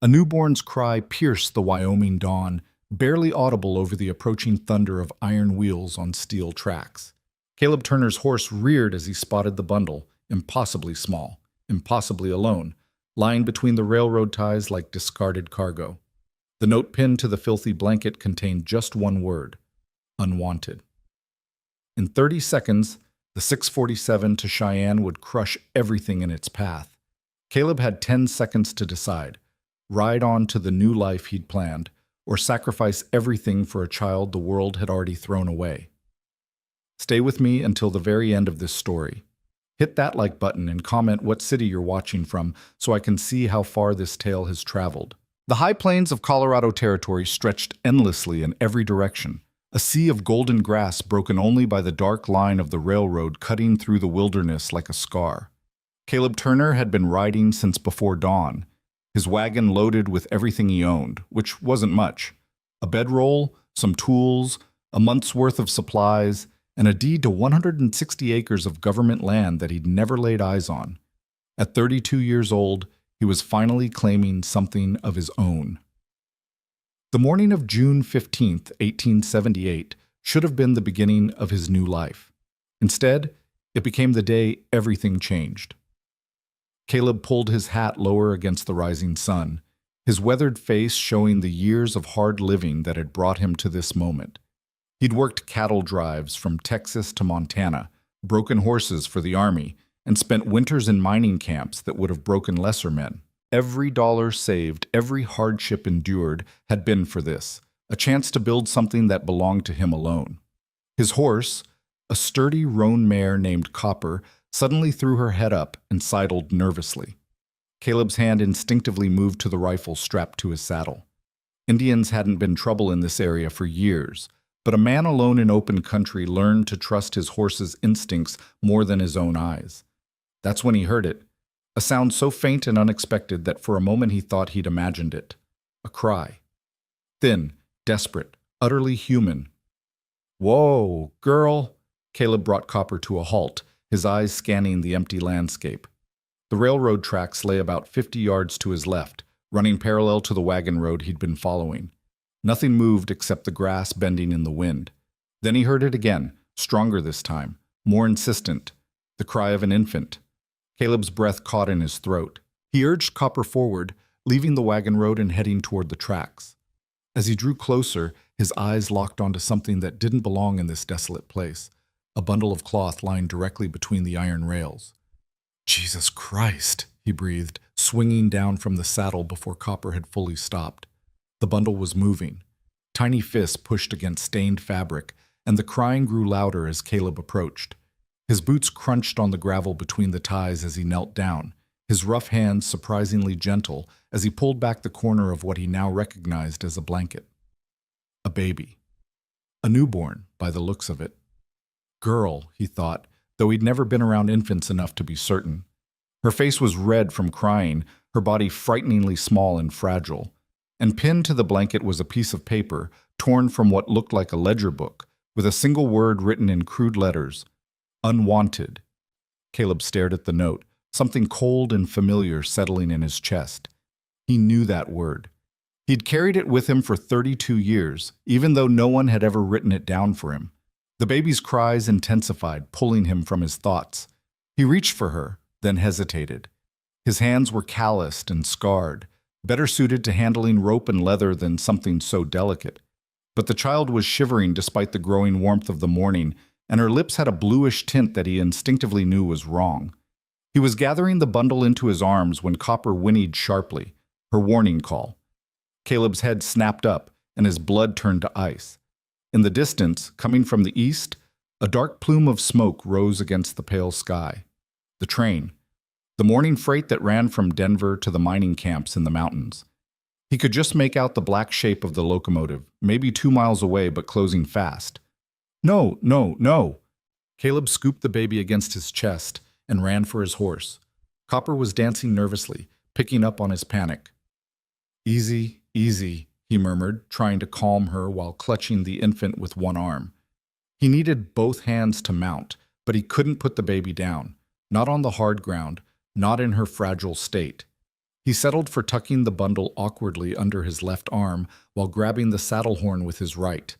A newborn's cry pierced the Wyoming dawn, barely audible over the approaching thunder of iron wheels on steel tracks. Caleb Turner's horse reared as he spotted the bundle, impossibly small, impossibly alone, lying between the railroad ties like discarded cargo. The note pinned to the filthy blanket contained just one word: unwanted. In 30 seconds, the 647 to Cheyenne would crush everything in its path. Caleb had 10 seconds to decide: ride on to the new life he'd planned, or sacrifice everything for a child the world had already thrown away. Stay with me until the very end of this story. Hit that like button and comment what city you're watching from so I can see how far this tale has traveled. The high plains of Colorado Territory stretched endlessly in every direction, a sea of golden grass broken only by the dark line of the railroad cutting through the wilderness like a scar. Caleb Turner had been riding since before dawn, his wagon loaded with everything he owned, which wasn't much: a bedroll, some tools, a month's worth of supplies, and a deed to 160 acres of government land that he'd never laid eyes on. At 32 years old, he was finally claiming something of his own. The morning of June 15th, 1878, should have been the beginning of his new life. Instead, it became the day everything changed. Caleb pulled his hat lower against the rising sun, his weathered face showing the years of hard living that had brought him to this moment. He'd worked cattle drives from Texas to Montana, broken horses for the Army, and spent winters in mining camps that would have broken lesser men. Every dollar saved, every hardship endured had been for this, a chance to build something that belonged to him alone. His horse, a sturdy roan mare named Copper, suddenly threw her head up and sidled nervously. Caleb's hand instinctively moved to the rifle strapped to his saddle. Indians hadn't been trouble in this area for years, but a man alone in open country learned to trust his horse's instincts more than his own eyes. That's when he heard it, a sound so faint and unexpected that for a moment he thought he'd imagined it. A cry. Thin, desperate, utterly human. "Whoa, girl!" Caleb brought Copper to a halt, his eyes scanning the empty landscape. The railroad tracks lay about 50 yards to his left, running parallel to the wagon road he'd been following. Nothing moved except the grass bending in the wind. Then he heard it again, stronger this time, more insistent, the cry of an infant. Caleb's breath caught in his throat. He urged Copper forward, leaving the wagon road and heading toward the tracks. As he drew closer, his eyes locked onto something that didn't belong in this desolate place: a bundle of cloth lying directly between the iron rails. "Jesus Christ," he breathed, swinging down from the saddle before Copper had fully stopped. The bundle was moving. Tiny fists pushed against stained fabric, and the crying grew louder as Caleb approached. His boots crunched on the gravel between the ties as he knelt down, his rough hands surprisingly gentle as he pulled back the corner of what he now recognized as a blanket. A baby. A newborn, by the looks of it. Girl, he thought, though he'd never been around infants enough to be certain. Her face was red from crying, her body frighteningly small and fragile. And pinned to the blanket was a piece of paper, torn from what looked like a ledger book, with a single word written in crude letters: "Unwanted." Caleb stared at the note, something cold and familiar settling in his chest. He knew that word. He'd carried it with him for 32 years, even though no one had ever written it down for him. The baby's cries intensified, pulling him from his thoughts. He reached for her, then hesitated. His hands were calloused and scarred, better suited to handling rope and leather than something so delicate. But the child was shivering despite the growing warmth of the morning, and her lips had a bluish tint that he instinctively knew was wrong. He was gathering the bundle into his arms when Copper whinnied sharply, her warning call. Caleb's head snapped up, and his blood turned to ice. In the distance, coming from the east, a dark plume of smoke rose against the pale sky. The train. The morning freight that ran from Denver to the mining camps in the mountains. He could just make out the black shape of the locomotive, maybe 2 miles away but closing fast. "No, no, no!" Caleb scooped the baby against his chest and ran for his horse. Copper was dancing nervously, picking up on his panic. "Easy, easy," he murmured, trying to calm her while clutching the infant with one arm. He needed both hands to mount, but he couldn't put the baby down, not on the hard ground, not in her fragile state. He settled for tucking the bundle awkwardly under his left arm while grabbing the saddle horn with his right.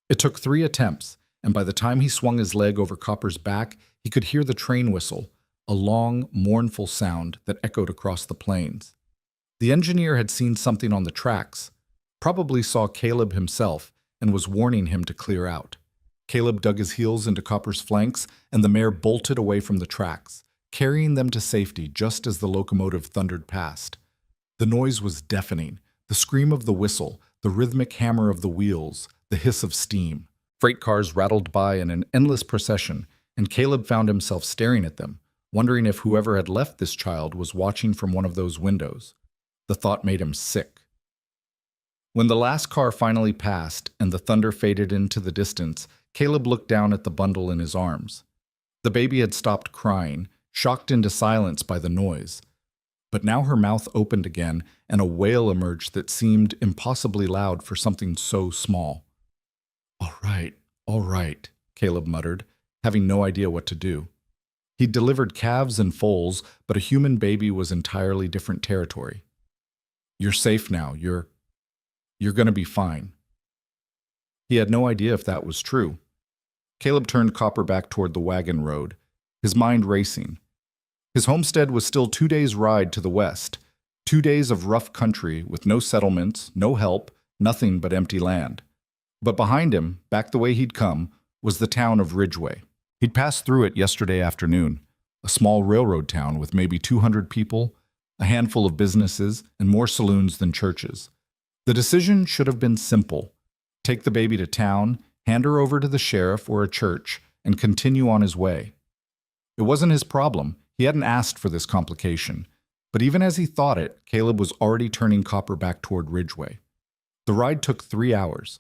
It took 3 attempts, and by the time he swung his leg over Copper's back, he could hear the train whistle, a long, mournful sound that echoed across the plains. The engineer had seen something on the tracks, probably saw Caleb himself, and was warning him to clear out. Caleb dug his heels into Copper's flanks, and the mare bolted away from the tracks, carrying them to safety just as the locomotive thundered past. The noise was deafening, the scream of the whistle, the rhythmic hammer of the wheels, the hiss of steam. Freight cars rattled by in an endless procession, and Caleb found himself staring at them, wondering if whoever had left this child was watching from one of those windows. The thought made him sick. When the last car finally passed and the thunder faded into the distance, Caleb looked down at the bundle in his arms. The baby had stopped crying, shocked into silence by the noise. But now her mouth opened again, and a wail emerged that seemed impossibly loud for something so small. All right, Caleb muttered, having no idea what to do. He'd delivered calves and foals, but a human baby was entirely different territory. You're safe now. You're going to be fine. He had no idea if that was true. Caleb turned Copper back toward the wagon road, his mind racing. His homestead was still 2 days' ride to the west, 2 days of rough country with no settlements, no help, nothing but empty land. But behind him, back the way he'd come, was the town of Ridgeway. He'd passed through it yesterday afternoon, a small railroad town with maybe 200 people, a handful of businesses, and more saloons than churches. The decision should have been simple. Take the baby to town, hand her over to the sheriff or a church, and continue on his way. It wasn't his problem. He hadn't asked for this complication. But even as he thought it, Caleb was already turning Copper back toward Ridgeway. The ride took 3 hours.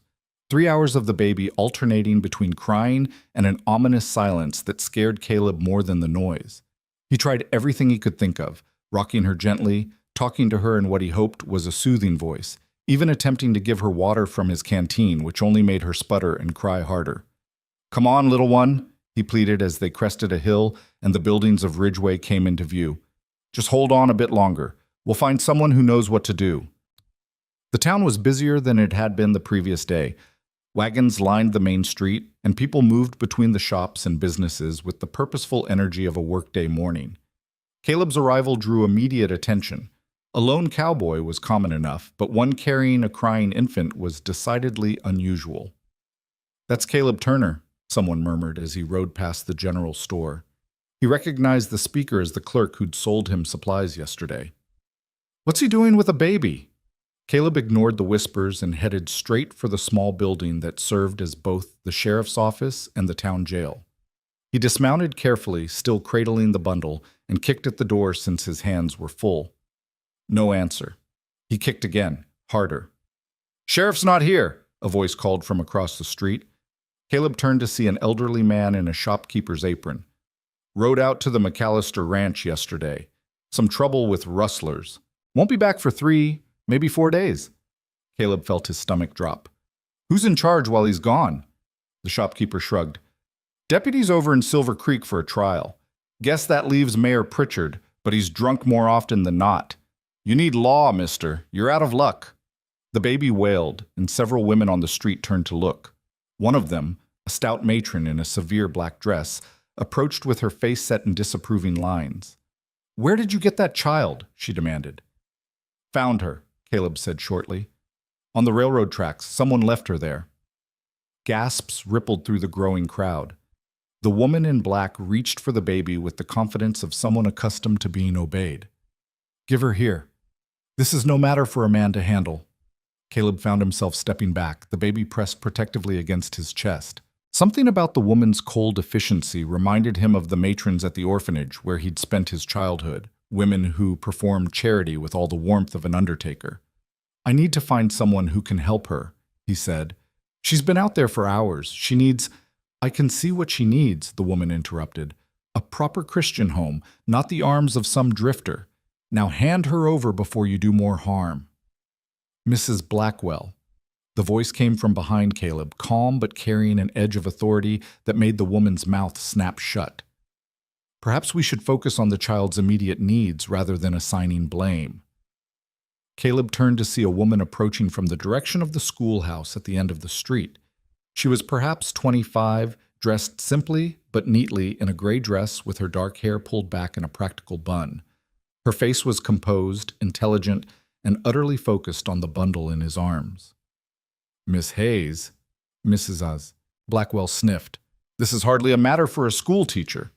3 hours of the baby alternating between crying and an ominous silence that scared Caleb more than the noise. He tried everything he could think of, rocking her gently, talking to her in what he hoped was a soothing voice, even attempting to give her water from his canteen, which only made her sputter and cry harder. "Come on, little one," he pleaded as they crested a hill and the buildings of Ridgeway came into view. "Just hold on a bit longer. We'll find someone who knows what to do." The town was busier than it had been the previous day. Wagons lined the main street, and people moved between the shops and businesses with the purposeful energy of a workday morning. Caleb's arrival drew immediate attention. A lone cowboy was common enough, but one carrying a crying infant was decidedly unusual. "That's Caleb Turner," someone murmured as he rode past the general store. He recognized the speaker as the clerk who'd sold him supplies yesterday. "What's he doing with a baby?" Caleb ignored the whispers and headed straight for the small building that served as both the sheriff's office and the town jail. He dismounted carefully, still cradling the bundle, and kicked at the door since his hands were full. No answer. He kicked again, harder. "Sheriff's not here," a voice called from across the street. Caleb turned to see an elderly man in a shopkeeper's apron. "Rode out to the McAllister Ranch yesterday. Some trouble with rustlers. Won't be back for 3, maybe 4 days." Caleb felt his stomach drop. "Who's in charge while he's gone?" The shopkeeper shrugged. "Deputy's over in Silver Creek for a trial. Guess that leaves Mayor Pritchard, but he's drunk more often than not. You need law, mister. You're out of luck." The baby wailed, and several women on the street turned to look. One of them, a stout matron in a severe black dress, approached with her face set in disapproving lines. "Where did you get that child?" she demanded. "Found her," Caleb said shortly. "On the railroad tracks. Someone left her there." Gasps rippled through the growing crowd. The woman in black reached for the baby with the confidence of someone accustomed to being obeyed. "Give her here. This is no matter for a man to handle." Caleb found himself stepping back, the baby pressed protectively against his chest. Something about the woman's cold efficiency reminded him of the matrons at the orphanage where he'd spent his childhood, women who performed charity with all the warmth of an undertaker. "I need to find someone who can help her," he said. "She's been out there for hours. She needs—" "I can see what she needs," the woman interrupted. "A proper Christian home, not the arms of some drifter. Now hand her over before you do more harm." "Mrs. Blackwell." The voice came from behind Caleb, calm but carrying an edge of authority that made the woman's mouth snap shut. "Perhaps we should focus on the child's immediate needs rather than assigning blame." Caleb turned to see a woman approaching from the direction of the schoolhouse at the end of the street. She was perhaps 25, dressed simply but neatly in a gray dress with her dark hair pulled back in a practical bun. Her face was composed, intelligent, and utterly focused on the bundle in his arms. "Miss Hayes," Mrs. Blackwell sniffed. "This is hardly a matter for a school teacher."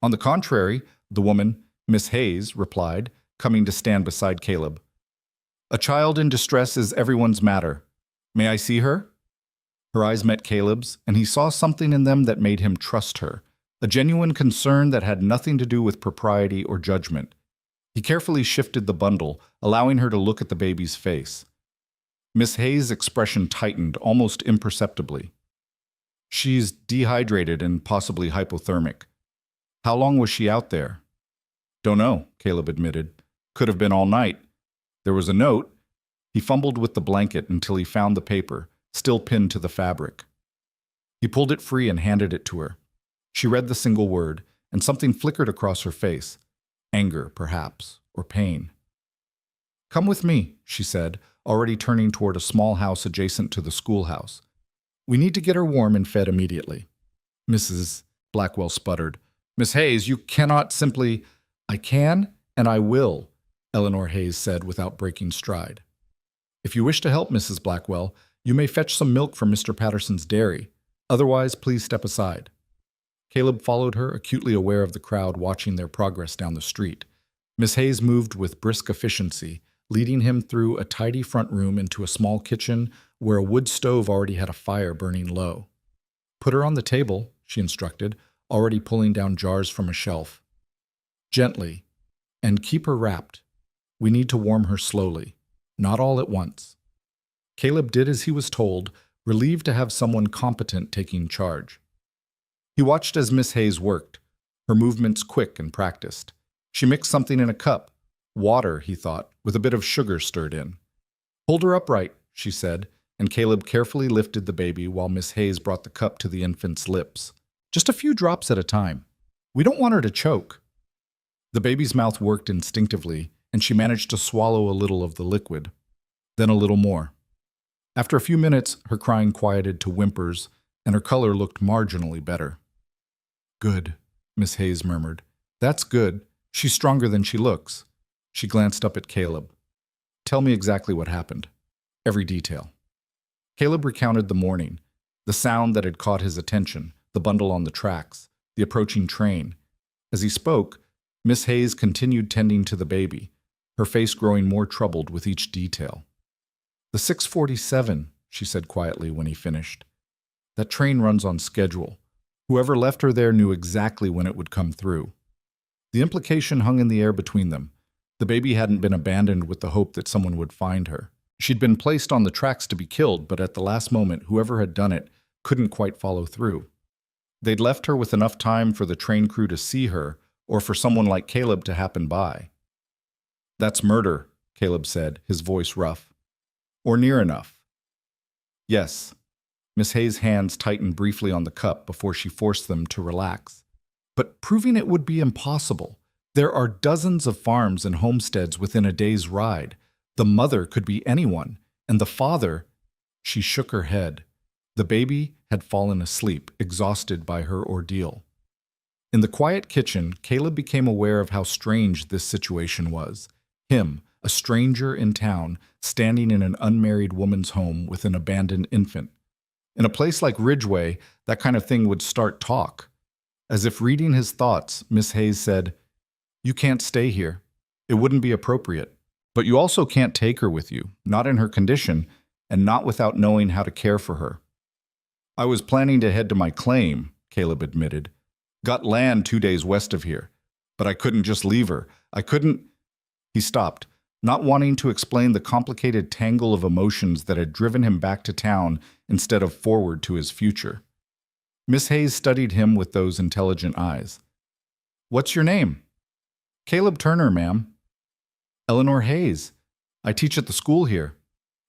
"On the contrary," the woman, Miss Hayes, replied, coming to stand beside Caleb. "A child in distress is everyone's matter. May I see her?" Her eyes met Caleb's, and he saw something in them that made him trust her, a genuine concern that had nothing to do with propriety or judgment. He carefully shifted the bundle, allowing her to look at the baby's face. Miss Hayes' expression tightened almost imperceptibly. "She's dehydrated and possibly hypothermic. How long was she out there?" "Don't know," Caleb admitted. "Could have been all night. There was a note." He fumbled with the blanket until he found the paper, still pinned to the fabric. He pulled it free and handed it to her. She read the single word, and something flickered across her face. Anger, perhaps, or pain. "Come with me," she said, already turning toward a small house adjacent to the schoolhouse. "We need to get her warm and fed immediately." "Mrs. Blackwell sputtered. "Miss Hayes, you cannot simply—" "I can, and I will," Eleanor Hayes said without breaking stride. "If you wish to help, Mrs. Blackwell, you may fetch some milk from Mr. Patterson's dairy. Otherwise, please step aside." Caleb followed her, acutely aware of the crowd watching their progress down the street. Miss Hayes moved with brisk efficiency, leading him through a tidy front room into a small kitchen where a wood stove already had a fire burning low. "Put her on the table," she instructed, already pulling down jars from a shelf. "Gently, and keep her wrapped. We need to warm her slowly, not all at once." Caleb did as he was told, relieved to have someone competent taking charge. He watched as Miss Hayes worked, her movements quick and practiced. She mixed something in a cup. Water, he thought, with a bit of sugar stirred in. "Hold her upright," she said, and Caleb carefully lifted the baby while Miss Hayes brought the cup to the infant's lips. "Just a few drops at a time. We don't want her to choke." The baby's mouth worked instinctively, and she managed to swallow a little of the liquid, then a little more. After a few minutes, her crying quieted to whimpers, and her color looked marginally better. "Good," Miss Hayes murmured. "That's good. She's stronger than she looks." She glanced up at Caleb. "Tell me exactly what happened. Every detail." Caleb recounted the morning, the sound that had caught his attention, the bundle on the tracks, the approaching train. As he spoke, Miss Hayes continued tending to the baby, her face growing more troubled with each detail. "The 6:47, she said quietly when he finished. "That train runs on schedule. Whoever left her there knew exactly when it would come through." The implication hung in the air between them. The baby hadn't been abandoned with the hope that someone would find her. She'd been placed on the tracks to be killed, but at the last moment, whoever had done it couldn't quite follow through. They'd left her with enough time for the train crew to see her, or for someone like Caleb to happen by. "That's murder," Caleb said, his voice rough. "Or near enough." "Yes." Miss Hayes' hands tightened briefly on the cup before she forced them to relax. "But proving it would be impossible. There are dozens of farms and homesteads within a day's ride. The mother could be anyone, and the father—" She shook her head. The baby had fallen asleep, exhausted by her ordeal. In the quiet kitchen, Caleb became aware of how strange this situation was. Him, a stranger in town, standing in an unmarried woman's home with an abandoned infant. In a place like Ridgeway, that kind of thing would start talk. As if reading his thoughts, Miss Hayes said, "You can't stay here. It wouldn't be appropriate. But you also can't take her with you, not in her condition, and not without knowing how to care for her." "I was planning to head to my claim," Caleb admitted. "Got land 2 days west of here. But I couldn't just leave her. I couldn't—" He stopped, not wanting to explain the complicated tangle of emotions that had driven him back to town instead of forward to his future. Miss Hayes studied him with those intelligent eyes. "What's your name?" "Caleb Turner, ma'am." "Eleanor Hayes. I teach at the school here."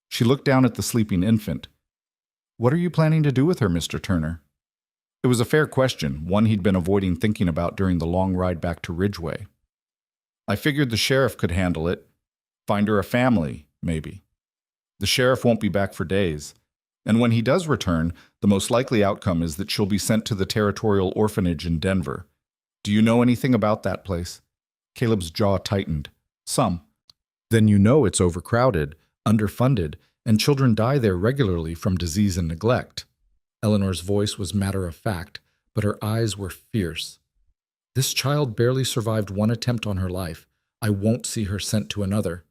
She looked down at the sleeping infant. "What are you planning to do with her, Mr. Turner?" It was a fair question, one he'd been avoiding thinking about during the long ride back to Ridgeway. "I figured the sheriff could handle it. Find her a family, maybe. The sheriff won't be back for days. And when he does return, the most likely outcome is that she'll be sent to the territorial orphanage in Denver. Do you know anything about that place? Caleb's jaw tightened. Some. Then you know it's overcrowded, underfunded, and children die there regularly from disease and neglect. Eleanor's voice was matter-of-fact, but her eyes were fierce. This child barely survived one attempt on her life. I won't see her sent to another.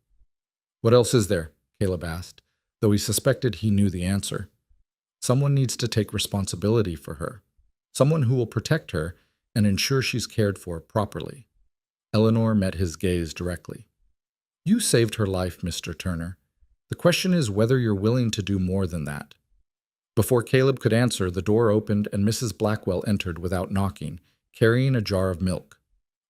What else is there? Caleb asked, though he suspected he knew the answer. Someone needs to take responsibility for her. Someone who will protect her and ensure she's cared for properly. Eleanor met his gaze directly. You saved her life, Mr. Turner. The question is whether you're willing to do more than that. Before Caleb could answer, the door opened and Mrs. Blackwell entered without knocking, carrying a jar of milk.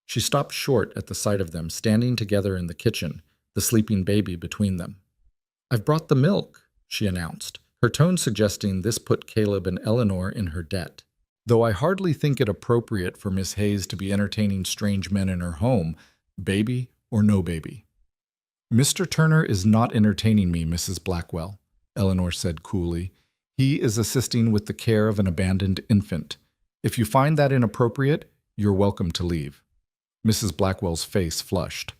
She stopped short at the sight of them, standing together in the kitchen, the sleeping baby between them. I've brought the milk, she announced, her tone suggesting this put Caleb and Eleanor in her debt. Though I hardly think it appropriate for Miss Hayes to be entertaining strange men in her home, baby or no baby. Mr. Turner is not entertaining me, Mrs. Blackwell, Eleanor said coolly. He is assisting with the care of an abandoned infant. If you find that inappropriate, you're welcome to leave. Mrs. Blackwell's face flushed.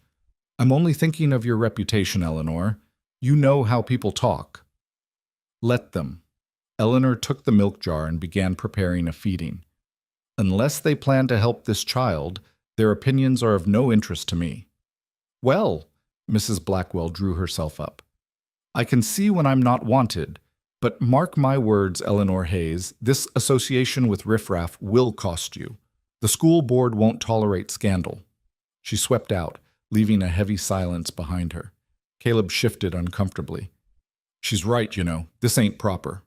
I'm only thinking of your reputation, Eleanor. You know how people talk. Let them. Eleanor took the milk jar and began preparing a feeding. Unless they plan to help this child, their opinions are of no interest to me. Well, Mrs. Blackwell drew herself up. I can see when I'm not wanted, but mark my words, Eleanor Hayes, this association with riffraff will cost you. The school board won't tolerate scandal. She swept out, leaving a heavy silence behind her. Caleb shifted uncomfortably. She's right, you know. This ain't proper.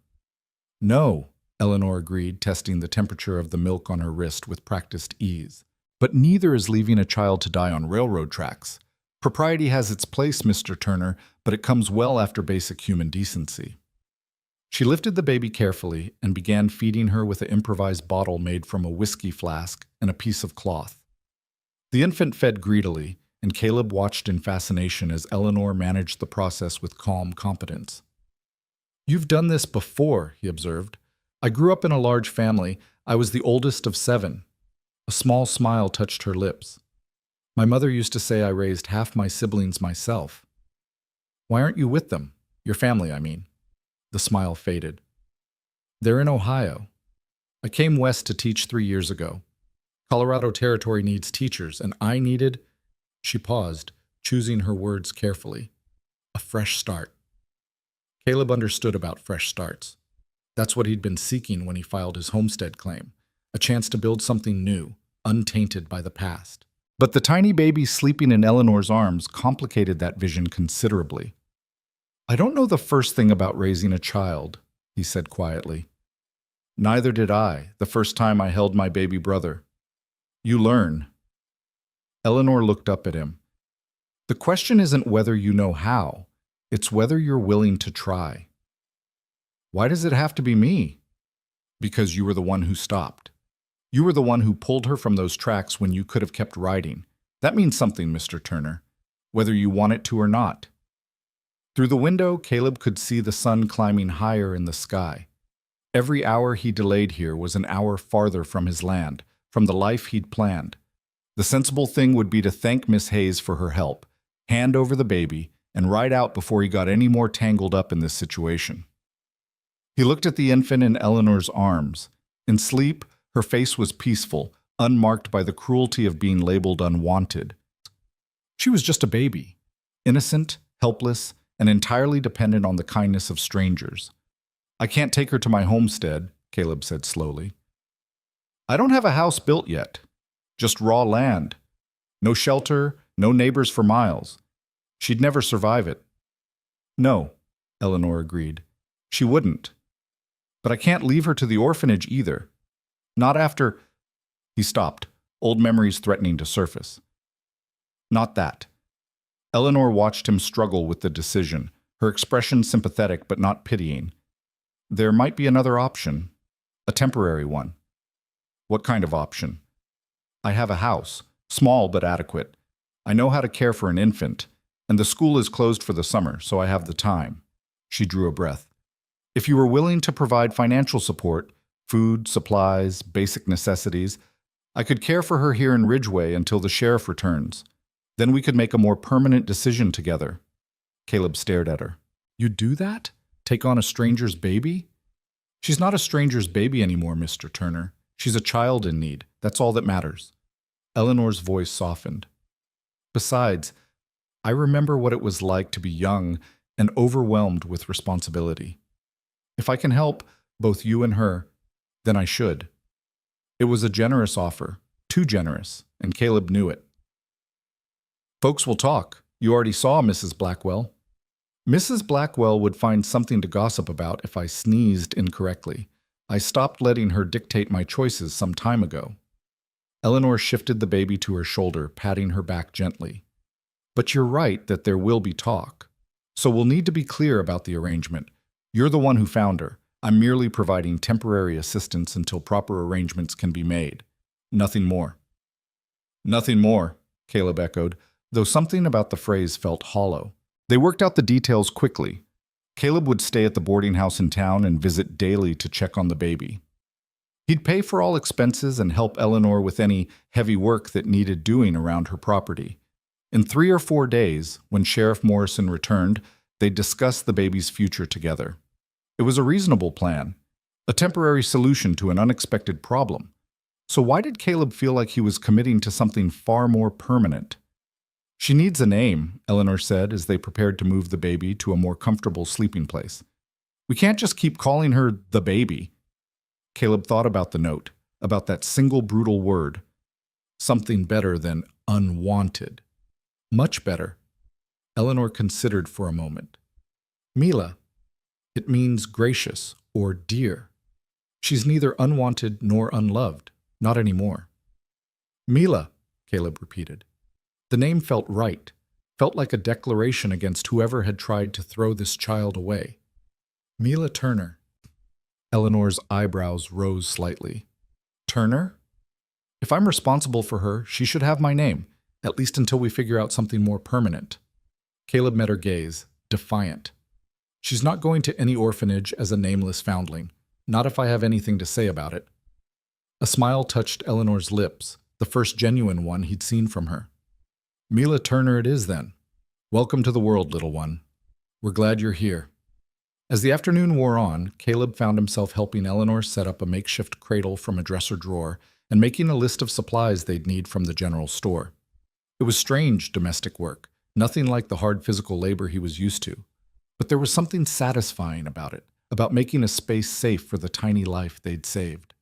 No, Eleanor agreed, testing the temperature of the milk on her wrist with practiced ease. But neither is leaving a child to die on railroad tracks. Propriety has its place, Mr. Turner, but it comes well after basic human decency. She lifted the baby carefully and began feeding her with an improvised bottle made from a whiskey flask and a piece of cloth. The infant fed greedily, and Caleb watched in fascination as Eleanor managed the process with calm competence. You've done this before, he observed. I grew up in a large family. I was the oldest of 7. A small smile touched her lips. My mother used to say I raised half my siblings myself. Why aren't you with them? Your family, I mean. The smile faded. They're in Ohio. I came west to teach 3 years ago. Colorado Territory needs teachers, and I needed... She paused, choosing her words carefully. A fresh start. Caleb understood about fresh starts. That's what he'd been seeking when he filed his homestead claim, a chance to build something new, untainted by the past. But the tiny baby sleeping in Eleanor's arms complicated that vision considerably. I don't know the first thing about raising a child, he said quietly. Neither did I, the first time I held my baby brother. You learn. Eleanor looked up at him. The question isn't whether you know how, it's whether you're willing to try. Why does it have to be me? Because you were the one who stopped. You were the one who pulled her from those tracks when you could have kept riding. That means something, Mr. Turner, whether you want it to or not. Through the window, Caleb could see the sun climbing higher in the sky. Every hour he delayed here was an hour farther from his land, from the life he'd planned. The sensible thing would be to thank Miss Hayes for her help, hand over the baby, and ride out before he got any more tangled up in this situation. He looked at the infant in Eleanor's arms. In sleep, her face was peaceful, unmarked by the cruelty of being labeled unwanted. She was just a baby, innocent, helpless, and entirely dependent on the kindness of strangers. I can't take her to my homestead, Caleb said slowly. I don't have a house built yet. Just raw land. No shelter, no neighbors for miles. She'd never survive it. No, Eleanor agreed. She wouldn't. But I can't leave her to the orphanage either. Not after... He stopped, old memories threatening to surface. Not that. Eleanor watched him struggle with the decision, her expression sympathetic but not pitying. There might be another option, a temporary one. What kind of option? I have a house, small but adequate. I know how to care for an infant. And the school is closed for the summer, so I have the time. She drew a breath. If you were willing to provide financial support, food, supplies, basic necessities, I could care for her here in Ridgeway until the sheriff returns. Then we could make a more permanent decision together. Caleb stared at her. You'd do that? Take on a stranger's baby? She's not a stranger's baby anymore, Mr. Turner. She's a child in need. That's all that matters. Eleanor's voice softened. Besides, I remember what it was like to be young and overwhelmed with responsibility. If I can help, both you and her, then I should. It was a generous offer, too generous, and Caleb knew it. Folks will talk. You already saw Mrs. Blackwell. Mrs. Blackwell would find something to gossip about if I sneezed incorrectly. I stopped letting her dictate my choices some time ago. Eleanor shifted the baby to her shoulder, patting her back gently. But you're right that there will be talk. So we'll need to be clear about the arrangement. You're the one who found her. I'm merely providing temporary assistance until proper arrangements can be made. Nothing more. Nothing more, Caleb echoed, though something about the phrase felt hollow. They worked out the details quickly. Caleb would stay at the boarding house in town and visit daily to check on the baby. He'd pay for all expenses and help Eleanor with any heavy work that needed doing around her property. In 3 or 4 days, when Sheriff Morrison returned, they'd discuss the baby's future together. It was a reasonable plan, a temporary solution to an unexpected problem. So why did Caleb feel like he was committing to something far more permanent? She needs a name, Eleanor said as they prepared to move the baby to a more comfortable sleeping place. We can't just keep calling her the baby. Caleb thought about the note, about that single brutal word. Something better than unwanted. Much better. Eleanor considered for a moment. Mila. It means gracious or dear. She's neither unwanted nor unloved. Not anymore. Mila, Caleb repeated. The name felt right, felt like a declaration against whoever had tried to throw this child away. Mila Turner. Eleanor's eyebrows rose slightly. Turner? If I'm responsible for her, she should have my name, at least until we figure out something more permanent. Caleb met her gaze, defiant. She's not going to any orphanage as a nameless foundling, not if I have anything to say about it. A smile touched Eleanor's lips, the first genuine one he'd seen from her. Mila Turner it is, then. Welcome to the world, little one. We're glad you're here. As the afternoon wore on, Caleb found himself helping Eleanor set up a makeshift cradle from a dresser drawer and making a list of supplies they'd need from the general store. It was strange domestic work, nothing like the hard physical labor he was used to. But there was something satisfying about it, about making a space safe for the tiny life they'd saved.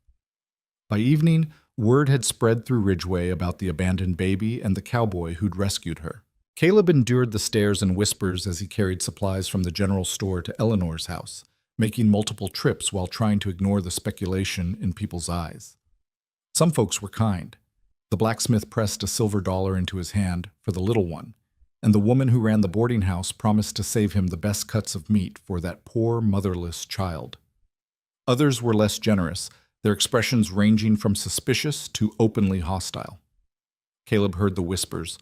By evening, word had spread through Ridgeway about the abandoned baby and the cowboy who'd rescued her. Caleb endured the stares and whispers as he carried supplies from the general store to Eleanor's house, making multiple trips while trying to ignore the speculation in people's eyes. Some folks were kind. The blacksmith pressed a silver dollar into his hand for the little one, and the woman who ran the boarding house promised to save him the best cuts of meat for that poor motherless child. Others were less generous, their expressions ranging from suspicious to openly hostile. Caleb heard the whispers.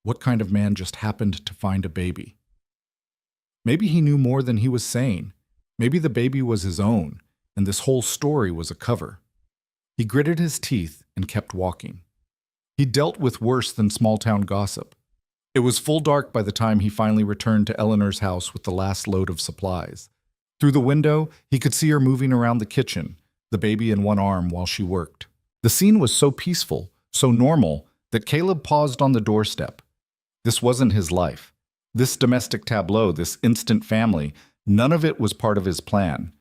What kind of man just happened to find a baby? Maybe he knew more than he was saying. Maybe the baby was his own, and this whole story was a cover. He gritted his teeth and kept walking. He dealt with worse than small-town gossip. It was full dark by the time he finally returned to Eleanor's house with the last load of supplies. Through the window, he could see her moving around the kitchen, the baby in one arm while she worked. The scene was so peaceful, so normal, that Caleb paused on the doorstep. This wasn't his life. This domestic tableau, this instant family, none of it was part of his plan.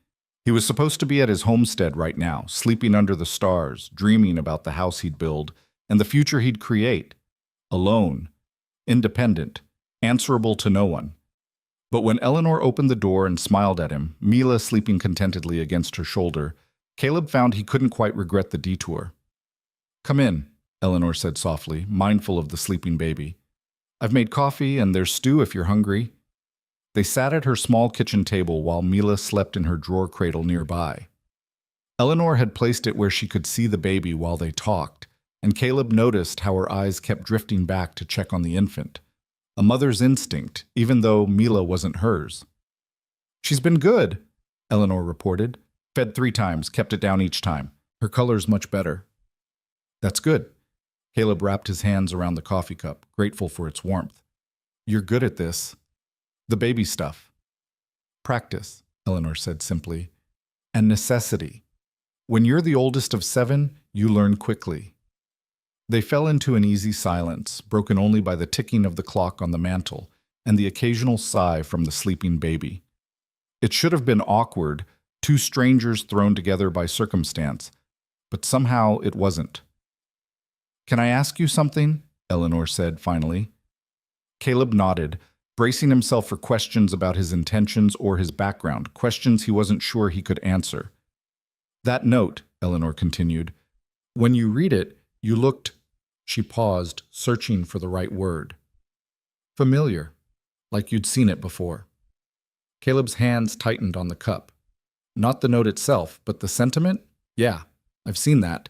He was supposed to be at his homestead right now, sleeping under the stars, dreaming about the house he'd build and the future he'd create. Alone. Independent, answerable to no one. But when Eleanor opened the door and smiled at him, Mila sleeping contentedly against her shoulder, Caleb found he couldn't quite regret the detour. Come in, Eleanor said softly, mindful of the sleeping baby. I've made coffee and there's stew if you're hungry. They sat at her small kitchen table while Mila slept in her drawer cradle nearby. Eleanor had placed it where she could see the baby while they talked, and Caleb noticed how her eyes kept drifting back to check on the infant. A mother's instinct, even though Mila wasn't hers. "She's been good," Eleanor reported. "Fed 3 times, kept it down each time. Her color's much better." "That's good." Caleb wrapped his hands around the coffee cup, grateful for its warmth. "You're good at this." "The baby stuff." "Practice," Eleanor said simply. "And necessity. When you're the oldest of 7, you learn quickly." They fell into an easy silence, broken only by the ticking of the clock on the mantel and the occasional sigh from the sleeping baby. It should have been awkward, 2 strangers thrown together by circumstance, but somehow it wasn't. "Can I ask you something?" Eleanor said finally. Caleb nodded, bracing himself for questions about his intentions or his background, questions he wasn't sure he could answer. "That note," Eleanor continued, "when you read it, you looked—" She paused, searching for the right word. "Familiar, like you'd seen it before." Caleb's hands tightened on the cup. "Not the note itself, but the sentiment? Yeah, I've seen that."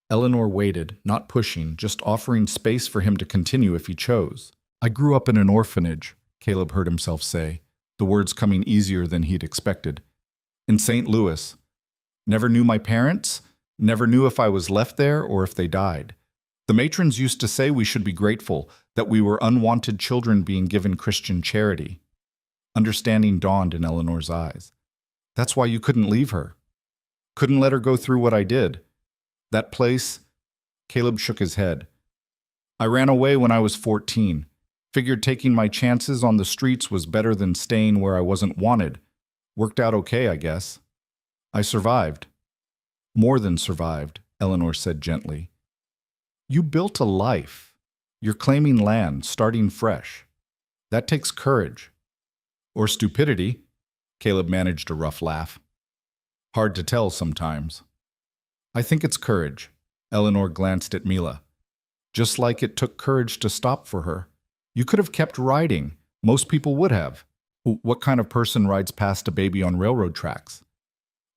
Eleanor waited, not pushing, just offering space for him to continue if he chose. "I grew up in an orphanage," Caleb heard himself say, the words coming easier than he'd expected. "In St. Louis. Never knew my parents, never knew if I was left there or if they died. The matrons used to say we should be grateful, that we were unwanted children being given Christian charity." Understanding dawned in Eleanor's eyes. "That's why you couldn't leave her. Couldn't let her go through what I did. That place—" Caleb shook his head. "I ran away when I was 14. Figured taking my chances on the streets was better than staying where I wasn't wanted. Worked out okay, I guess. I survived." "More than survived," Eleanor said gently. "You built a life. You're claiming land, starting fresh. That takes courage." "Or stupidity," Caleb managed a rough laugh. "Hard to tell sometimes." "I think it's courage." Eleanor glanced at Mila. "Just like it took courage to stop for her. You could have kept riding. Most people would have. What kind of person rides past a baby on railroad tracks?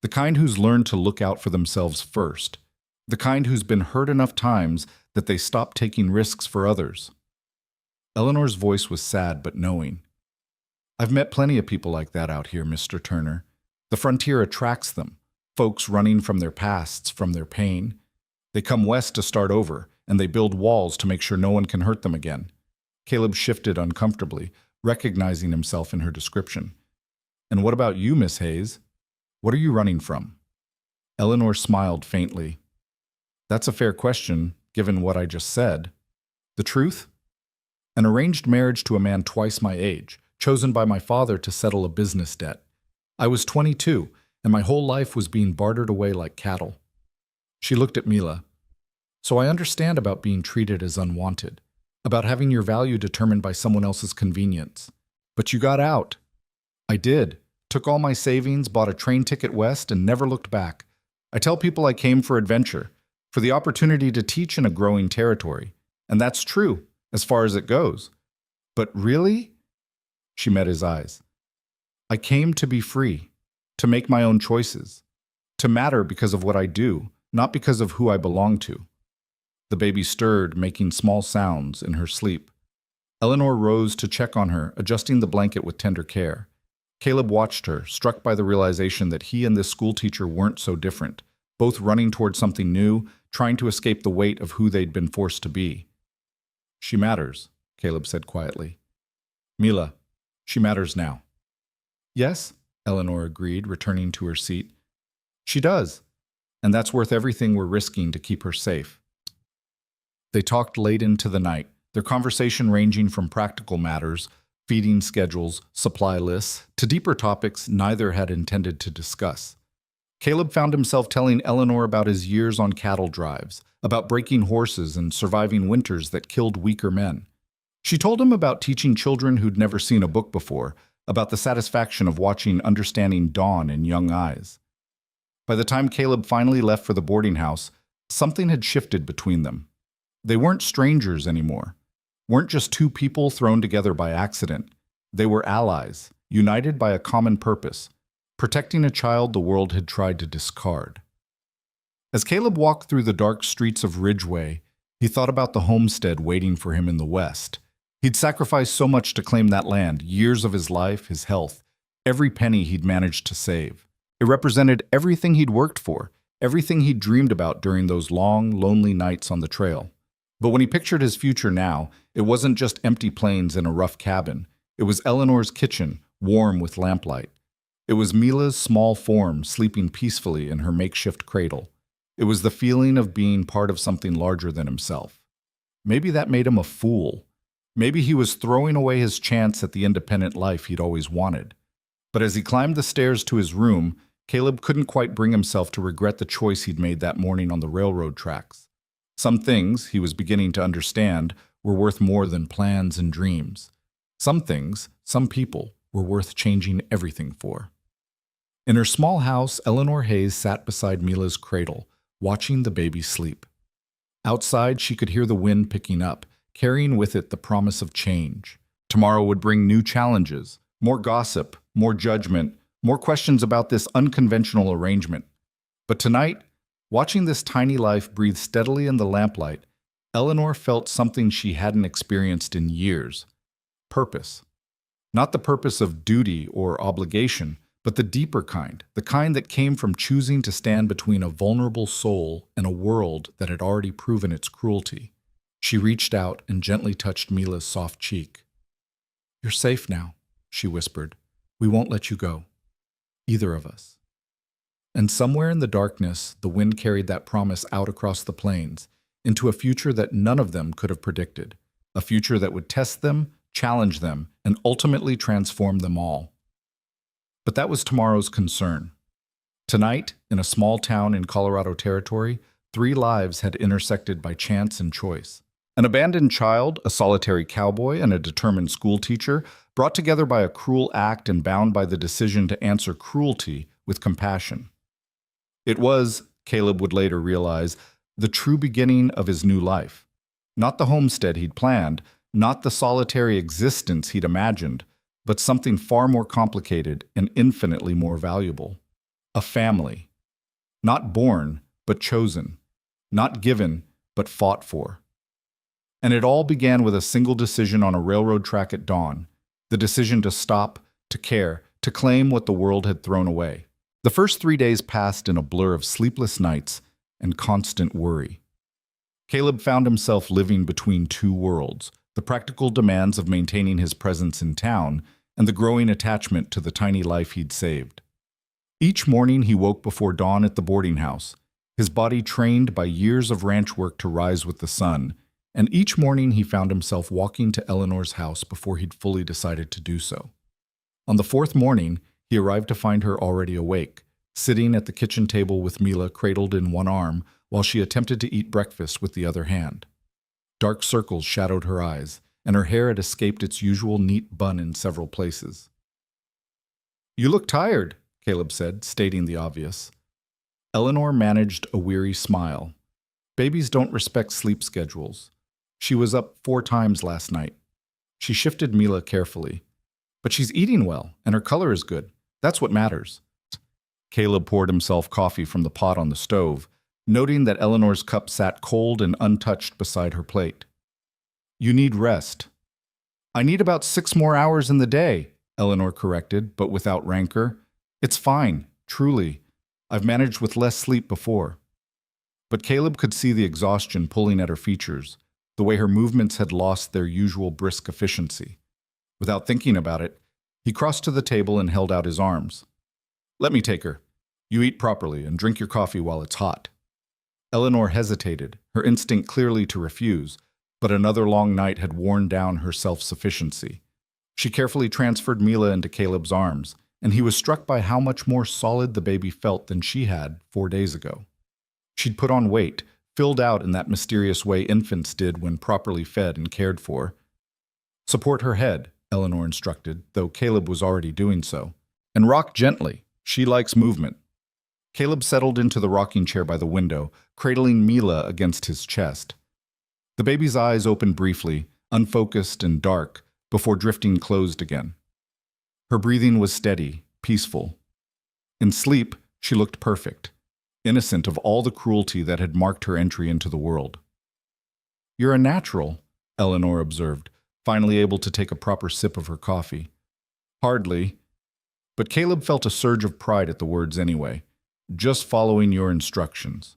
The kind who's learned to look out for themselves first. The kind who's been hurt enough times that they stop taking risks for others." Eleanor's voice was sad but knowing. "I've met plenty of people like that out here, Mr. Turner. The frontier attracts them. Folks running from their pasts, from their pain. They come west to start over, and they build walls to make sure no one can hurt them again." Caleb shifted uncomfortably, recognizing himself in her description. "And what about you, Miss Hayes? What are you running from?" Eleanor smiled faintly. "That's a fair question, given what I just said. The truth? An arranged marriage to a man twice my age, chosen by my father to settle a business debt. I was 22, and my whole life was being bartered away like cattle." She looked at Mila. "So I understand about being treated as unwanted, about having your value determined by someone else's convenience. But you got out." "I did. Took all my savings, bought a train ticket west, and never looked back. I tell people I came for adventure, for the opportunity to teach in a growing territory. And that's true, as far as it goes. But really?" She met his eyes. "I came to be free, to make my own choices, to matter because of what I do, not because of who I belong to." The baby stirred, making small sounds in her sleep. Eleanor rose to check on her, adjusting the blanket with tender care. Caleb watched her, struck by the realization that he and this schoolteacher weren't so different, both running toward something new, trying to escape the weight of who they'd been forced to be. "She matters," Caleb said quietly. "Mila, she matters now." "Yes," Eleanor agreed, returning to her seat. "She does, and that's worth everything we're risking to keep her safe." They talked late into the night, their conversation ranging from practical matters, feeding schedules, supply lists, to deeper topics neither had intended to discuss. Caleb found himself telling Eleanor about his years on cattle drives, about breaking horses and surviving winters that killed weaker men. She told him about teaching children who'd never seen a book before, about the satisfaction of watching understanding dawn in young eyes. By the time Caleb finally left for the boarding house, something had shifted between them. They weren't strangers anymore, weren't just 2 people thrown together by accident. They were allies, united by a common purpose, protecting a child the world had tried to discard. As Caleb walked through the dark streets of Ridgeway, he thought about the homestead waiting for him in the west, He'd sacrificed so much to claim that land, years of his life, his health, every penny he'd managed to save. It represented everything he'd worked for, everything he'd dreamed about during those long, lonely nights on the trail. But when he pictured his future now, it wasn't just empty plains and a rough cabin. It was Eleanor's kitchen, warm with lamplight. It was Mila's small form sleeping peacefully in her makeshift cradle. It was the feeling of being part of something larger than himself. Maybe that made him a fool. Maybe he was throwing away his chance at the independent life he'd always wanted. But as he climbed the stairs to his room, Caleb couldn't quite bring himself to regret the choice he'd made that morning on the railroad tracks. Some things, he was beginning to understand, were worth more than plans and dreams. Some things, some people, were worth changing everything for. In her small house, Eleanor Hayes sat beside Mila's cradle, watching the baby sleep. Outside, she could hear the wind picking up, carrying with it the promise of change. Tomorrow would bring new challenges, more gossip, more judgment, more questions about this unconventional arrangement. But tonight, watching this tiny life breathe steadily in the lamplight, Eleanor felt something she hadn't experienced in years. Purpose. Not the purpose of duty or obligation, but the deeper kind, the kind that came from choosing to stand between a vulnerable soul and a world that had already proven its cruelty. She reached out and gently touched Mila's soft cheek. "You're safe now," she whispered. "We won't let you go. Either of us." And somewhere in the darkness, the wind carried that promise out across the plains, into a future that none of them could have predicted, a future that would test them, challenge them, and ultimately transform them all. But that was tomorrow's concern. Tonight, in a small town in Colorado Territory, 3 lives had intersected by chance and choice. An abandoned child, a solitary cowboy, and a determined schoolteacher, brought together by a cruel act and bound by the decision to answer cruelty with compassion. It was, Caleb would later realize, the true beginning of his new life. Not the homestead he'd planned, not the solitary existence he'd imagined, but something far more complicated and infinitely more valuable. A family. Not born, but chosen. Not given, but fought for. And it all began with a single decision on a railroad track at dawn. The decision to stop, to care, to claim what the world had thrown away. The first 3 days passed in a blur of sleepless nights and constant worry. Caleb found himself living between 2 worlds, the practical demands of maintaining his presence in town and the growing attachment to the tiny life he'd saved. Each morning he woke before dawn at the boarding house, his body trained by years of ranch work to rise with the sun, and each morning he found himself walking to Eleanor's house before he'd fully decided to do so. On the 4th morning, he arrived to find her already awake, sitting at the kitchen table with Mila cradled in one arm while she attempted to eat breakfast with the other hand. Dark circles shadowed her eyes, and her hair had escaped its usual neat bun in several places. "You look tired," Caleb said, stating the obvious. Eleanor managed a weary smile. Babies don't respect sleep schedules. She was up 4 times last night. She shifted Mila carefully. "But she's eating well, and her color is good. That's what matters." Caleb poured himself coffee from the pot on the stove, noting that Eleanor's cup sat cold and untouched beside her plate. "You need rest." "I need about 6 more hours in the day," Eleanor corrected, but without rancor. "It's fine, truly. I've managed with less sleep before." But Caleb could see the exhaustion pulling at her features, the way her movements had lost their usual brisk efficiency. Without thinking about it, he crossed to the table and held out his arms. "Let me take her. You eat properly and drink your coffee while it's hot." Eleanor hesitated, her instinct clearly to refuse, but another long night had worn down her self-sufficiency. She carefully transferred Mila into Caleb's arms, and he was struck by how much more solid the baby felt than she had 4 days ago. She'd put on weight, filled out in that mysterious way infants did when properly fed and cared for. "Support her head," Eleanor instructed, though Caleb was already doing so. "And rock gently. She likes movement." Caleb settled into the rocking chair by the window, cradling Mila against his chest. The baby's eyes opened briefly, unfocused and dark, before drifting closed again. Her breathing was steady, peaceful. In sleep, she looked perfect, innocent of all the cruelty that had marked her entry into the world. "You're a natural," Eleanor observed, finally able to take a proper sip of her coffee. Hardly, but Caleb felt a surge of pride at the words anyway. Just following your instructions.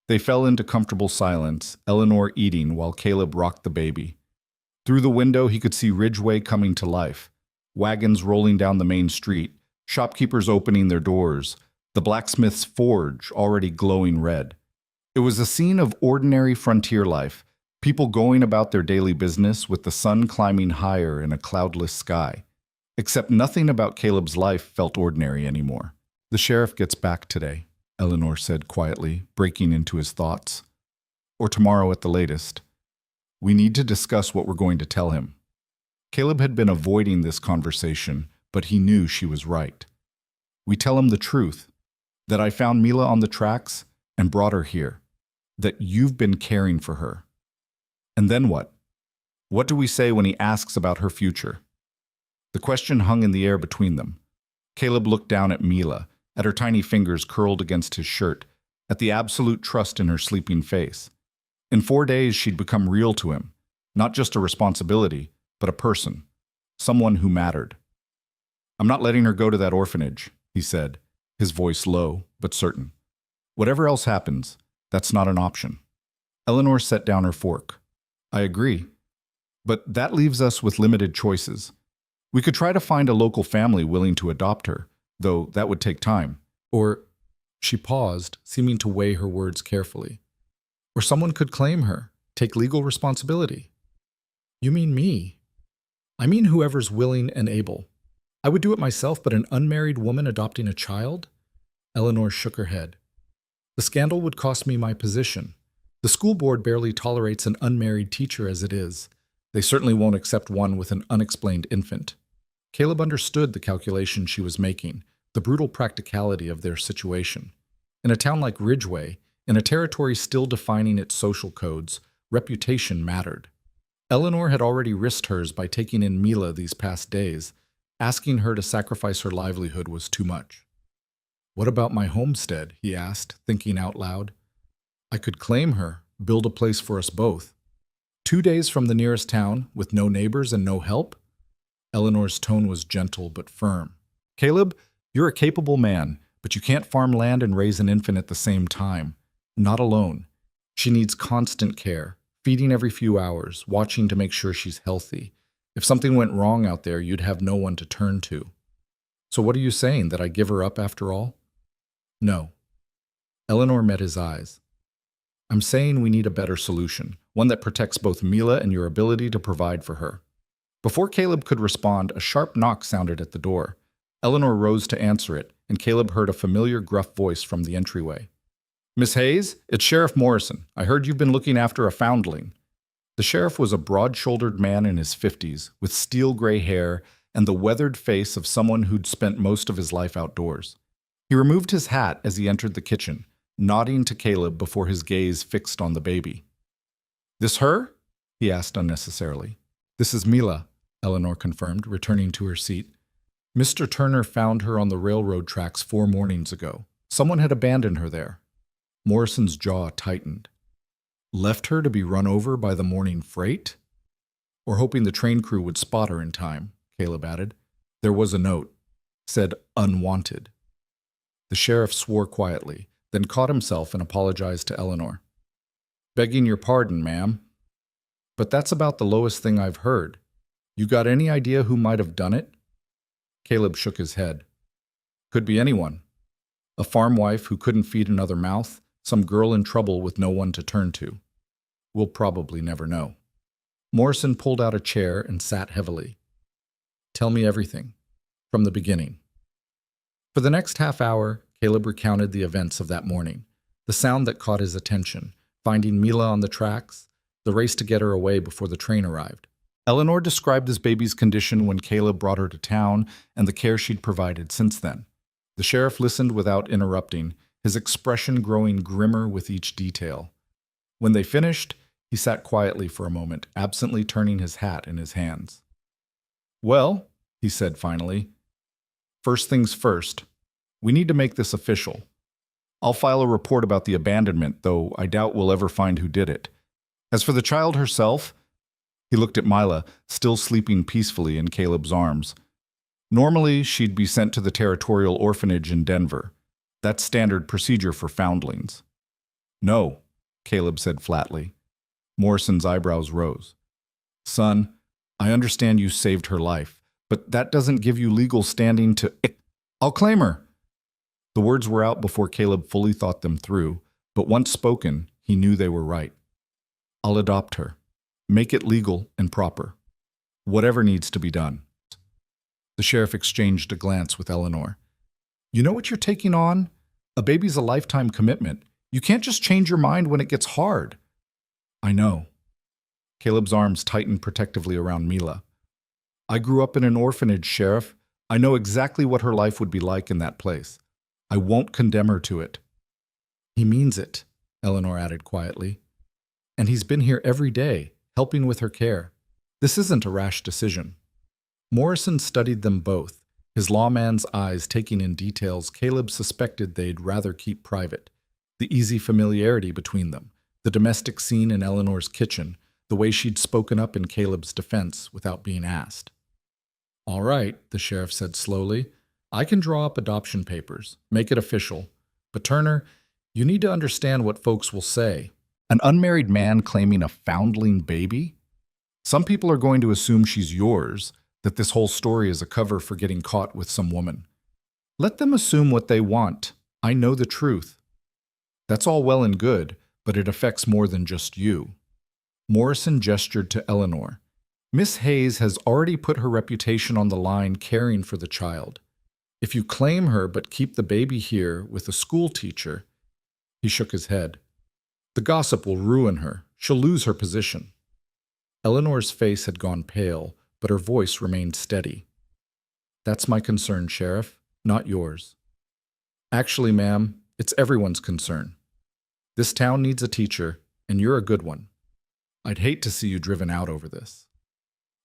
They fell into comfortable silence, Eleanor eating while Caleb rocked the baby. Through the window he could see Ridgeway coming to life. Wagons rolling down the main street, shopkeepers opening their doors, the blacksmith's forge already glowing red. It was a scene of ordinary frontier life, people going about their daily business with the sun climbing higher in a cloudless sky. Except nothing about Caleb's life felt ordinary anymore. The sheriff gets back today, Eleanor said quietly, breaking into his thoughts. Or tomorrow at the latest. We need to discuss what we're going to tell him. Caleb had been avoiding this conversation, but he knew she was right. We tell him the truth, that I found Mila on the tracks and brought her here, that you've been caring for her. And then what? What do we say when he asks about her future? The question hung in the air between them. Caleb looked down at Mila, at her tiny fingers curled against his shirt, at the absolute trust in her sleeping face. In 4 days, she'd become real to him, not just a responsibility, but a person, someone who mattered. I'm not letting her go to that orphanage, he said, his voice low but certain. Whatever else happens, that's not an option. Eleanor set down her fork. I agree, but that leaves us with limited choices. We could try to find a local family willing to adopt her, though that would take time. Or, she paused, seeming to weigh her words carefully. Or someone could claim her, take legal responsibility. You mean me? I mean whoever's willing and able. I would do it myself, but an unmarried woman adopting a child? Eleanor shook her head. The scandal would cost me my position. The school board barely tolerates an unmarried teacher as it is. They certainly won't accept one with an unexplained infant. Caleb understood the calculation she was making, the brutal practicality of their situation. In a town like Ridgeway, in a territory still defining its social codes, reputation mattered. Eleanor had already risked hers by taking in Mila these past days. Asking her to sacrifice her livelihood was too much. What about my homestead? He asked, thinking out loud. I could claim her, build a place for us both. 2 days from the nearest town, with no neighbors and no help? Eleanor's tone was gentle but firm. Caleb, you're a capable man, but you can't farm land and raise an infant at the same time. Not alone. She needs constant care, feeding every few hours, watching to make sure she's healthy. If something went wrong out there, you'd have no one to turn to. So what are you saying, that I give her up after all? No. Eleanor met his eyes. I'm saying we need a better solution, one that protects both Mila and your ability to provide for her. Before Caleb could respond, a sharp knock sounded at the door. Eleanor rose to answer it, and Caleb heard a familiar gruff voice from the entryway. Miss Hayes, it's Sheriff Morrison. I heard you've been looking after a foundling. The sheriff was a broad-shouldered man in his 50s, with steel-gray hair and the weathered face of someone who'd spent most of his life outdoors. He removed his hat as he entered the kitchen, nodding to Caleb before his gaze fixed on the baby. This her? He asked unnecessarily. This is Mila, Eleanor confirmed, returning to her seat. Mr. Turner found her on the railroad tracks 4 mornings ago. Someone had abandoned her there. Morrison's jaw tightened. Left her to be run over by the morning freight? Or hoping the train crew would spot her in time, Caleb added. There was a note. Said Unwanted. The sheriff swore quietly, then caught himself and apologized to Eleanor. Begging your pardon, ma'am. But that's about the lowest thing I've heard. You got any idea who might have done it? Caleb shook his head. Could be anyone. A farm wife who couldn't feed another mouth, some girl in trouble with no one to turn to. We'll probably never know. Morrison pulled out a chair and sat heavily. Tell me everything, from the beginning. For the next half hour, Caleb recounted the events of that morning, the sound that caught his attention, finding Mila on the tracks, the race to get her away before the train arrived. Eleanor described this baby's condition when Caleb brought her to town and the care she'd provided since then. The sheriff listened without interrupting, his expression growing grimmer with each detail. When they finished, he sat quietly for a moment, absently turning his hat in his hands. Well, he said finally, first things first, we need to make this official. I'll file a report about the abandonment, though I doubt we'll ever find who did it. As for the child herself, He looked at Mila, still sleeping peacefully in Caleb's arms. Normally, she'd be sent to the territorial orphanage in Denver. That's standard procedure for foundlings. No, Caleb said flatly. Morrison's eyebrows rose. Son, I understand you saved her life, but that doesn't give you legal standing to... I'll claim her. The words were out before Caleb fully thought them through, but once spoken, he knew they were right. I'll adopt her. Make it legal and proper. Whatever needs to be done. The sheriff exchanged a glance with Eleanor. You know what you're taking on? A baby's a lifetime commitment. You can't just change your mind when it gets hard. I know. Caleb's arms tightened protectively around Mila. I grew up in an orphanage, Sheriff. I know exactly what her life would be like in that place. I won't condemn her to it. He means it, Eleanor added quietly. And he's been here every day, helping with her care. This isn't a rash decision. Morrison studied them both, his lawman's eyes taking in details Caleb suspected they'd rather keep private. The easy familiarity between them, the domestic scene in Eleanor's kitchen, the way she'd spoken up in Caleb's defense without being asked. All right, the sheriff said slowly. I can draw up adoption papers, make it official. But Turner, you need to understand what folks will say. An unmarried man claiming a foundling baby? Some people are going to assume she's yours, that this whole story is a cover for getting caught with some woman. Let them assume what they want. I know the truth. That's all well and good, but it affects more than just you. Morrison gestured to Eleanor. Miss Hayes has already put her reputation on the line caring for the child. If you claim her but keep the baby here with a school teacher, he shook his head. The gossip will ruin her. She'll lose her position. Eleanor's face had gone pale, but her voice remained steady. That's my concern, Sheriff, not yours. Actually, ma'am, it's everyone's concern. This town needs a teacher, and you're a good one. I'd hate to see you driven out over this.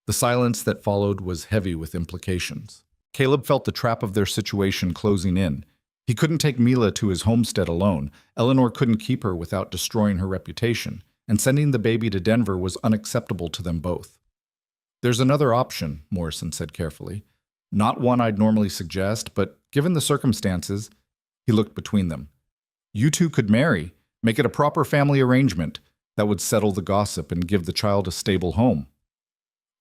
The silence that followed was heavy with implications. Caleb felt the trap of their situation closing in. He couldn't take Mila to his homestead alone. Eleanor couldn't keep her without destroying her reputation, and sending the baby to Denver was unacceptable to them both. There's another option, Morrison said carefully. Not one I'd normally suggest, but given the circumstances, he looked between them. You two could marry, make it a proper family arrangement that would settle the gossip and give the child a stable home.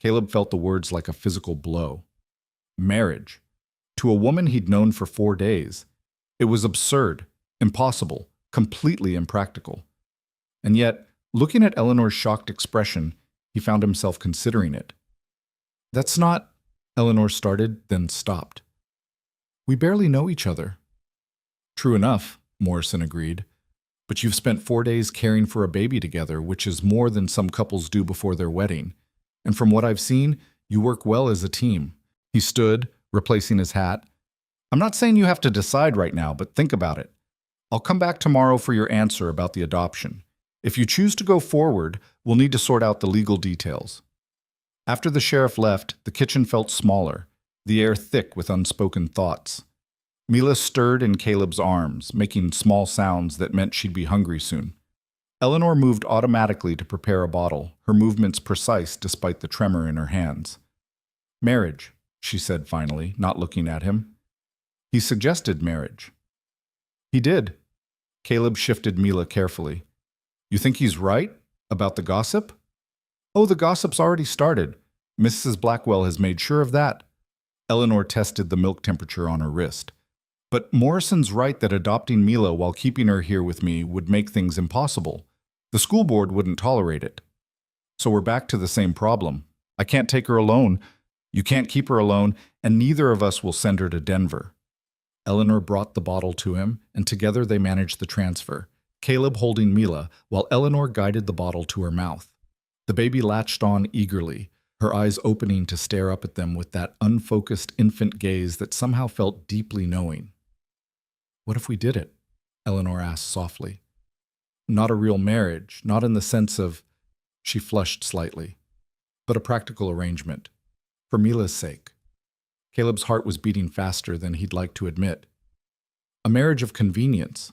Caleb felt the words like a physical blow. Marriage. To a woman he'd known for 4 days. It was absurd, impossible, completely impractical. And yet, looking at Eleanor's shocked expression, he found himself considering it. That's not, Eleanor started, then stopped. We barely know each other. True enough, Morrison agreed. But you've spent 4 days caring for a baby together, which is more than some couples do before their wedding. And from what I've seen, you work well as a team. He stood, replacing his hat. I'm not saying you have to decide right now, but think about it. I'll come back tomorrow for your answer about the adoption. If you choose to go forward, we'll need to sort out the legal details. After the sheriff left, the kitchen felt smaller, the air thick with unspoken thoughts. Mila stirred in Caleb's arms, making small sounds that meant she'd be hungry soon. Eleanor moved automatically to prepare a bottle, her movements precise despite the tremor in her hands. Marriage, she said finally, not looking at him. He suggested marriage. He did. Caleb shifted Mila carefully. You think he's right? About the gossip? Oh, the gossip's already started. Mrs. Blackwell has made sure of that. Eleanor tested the milk temperature on her wrist. But Morrison's right that adopting Mila while keeping her here with me would make things impossible. The school board wouldn't tolerate it. So we're back to the same problem. I can't take her alone. You can't keep her alone, and neither of us will send her to Denver. Eleanor brought the bottle to him, and together they managed the transfer, Caleb holding Mila, while Eleanor guided the bottle to her mouth. The baby latched on eagerly, her eyes opening to stare up at them with that unfocused infant gaze that somehow felt deeply knowing. What if we did it? Eleanor asked softly. Not a real marriage, not in the sense of, she flushed slightly, but a practical arrangement, for Mila's sake. Caleb's heart was beating faster than he'd like to admit. A marriage of convenience.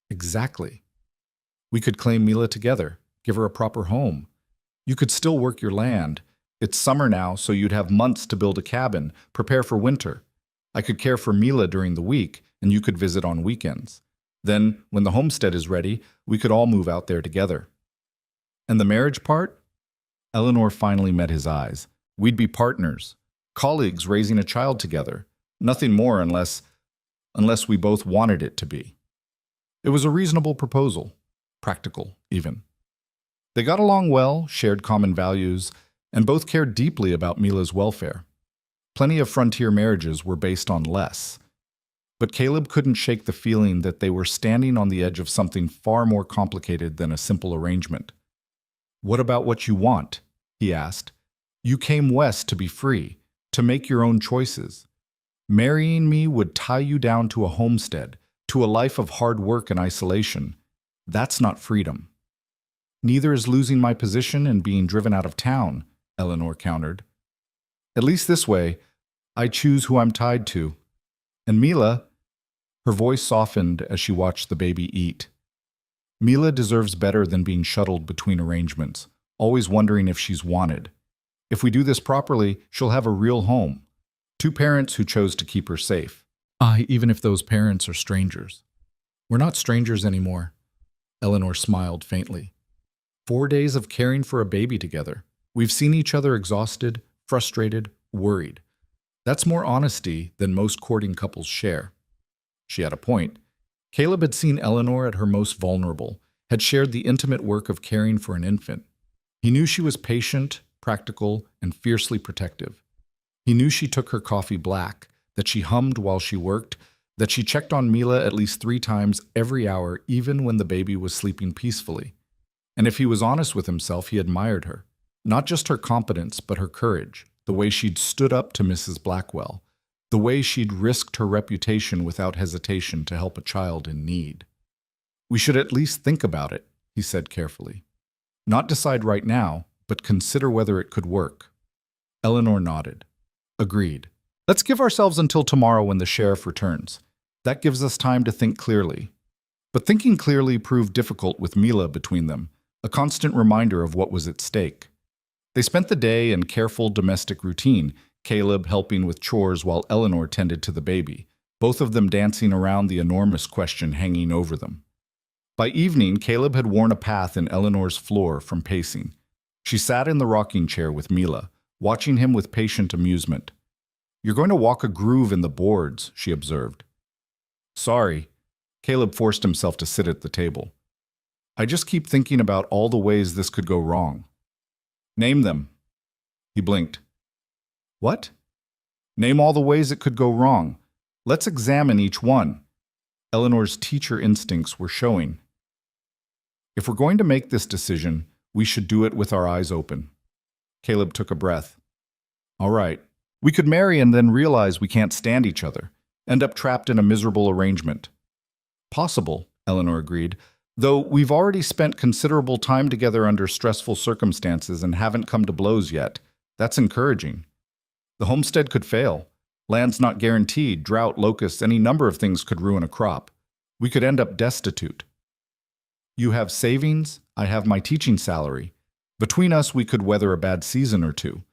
Exactly. We could claim Mila together, give her a proper home. You could still work your land. It's summer now, so you'd have months to build a cabin, prepare for winter. I could care for Mila during the week, and you could visit on weekends. Then, when the homestead is ready, we could all move out there together. And the marriage part? Eleanor finally met his eyes. We'd be partners, colleagues raising a child together. Nothing more unless we both wanted it to be. It was a reasonable proposal, practical even. They got along well, shared common values, and both cared deeply about Mila's welfare. Plenty of frontier marriages were based on less. But Caleb couldn't shake the feeling that they were standing on the edge of something far more complicated than a simple arrangement. "What about what you want?" he asked. "You came west to be free, to make your own choices. Marrying me would tie you down to a homestead, to a life of hard work and isolation. That's not freedom." "Neither is losing my position and being driven out of town," Eleanor countered. "At least this way, I choose who I'm tied to. And Mila," her voice softened as she watched the baby eat. "Mila deserves better than being shuttled between arrangements, always wondering if she's wanted. If we do this properly, she'll have a real home. Two parents who chose to keep her safe. Even if those parents are strangers." "We're not strangers anymore," Eleanor smiled faintly. 4 days of caring for a baby together. We've seen each other exhausted, frustrated, worried. That's more honesty than most courting couples share. She had a point. Caleb had seen Eleanor at her most vulnerable, had shared the intimate work of caring for an infant. He knew she was patient, practical, and fiercely protective. He knew she took her coffee black, that she hummed while she worked, that she checked on Mila at least 3 times every hour, even when the baby was sleeping peacefully. And if he was honest with himself, he admired her. Not just her competence, but her courage, the way she'd stood up to Mrs. Blackwell, the way she'd risked her reputation without hesitation to help a child in need. "We should at least think about it," he said carefully. "Not decide right now, but consider whether it could work." Eleanor nodded. "Agreed. Let's give ourselves until tomorrow when the sheriff returns. That gives us time to think clearly." But thinking clearly proved difficult with Mila between them, a constant reminder of what was at stake. They spent the day in careful domestic routine, Caleb helping with chores while Eleanor tended to the baby, both of them dancing around the enormous question hanging over them. By evening, Caleb had worn a path in Eleanor's floor from pacing. She sat in the rocking chair with Mila, watching him with patient amusement. "You're going to walk a groove in the boards," she observed. "Sorry." Caleb forced himself to sit at the table. "I just keep thinking about all the ways this could go wrong." "Name them." He blinked. "What?" "Name all the ways it could go wrong. Let's examine each one." Eleanor's teacher instincts were showing. "If we're going to make this decision, we should do it with our eyes open." Caleb took a breath. "All right. We could marry and then realize we can't stand each other, end up trapped in a miserable arrangement." "Possible," Eleanor agreed, "though we've already spent considerable time together under stressful circumstances and haven't come to blows yet. That's encouraging. The homestead could fail. Land's not guaranteed, drought, locusts, any number of things could ruin a crop. We could end up destitute. You have savings, I have my teaching salary. Between us, we could weather a bad season or two.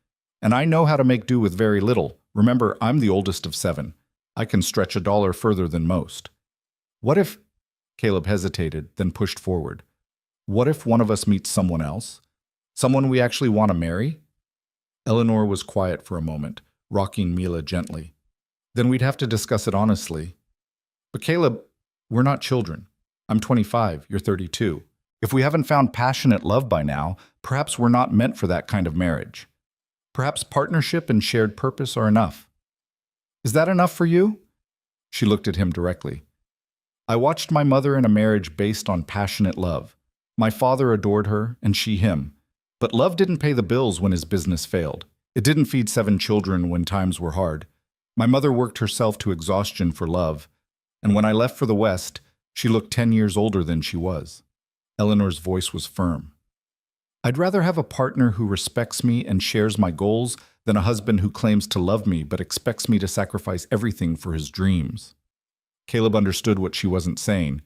And I know how to make do with very little. Remember, I'm the oldest of 7. I can stretch a dollar further than most. What if..." Caleb hesitated, then pushed forward. "What if one of us meets someone else? Someone we actually want to marry?" Eleanor was quiet for a moment, rocking Mila gently. "Then we'd have to discuss it honestly." "But Caleb, we're not children. I'm 25, you're 32. If we haven't found passionate love by now, perhaps we're not meant for that kind of marriage. Perhaps partnership and shared purpose are enough." "Is that enough for you?" She looked at him directly. "I watched my mother in a marriage based on passionate love. My father adored her, and she him. But love didn't pay the bills when his business failed. It didn't feed 7 children when times were hard. My mother worked herself to exhaustion for love. And when I left for the West, she looked 10 years older than she was." Eleanor's voice was firm. "I'd rather have a partner who respects me and shares my goals than a husband who claims to love me but expects me to sacrifice everything for his dreams." Caleb understood what she wasn't saying,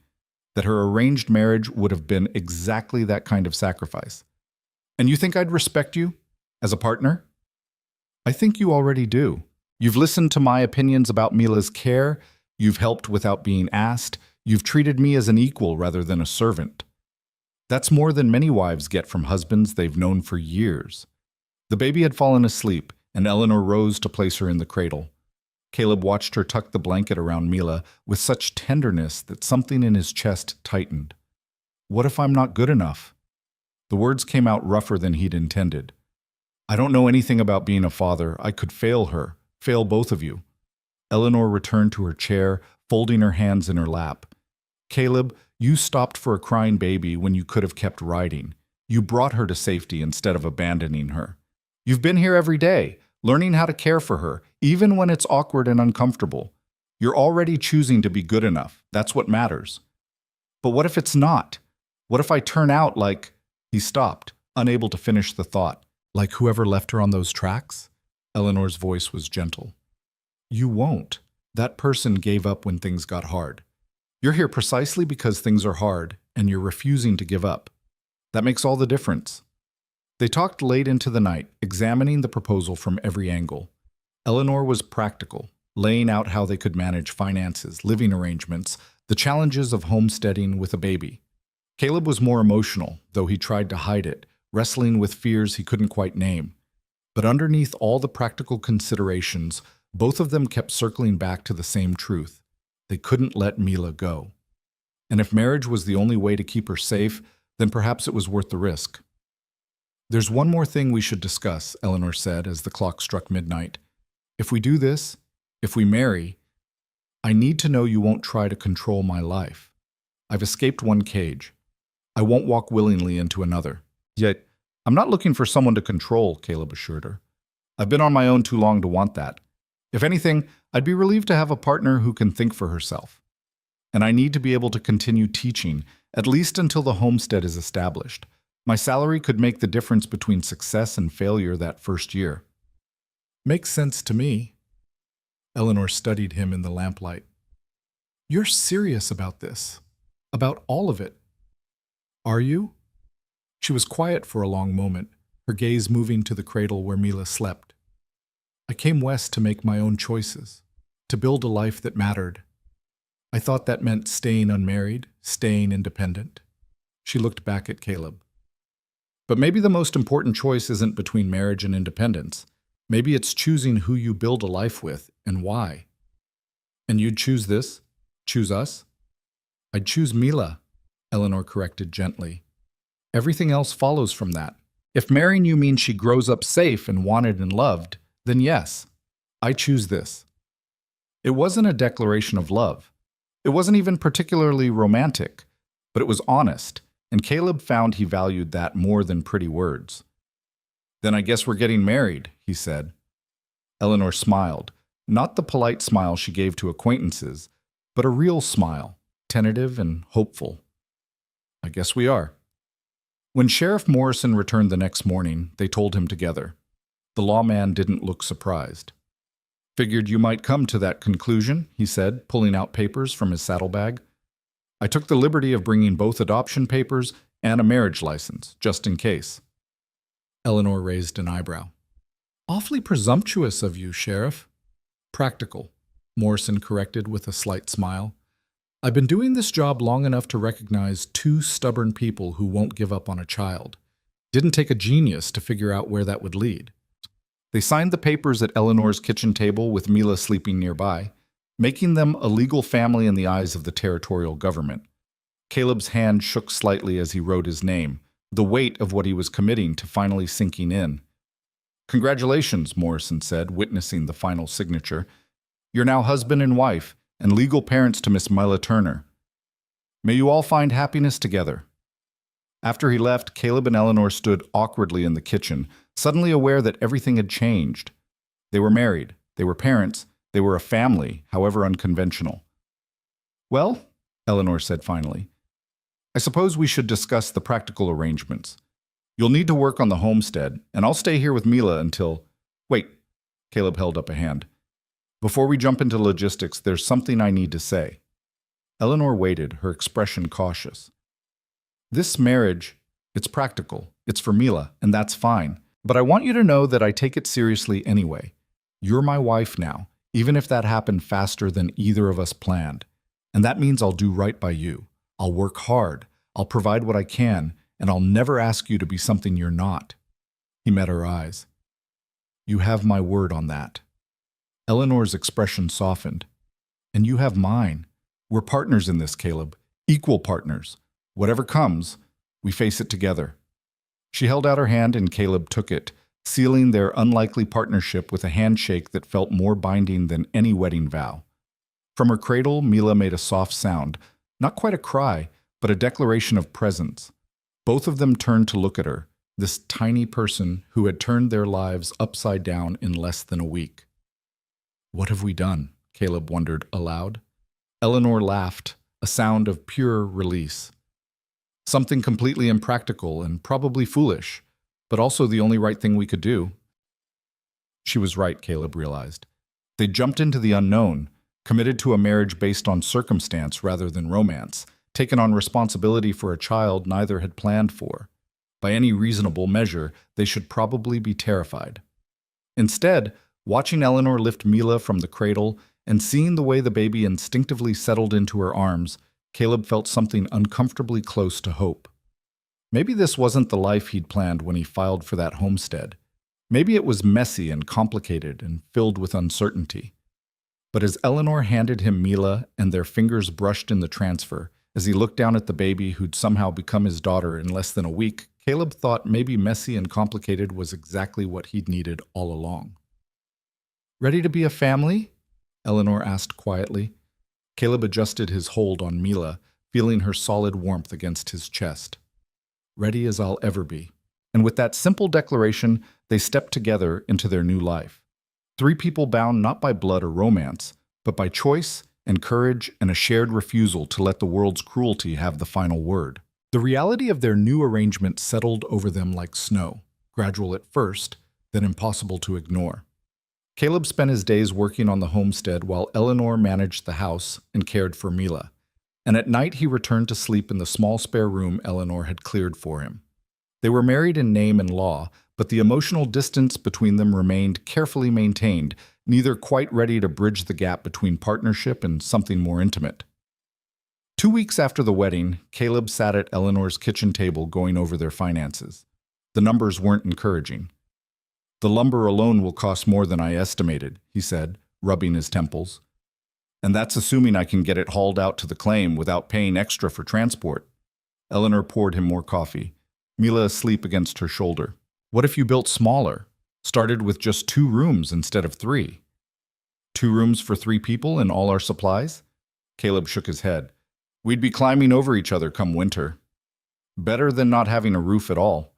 that her arranged marriage would have been exactly that kind of sacrifice. And you think I'd respect you as a partner? I think you already do. You've listened to my opinions about Mila's care, you've helped without being asked, you've treated me as an equal rather than a servant. That's more than many wives get from husbands they've known for years. The baby had fallen asleep, and Eleanor rose to place her in the cradle. Caleb watched her tuck the blanket around Mila with such tenderness that something in his chest tightened. What if I'm not good enough? The words came out rougher than he'd intended. I don't know anything about being a father. I could fail her, fail both of you. Eleanor returned to her chair, folding her hands in her lap. Caleb, you stopped for a crying baby when you could have kept riding. You brought her to safety instead of abandoning her. You've been here every day, learning how to care for her, even when it's awkward and uncomfortable. You're already choosing to be good enough. That's what matters. But what if it's not? What if I turn out like... He stopped, unable to finish the thought. Like whoever left her on those tracks? Eleanor's voice was gentle. You won't. That person gave up when things got hard. You're here precisely because things are hard, and you're refusing to give up. That makes all the difference. They talked late into the night, examining the proposal from every angle. Eleanor was practical, laying out how they could manage finances, living arrangements, the challenges of homesteading with a baby. Caleb was more emotional, though he tried to hide it, wrestling with fears he couldn't quite name. But underneath all the practical considerations, both of them kept circling back to the same truth. They couldn't let Mila go. And if marriage was the only way to keep her safe, then perhaps it was worth the risk. There's one more thing we should discuss, Eleanor said as the clock struck midnight. If we do this, if we marry, I need to know you won't try to control my life. I've escaped one cage. I won't walk willingly into another. Yet, I'm not looking for someone to control, Caleb assured her. I've been on my own too long to want that. If anything, I'd be relieved to have a partner who can think for herself. And I need to be able to continue teaching, at least until the homestead is established. My salary could make the difference between success and failure that first year. Makes sense to me. Eleanor studied him in the lamplight. You're serious about this? About all of it? Are you? She was quiet for a long moment, her gaze moving to the cradle where Mila slept. I came west to make my own choices, to build a life that mattered. I thought that meant staying unmarried, staying independent. She looked back at Caleb. But maybe the most important choice isn't between marriage and independence. Maybe it's choosing who you build a life with and why. And you'd choose this? Choose us? I'd choose Mila, Eleanor corrected gently. Everything else follows from that. If marrying you means she grows up safe and wanted and loved, then yes, I choose this. It wasn't a declaration of love. It wasn't even particularly romantic, but it was honest, and Caleb found he valued that more than pretty words. Then I guess we're getting married, he said. Eleanor smiled, not the polite smile she gave to acquaintances, but a real smile, tentative and hopeful. I guess we are. When Sheriff Morrison returned the next morning, they told him together. The lawman didn't look surprised. Figured you might come to that conclusion, he said, pulling out papers from his saddlebag. I took the liberty of bringing both adoption papers and a marriage license, just in case. Eleanor raised an eyebrow. Awfully presumptuous of you, Sheriff. Practical, Morrison corrected with a slight smile. I've been doing this job long enough to recognize two stubborn people who won't give up on a child. Didn't take a genius to figure out where that would lead. They signed the papers at Eleanor's kitchen table with Mila sleeping nearby, making them a legal family in the eyes of the territorial government. Caleb's hand shook slightly as he wrote his name, the weight of what he was committing to finally sinking in. Congratulations, Morrison said, witnessing the final signature. You're now husband and wife, and legal parents to Miss Mila Turner. May you all find happiness together. After he left, Caleb and Eleanor stood awkwardly in the kitchen, suddenly aware that everything had changed. They were married, they were parents, they were a family, however unconventional. Well, Eleanor said finally, I suppose we should discuss the practical arrangements. You'll need to work on the homestead, and I'll stay here with Mila until... Wait, Caleb held up a hand. Before we jump into logistics, there's something I need to say. Eleanor waited, her expression cautious. This marriage, it's practical. It's for Mila, and that's fine. But I want you to know that I take it seriously anyway. You're my wife now, even if that happened faster than either of us planned. And that means I'll do right by you. I'll work hard. I'll provide what I can, and I'll never ask you to be something you're not." He met her eyes. "You have my word on that." Eleanor's expression softened. "And you have mine. We're partners in this, Caleb. Equal partners. Whatever comes, we face it together." She held out her hand and Caleb took it, sealing their unlikely partnership with a handshake that felt more binding than any wedding vow. From her cradle, Mila made a soft sound, not quite a cry, but a declaration of presence. Both of them turned to look at her, this tiny person who had turned their lives upside down in less than a week. "What have we done?" Caleb wondered aloud. Eleanor laughed, a sound of pure release. "Something completely impractical and probably foolish, but also the only right thing we could do." She was right, Caleb realized. They jumped into the unknown, committed to a marriage based on circumstance rather than romance, taken on responsibility for a child neither had planned for. By any reasonable measure, they should probably be terrified. Instead, watching Eleanor lift Mila from the cradle and seeing the way the baby instinctively settled into her arms, Caleb felt something uncomfortably close to hope. Maybe this wasn't the life he'd planned when he filed for that homestead. Maybe it was messy and complicated and filled with uncertainty. But as Eleanor handed him Mila and their fingers brushed in the transfer, as he looked down at the baby who'd somehow become his daughter in less than a week, Caleb thought maybe messy and complicated was exactly what he'd needed all along. "Ready to be a family?" Eleanor asked quietly. Caleb adjusted his hold on Mila, feeling her solid warmth against his chest. "Ready as I'll ever be." And with that simple declaration, they stepped together into their new life. Three people bound not by blood or romance, but by choice and courage and a shared refusal to let the world's cruelty have the final word. The reality of their new arrangement settled over them like snow, gradual at first, then impossible to ignore. Caleb spent his days working on the homestead while Eleanor managed the house and cared for Mila. And at night he returned to sleep in the small spare room Eleanor had cleared for him. They were married in name and law, but the emotional distance between them remained carefully maintained, neither quite ready to bridge the gap between partnership and something more intimate. 2 weeks after the wedding, Caleb sat at Eleanor's kitchen table going over their finances. The numbers weren't encouraging. "The lumber alone will cost more than I estimated," he said, rubbing his temples. "And that's assuming I can get it hauled out to the claim without paying extra for transport." Eleanor poured him more coffee, Mila asleep against her shoulder. "What if you built smaller? Started with just 2 rooms instead of 3? 2 rooms for 3 people and all our supplies?" Caleb shook his head. "We'd be climbing over each other come winter." "Better than not having a roof at all."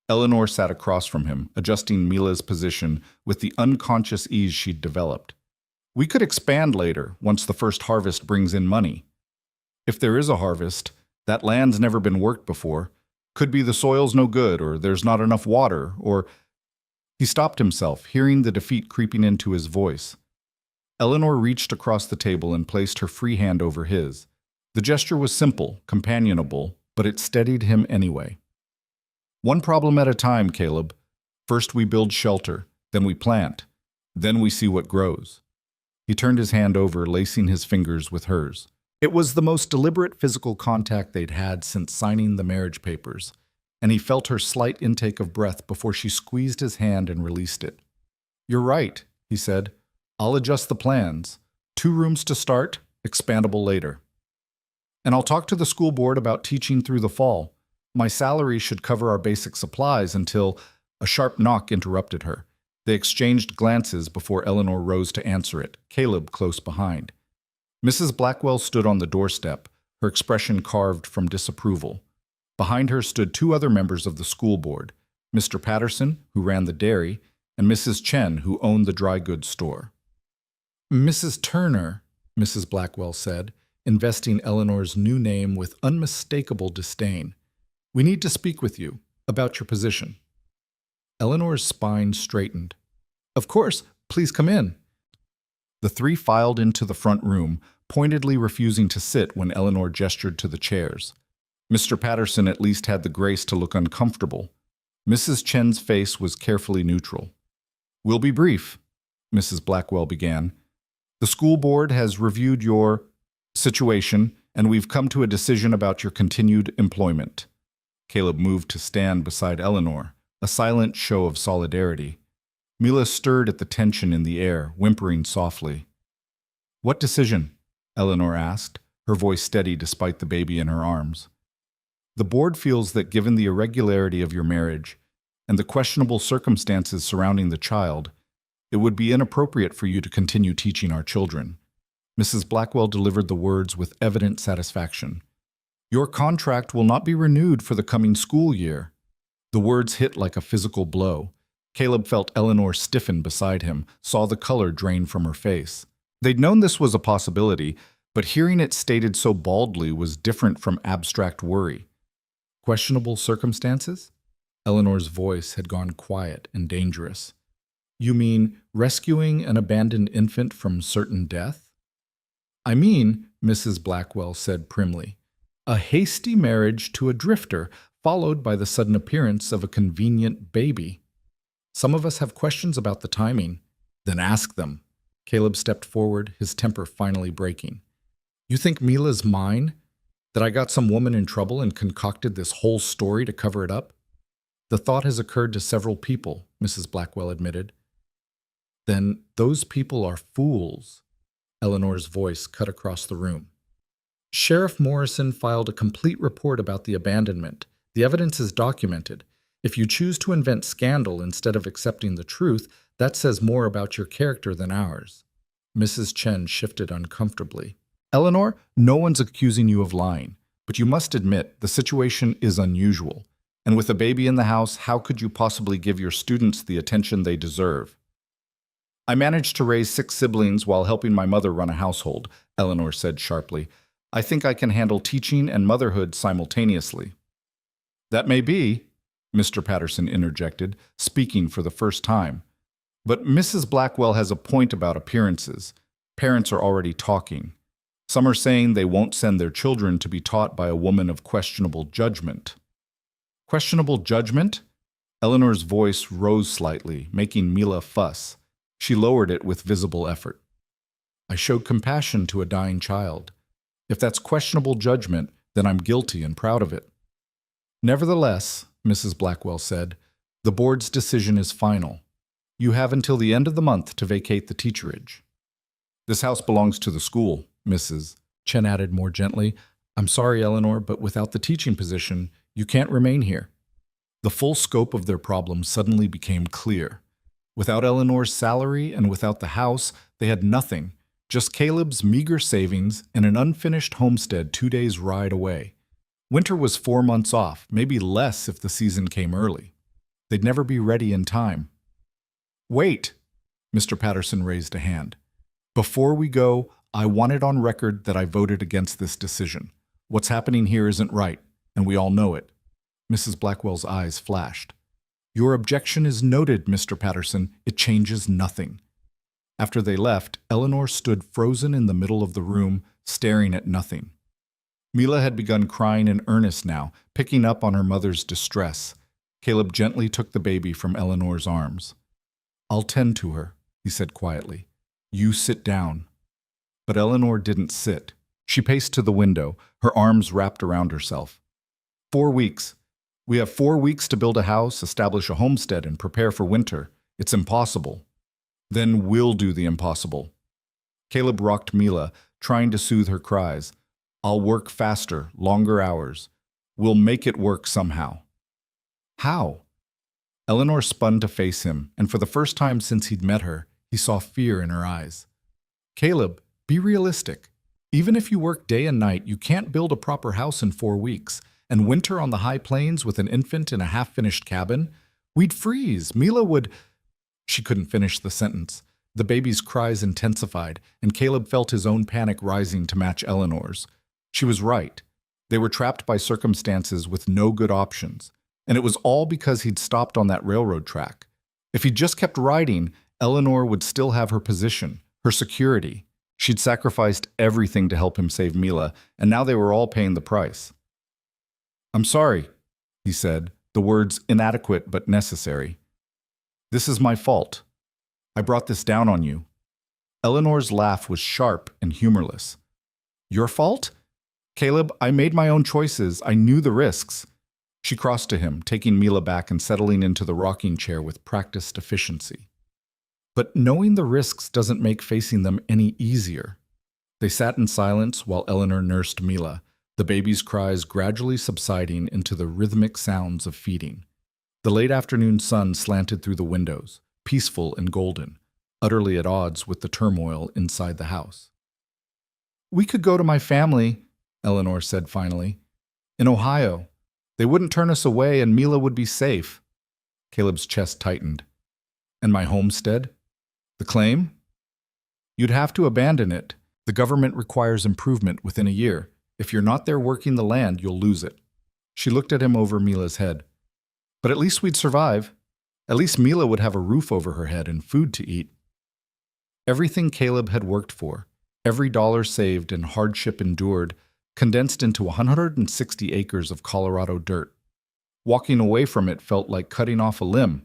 Eleanor sat across from him, adjusting Mila's position with the unconscious ease she'd developed. "We could expand later, once the first harvest brings in money." "If there is a harvest, that land's never been worked before. Could be the soil's no good, or there's not enough water, or—" He stopped himself, hearing the defeat creeping into his voice. Eleanor reached across the table and placed her free hand over his. The gesture was simple, companionable, but it steadied him anyway. "One problem at a time, Caleb. First we build shelter, then we plant, then we see what grows." He turned his hand over, lacing his fingers with hers. It was the most deliberate physical contact they'd had since signing the marriage papers, and he felt her slight intake of breath before she squeezed his hand and released it. "You're right," he said. "I'll adjust the plans. 2 rooms to start, expandable later. And I'll talk to the school board about teaching through the fall. My salary should cover our basic supplies until—" A sharp knock interrupted her. They exchanged glances before Eleanor rose to answer it, Caleb close behind. Mrs. Blackwell stood on the doorstep, her expression carved from disapproval. Behind her stood 2 other members of the school board, Mr. Patterson, who ran the dairy, and Mrs. Chen, who owned the dry goods store. "Mrs. Turner," Mrs. Blackwell said, investing Eleanor's new name with unmistakable disdain. "We need to speak with you about your position." Eleanor's spine straightened. "Of course, please come in." The 3 filed into the front room, pointedly refusing to sit when Eleanor gestured to the chairs. Mr. Patterson at least had the grace to look uncomfortable, Mrs. Chen's face was carefully neutral. "We'll be brief," Mrs. Blackwell began. "The school board has reviewed your situation, and we've come to a decision about your continued employment." Caleb moved to stand beside Eleanor, a silent show of solidarity. Mila stirred at the tension in the air, whimpering softly. "What decision?" Eleanor asked, her voice steady despite the baby in her arms. "The board feels that given the irregularity of your marriage and the questionable circumstances surrounding the child, it would be inappropriate for you to continue teaching our children." Mrs. Blackwell delivered the words with evident satisfaction. "Your contract will not be renewed for the coming school year." The words hit like a physical blow. Caleb felt Eleanor stiffen beside him, saw the color drain from her face. They'd known this was a possibility, but hearing it stated so baldly was different from abstract worry. "Questionable circumstances?" Eleanor's voice had gone quiet and dangerous. "You mean rescuing an abandoned infant from certain death?" "I mean," Mrs. Blackwell said primly, "a hasty marriage to a drifter, followed by the sudden appearance of a convenient baby. Some of us have questions about the timing." "Then ask them." Caleb stepped forward, his temper finally breaking. "You think Mila's mine? That I got some woman in trouble and concocted this whole story to cover it up?" "The thought has occurred to several people," Mrs. Blackwell admitted. "Then those people are fools." Eleanor's voice cut across the room. "Sheriff Morrison filed a complete report about the abandonment. The evidence is documented. If you choose to invent scandal instead of accepting the truth, that says more about your character than ours." Mrs. Chen shifted uncomfortably. "Eleanor, no one's accusing you of lying, but you must admit the situation is unusual. And with a baby in the house, how could you possibly give your students the attention they deserve?" "I managed to raise 6 siblings while helping my mother run a household," Eleanor said sharply. "I think I can handle teaching and motherhood simultaneously." "That may be," Mr. Patterson interjected, speaking for the first time. "But Mrs. Blackwell has a point about appearances. Parents are already talking. Some are saying they won't send their children to be taught by a woman of questionable judgment." "Questionable judgment?" Eleanor's voice rose slightly, making Mila fuss. She lowered it with visible effort. "I showed compassion to a dying child. If that's questionable judgment, then I'm guilty and proud of it." "Nevertheless," Mrs. Blackwell said, "the board's decision is final. You have until the end of the month to vacate the teacherage." "This house belongs to the school," Mrs. Chen added more gently. "I'm sorry, Eleanor, but without the teaching position, you can't remain here." The full scope of their problem suddenly became clear. Without Eleanor's salary and without the house, they had nothing, just Caleb's meager savings and an unfinished homestead 2 days' ride away. Winter was 4 months off, maybe less if the season came early. They'd never be ready in time. "Wait!" Mr. Patterson raised a hand. "Before we go, I want it on record that I voted against this decision. What's happening here isn't right, and we all know it." Mrs. Blackwell's eyes flashed. "Your objection is noted, Mr. Patterson. It changes nothing." After they left, Eleanor stood frozen in the middle of the room, staring at nothing. Mila had begun crying in earnest now, picking up on her mother's distress. Caleb gently took the baby from Eleanor's arms. "I'll tend to her," he said quietly. "You sit down." But Eleanor didn't sit. She paced to the window, her arms wrapped around herself. 4 weeks. We have 4 weeks to build a house, establish a homestead, and prepare for winter. It's impossible." "Then we'll do the impossible." Caleb rocked Mila, trying to soothe her cries. "I'll work faster, longer hours. We'll make it work somehow." "How?" Eleanor spun to face him, and for the first time since he'd met her, he saw fear in her eyes. "Caleb, be realistic. Even if you work day and night, you can't build a proper house in 4 weeks. And winter on the high plains with an infant in a half-finished cabin? We'd freeze. Mila would—" She couldn't finish the sentence. The baby's cries intensified, and Caleb felt his own panic rising to match Eleanor's. She was right. They were trapped by circumstances with no good options. And it was all because he'd stopped on that railroad track. If he'd just kept riding, Eleanor would still have her position, her security. She'd sacrificed everything to help him save Mila, and now they were all paying the price. "I'm sorry," he said, the words inadequate but necessary. This is my fault. I brought this down on you. Eleanor's laugh was sharp and humorless. Your fault? Caleb, I made my own choices. I knew the risks. She crossed to him, taking Mila back and settling into the rocking chair with practiced efficiency. But knowing the risks doesn't make facing them any easier. They sat in silence while Eleanor nursed Mila, the baby's cries gradually subsiding into the rhythmic sounds of feeding. The late afternoon sun slanted through the windows, peaceful and golden, utterly at odds with the turmoil inside the house. We could go to my family, Eleanor said finally. In Ohio. They wouldn't turn us away and Mila would be safe. Caleb's chest tightened. And my homestead? The claim? You'd have to abandon it. The government requires improvement within a year. If you're not there working the land, you'll lose it. She looked at him over Mila's head. But at least we'd survive. At least Mila would have a roof over her head and food to eat. Everything Caleb had worked for, every dollar saved and hardship endured, condensed into 160 acres of Colorado dirt. Walking away from it felt like cutting off a limb,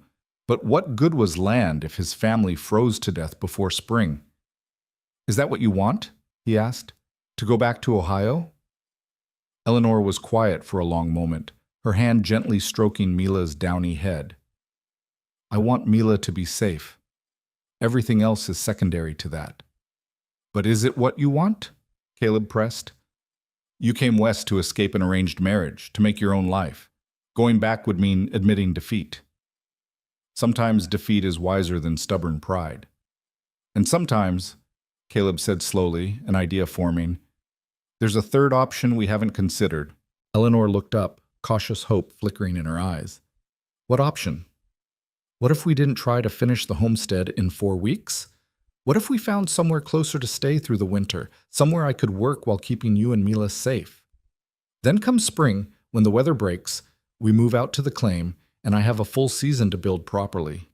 but what good was land if his family froze to death before spring? Is that what you want? He asked. To go back to Ohio? Eleanor was quiet for a long moment, her hand gently stroking Mila's downy head. I want Mila to be safe. Everything else is secondary to that. But is it what you want? Caleb pressed. You came west to escape an arranged marriage, to make your own life. Going back would mean admitting defeat. Sometimes defeat is wiser than stubborn pride. And sometimes, Caleb said slowly, an idea forming, there's a third option we haven't considered. Eleanor looked up, cautious hope flickering in her eyes. What option? What if we didn't try to finish the homestead in 4 weeks? What if we found somewhere closer to stay through the winter, somewhere I could work while keeping you and Mila safe? Then comes spring, when the weather breaks, we move out to the claim, and I have a full season to build properly.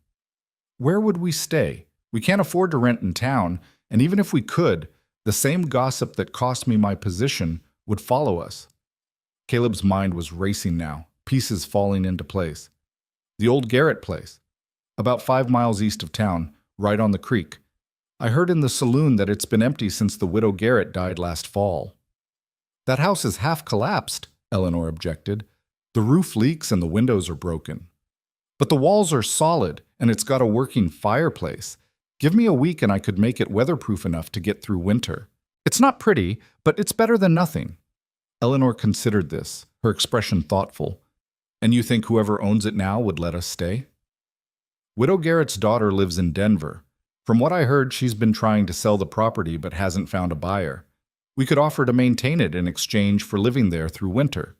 Where would we stay? We can't afford to rent in town, and even if we could, the same gossip that cost me my position would follow us. Caleb's mind was racing now, pieces falling into place. The old Garrett place, about 5 miles east of town, right on the creek. I heard in the saloon that it's been empty since the widow Garrett died last fall. That house is half collapsed, Eleanor objected. The roof leaks and the windows are broken. But the walls are solid, and it's got a working fireplace. Give me a week and I could make it weatherproof enough to get through winter. It's not pretty, but it's better than nothing. Eleanor considered this, her expression thoughtful. And you think whoever owns it now would let us stay? Widow Garrett's daughter lives in Denver. From what I heard, she's been trying to sell the property but hasn't found a buyer. We could offer to maintain it in exchange for living there through winter.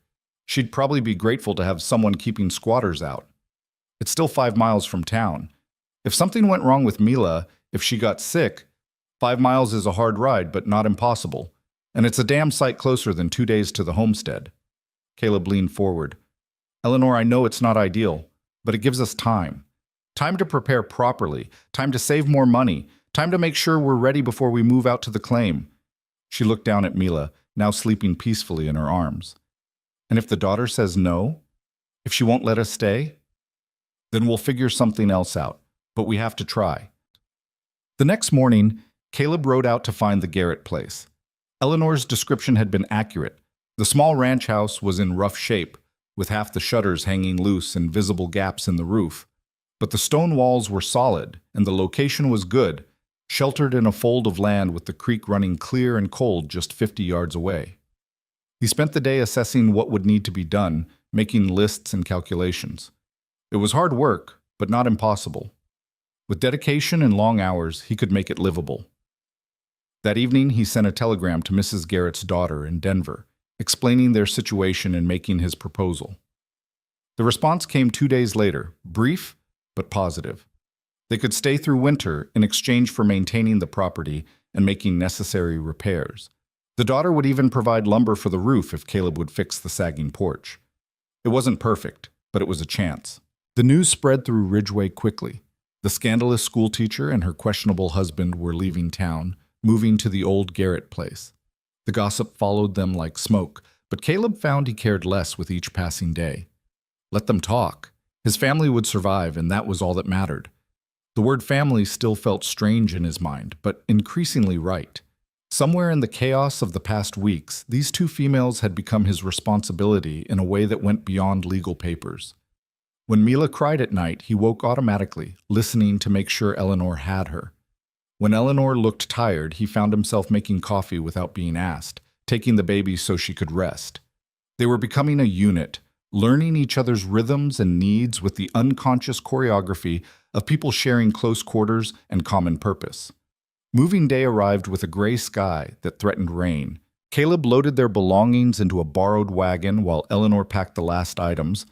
She'd probably be grateful to have someone keeping squatters out. It's still 5 miles from town. If something went wrong with Mila, if she got sick, 5 miles is a hard ride but not impossible. And it's a damn sight closer than 2 days to the homestead. Caleb leaned forward. Eleanor, I know it's not ideal, but it gives us time. Time to prepare properly, time to save more money, time to make sure we're ready before we move out to the claim. She looked down at Mila, now sleeping peacefully in her arms. And if the daughter says no, if she won't let us stay, then we'll figure something else out, but we have to try. The next morning, Caleb rode out to find the Garrett place. Eleanor's description had been accurate. The small ranch house was in rough shape, with half the shutters hanging loose and visible gaps in the roof. But the stone walls were solid, and the location was good, sheltered in a fold of land with the creek running clear and cold just 50 yards away. He spent the day assessing what would need to be done, making lists and calculations. It was hard work, but not impossible. With dedication and long hours, he could make it livable. That evening, he sent a telegram to Mrs. Garrett's daughter in Denver, explaining their situation and making his proposal. The response came 2 days later, brief but positive. They could stay through winter in exchange for maintaining the property and making necessary repairs. The daughter would even provide lumber for the roof if Caleb would fix the sagging porch. It wasn't perfect, but it was a chance. The news spread through Ridgeway quickly. The scandalous schoolteacher and her questionable husband were leaving town, moving to the old Garrett place. The gossip followed them like smoke, but Caleb found he cared less with each passing day. Let them talk. His family would survive, and that was all that mattered. The word family still felt strange in his mind, but increasingly right. Somewhere in the chaos of the past weeks, these two females had become his responsibility in a way that went beyond legal papers. When Mila cried at night, he woke automatically, listening to make sure Eleanor had her. When Eleanor looked tired, he found himself making coffee without being asked, taking the baby so she could rest. They were becoming a unit, learning each other's rhythms and needs with the unconscious choreography of people sharing close quarters and common purpose. Moving day arrived with a gray sky that threatened rain. Caleb loaded their belongings into a borrowed wagon while Eleanor packed the last items,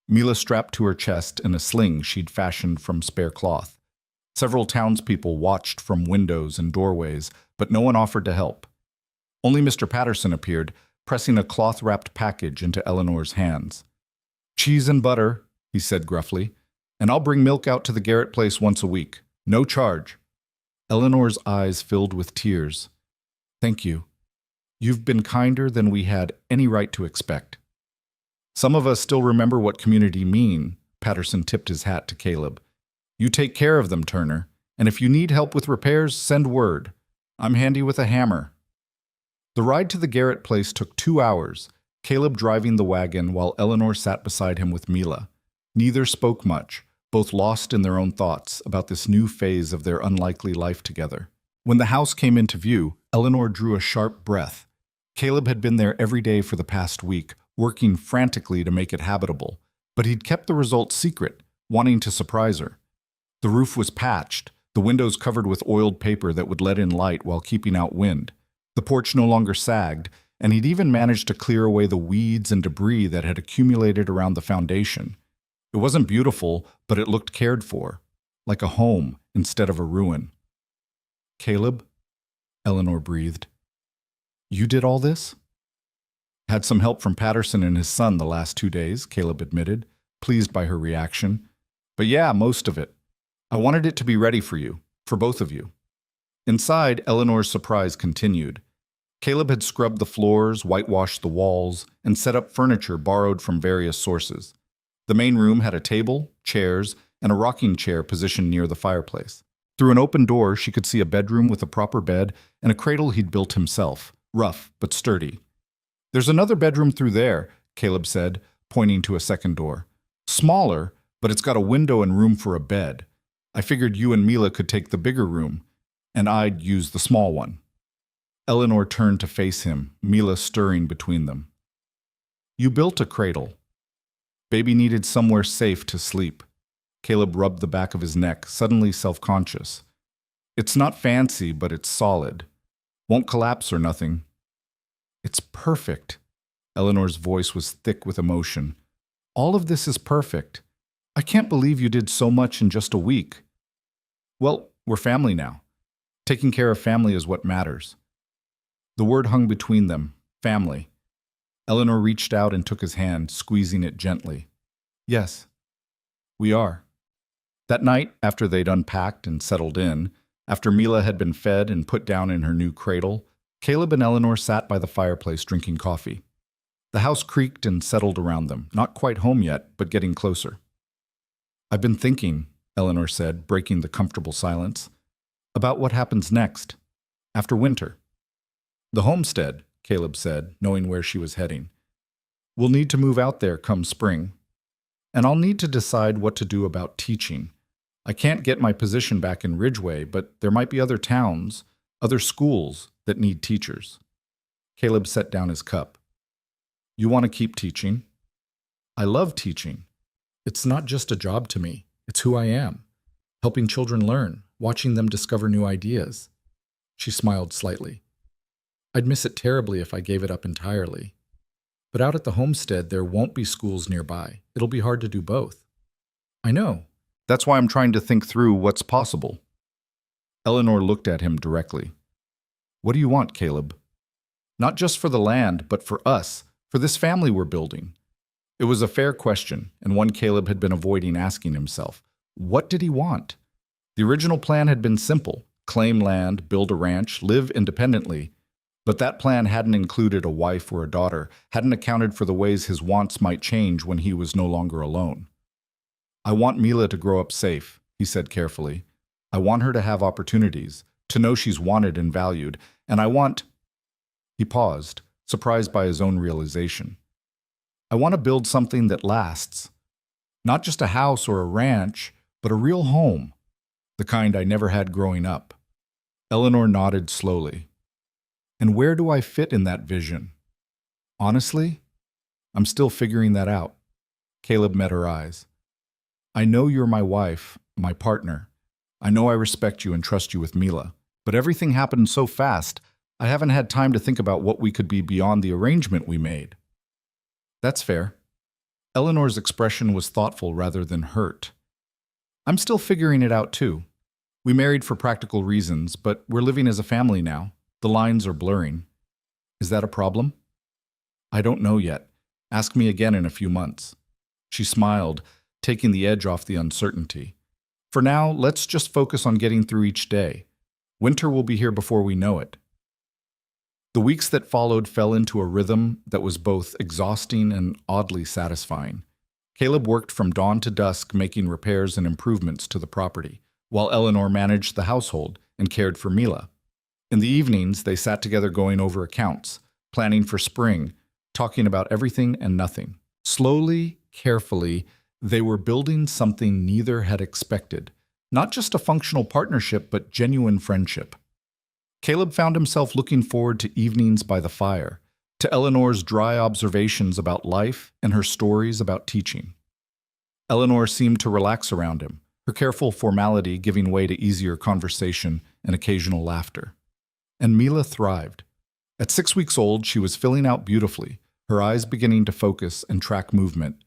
Mila strapped to her chest in a sling she'd fashioned from spare cloth. Several townspeople watched from windows and doorways, but no one offered to help. Only Mr. Patterson appeared, pressing a cloth-wrapped package into Eleanor's hands. "Cheese and butter," he said gruffly, "and I'll bring milk out to the Garrett place once a week. No charge." Eleanor's eyes filled with tears. "Thank you. You've been kinder than we had any right to expect." "Some of us still remember what community mean," Patterson tipped his hat to Caleb. "You take care of them, Turner, and if you need help with repairs, send word. I'm handy with a hammer." The ride to the Garrett place took 2 hours, Caleb driving the wagon while Eleanor sat beside him with Mila. Neither spoke much, both lost in their own thoughts about this new phase of their unlikely life together. When the house came into view, Eleanor drew a sharp breath. Caleb had been there every day for the past week, working frantically to make it habitable, but he'd kept the results secret, wanting to surprise her. The roof was patched, the windows covered with oiled paper that would let in light while keeping out wind. The porch no longer sagged, and he'd even managed to clear away the weeds and debris that had accumulated around the foundation. It wasn't beautiful, but it looked cared for, like a home instead of a ruin. "Caleb," Eleanor breathed, "you did all this?" "Had some help from Patterson and his son the last 2 days," Caleb admitted, pleased by her reaction. "But yeah, most of it. I wanted it to be ready for you, for both of you." Inside, Eleanor's surprise continued. Caleb had scrubbed the floors, whitewashed the walls, and set up furniture borrowed from various sources. The main room had a table, chairs, and a rocking chair positioned near the fireplace. Through an open door, she could see a bedroom with a proper bed and a cradle he'd built himself, rough but sturdy. "There's another bedroom through there," Caleb said, pointing to a second door. "Smaller, but it's got a window and room for a bed. I figured you and Mila could take the bigger room, and I'd use the small one." Eleanor turned to face him, Mila stirring between them. "You built a cradle. Baby needed somewhere safe to sleep." Caleb rubbed the back of his neck, suddenly self-conscious. "It's not fancy, but it's solid. Won't collapse or nothing." "It's perfect." Eleanor's voice was thick with emotion. "All of this is perfect. I can't believe you did so much in just a week." "Well, we're family now. Taking care of family is what matters." The word hung between them, family. Eleanor reached out and took his hand, squeezing it gently. "Yes, we are." That night, after they'd unpacked and settled in, after Mila had been fed and put down in her new cradle, Caleb and Eleanor sat by the fireplace drinking coffee. The house creaked and settled around them, not quite home yet, but getting closer. "I've been thinking," Eleanor said, breaking the comfortable silence, "about what happens next, after winter." "The homestead," Caleb said, knowing where she was heading. "We'll need to move out there come spring. And I'll need to decide what to do about teaching. I can't get my position back in Ridgeway, but there might be other towns, other schools that need teachers." Caleb set down his cup. "You want to keep teaching?" "I love teaching. It's not just a job to me. It's who I am. Helping children learn, watching them discover new ideas." She smiled slightly. "I'd miss it terribly if I gave it up entirely. But out at the homestead, there won't be schools nearby. It'll be hard to do both." "I know. That's why I'm trying to think through what's possible." Eleanor looked at him directly. "What do you want, Caleb?" "Not just for the land, but for us, for this family we're building." It was a fair question, and one Caleb had been avoiding asking himself. What did he want? The original plan had been simple: claim land, build a ranch, live independently. But that plan hadn't included a wife or a daughter, hadn't accounted for the ways his wants might change when he was no longer alone. "I want Mila to grow up safe," he said carefully. "I want her to have opportunities, to know she's wanted and valued, and I want—" He paused, surprised by his own realization. "I want to build something that lasts. Not just a house or a ranch, but a real home. The kind I never had growing up." Eleanor nodded slowly. "And where do I fit in that vision?" "Honestly, I'm still figuring that out." Caleb met her eyes. "I know you're my wife, my partner. I know I respect you and trust you with Mila. But everything happened so fast, I haven't had time to think about what we could be beyond the arrangement we made." "That's fair." Eleanor's expression was thoughtful rather than hurt. "I'm still figuring it out too. We married for practical reasons, but we're living as a family now. The lines are blurring. Is that a problem?" "I don't know yet. Ask me again in a few months." She smiled, taking the edge off the uncertainty. "For now, let's just focus on getting through each day. Winter will be here before we know it." The weeks that followed fell into a rhythm that was both exhausting and oddly satisfying. Caleb worked from dawn to dusk making repairs and improvements to the property, while Eleanor managed the household and cared for Mila. In the evenings, they sat together going over accounts, planning for spring, talking about everything and nothing. Slowly, carefully, they were building something neither had expected. Not just a functional partnership, but genuine friendship. Caleb found himself looking forward to evenings by the fire, to Eleanor's dry observations about life and her stories about teaching. Eleanor seemed to relax around him, her careful formality giving way to easier conversation and occasional laughter. And Mila thrived. At 6 weeks old, she was filling out beautifully, her eyes beginning to focus and track movement.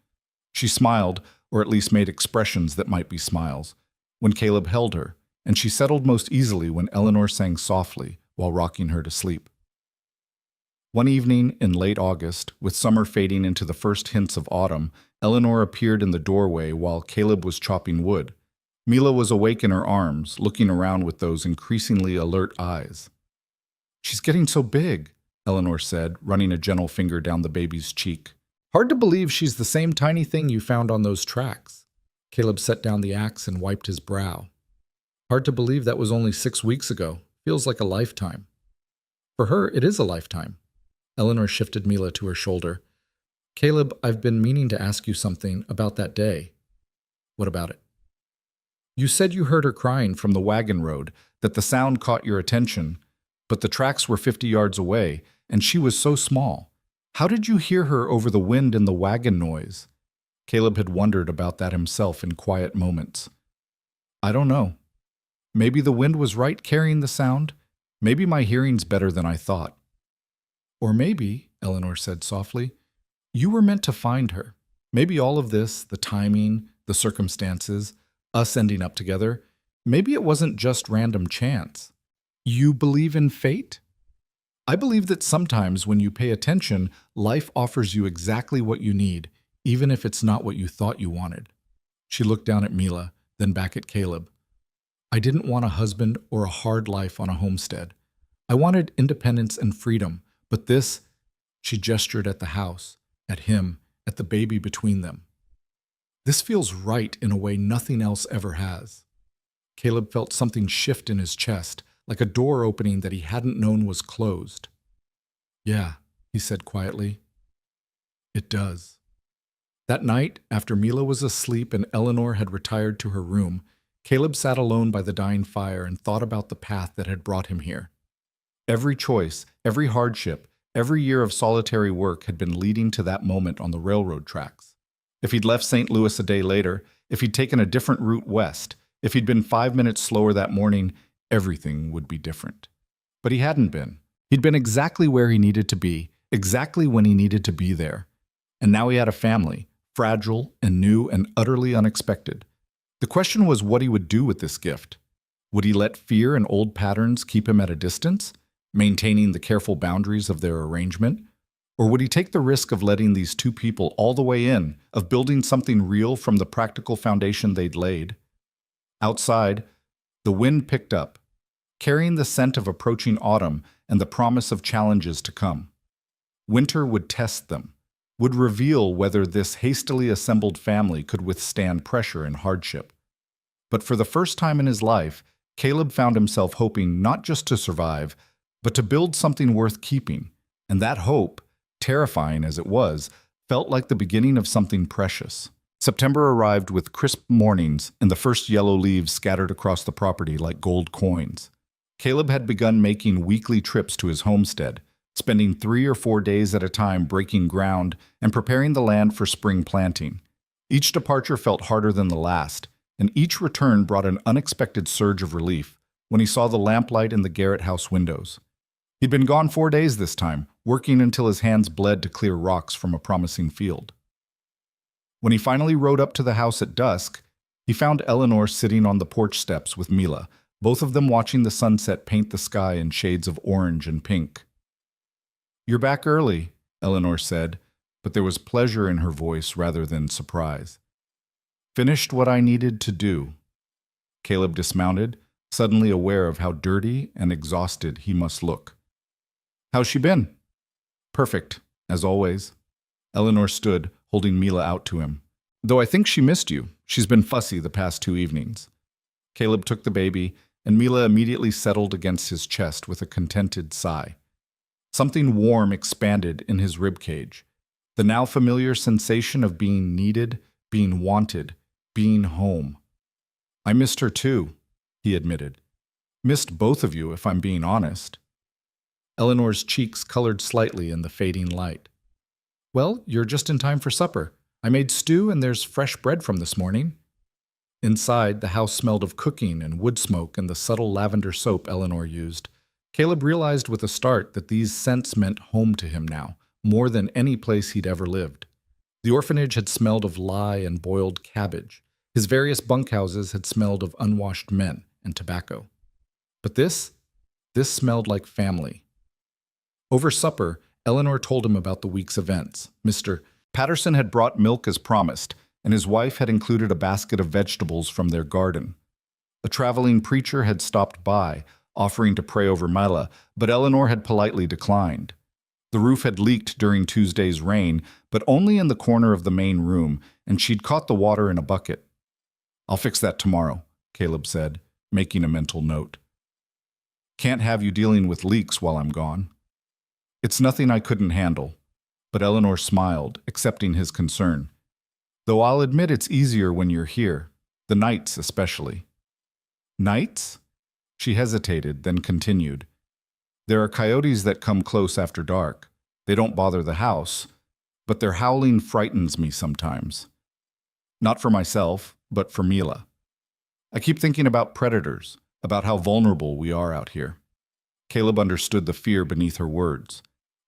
She smiled, or at least made expressions that might be smiles, when Caleb held her, and she settled most easily when Eleanor sang softly while rocking her to sleep. One evening in late August, with summer fading into the first hints of autumn, Eleanor appeared in the doorway while Caleb was chopping wood. Mila was awake in her arms, looking around with those increasingly alert eyes. "She's getting so big," Eleanor said, running a gentle finger down the baby's cheek. "Hard to believe she's the same tiny thing you found on those tracks." Caleb set down the axe and wiped his brow. "Hard to believe that was only 6 weeks ago. Feels like a lifetime." "For her, it is a lifetime." Eleanor shifted Mila to her shoulder. "Caleb, I've been meaning to ask you something about that day." "What about it?" "You said you heard her crying from the wagon road, that the sound caught your attention, but the tracks were 50 yards away, and she was so small. How did you hear her over the wind and the wagon noise?" Caleb had wondered about that himself in quiet moments. "I don't know. Maybe the wind was right carrying the sound. Maybe my hearing's better than I thought." "Or maybe," Eleanor said softly, "you were meant to find her. Maybe all of this, the timing, the circumstances, us ending up together, maybe it wasn't just random chance." "You believe in fate?" "I believe that sometimes when you pay attention, life offers you exactly what you need, even if it's not what you thought you wanted." She looked down at Mila, then back at Caleb. "I didn't want a husband or a hard life on a homestead. I wanted independence and freedom, but this," she gestured at the house, at him, at the baby between them. "This feels right in a way nothing else ever has." Caleb felt something shift in his chest, like a door opening that he hadn't known was closed. "Yeah," he said quietly. "It does." That night, after Mila was asleep and Eleanor had retired to her room, Caleb sat alone by the dying fire and thought about the path that had brought him here. Every choice, every hardship, every year of solitary work had been leading to that moment on the railroad tracks. If he'd left St. Louis a day later, if he'd taken a different route west, if he'd been 5 minutes slower that morning, everything would be different. But he hadn't been. He'd been exactly where he needed to be, exactly when he needed to be there. And now he had a family, fragile and new and utterly unexpected. The question was what he would do with this gift. Would he let fear and old patterns keep him at a distance, maintaining the careful boundaries of their arrangement? Or would he take the risk of letting these two people all the way in, of building something real from the practical foundation they'd laid? Outside, the wind picked up, carrying the scent of approaching autumn, and the promise of challenges to come. Winter would test them, would reveal whether this hastily assembled family could withstand pressure and hardship. But for the first time in his life, Caleb found himself hoping not just to survive, but to build something worth keeping. And that hope, terrifying as it was, felt like the beginning of something precious. September arrived with crisp mornings and the first yellow leaves scattered across the property like gold coins. Caleb had begun making weekly trips to his homestead, spending 3 or 4 days at a time breaking ground and preparing the land for spring planting. Each departure felt harder than the last, and each return brought an unexpected surge of relief when he saw the lamplight in the garret house windows. He'd been gone 4 days this time, working until his hands bled to clear rocks from a promising field. When he finally rode up to the house at dusk, he found Eleanor sitting on the porch steps with Mila, both of them watching the sunset paint the sky in shades of orange and pink. "You're back early," Eleanor said, but there was pleasure in her voice rather than surprise. "Finished what I needed to do." Caleb dismounted, suddenly aware of how dirty and exhausted he must look. "How's she been?" "Perfect, as always." Eleanor stood, holding Mila out to him. "Though I think she missed you. She's been fussy the past 2 evenings." Caleb took the baby, and Mila immediately settled against his chest with a contented sigh. Something warm expanded in his ribcage. The now familiar sensation of being needed, being wanted, being home. "I missed her too," he admitted. "Missed both of you, if I'm being honest." Eleanor's cheeks colored slightly in the fading light. "Well, you're just in time for supper. I made stew and there's fresh bread from this morning." Inside, the house smelled of cooking and wood smoke and the subtle lavender soap Eleanor used. Caleb realized with a start that these scents meant home to him now, more than any place he'd ever lived. The orphanage had smelled of lye and boiled cabbage. His various bunkhouses had smelled of unwashed men and tobacco. But this smelled like family. Over supper, Eleanor told him about the week's events. Mr. Patterson had brought milk as promised, and his wife had included a basket of vegetables from their garden. A traveling preacher had stopped by, offering to pray over Mila, but Eleanor had politely declined. The roof had leaked during Tuesday's rain, but only in the corner of the main room, and she'd caught the water in a bucket. "I'll fix that tomorrow," Caleb said, making a mental note. "Can't have you dealing with leaks while I'm gone." "It's nothing I couldn't handle," but Eleanor smiled, accepting his concern. "Though I'll admit it's easier when you're here, the nights especially." "Nights?" She hesitated, then continued. "There are coyotes that come close after dark. They don't bother the house, but their howling frightens me sometimes. Not for myself, but for Mila. I keep thinking about predators, about how vulnerable we are out here." Caleb understood the fear beneath her words.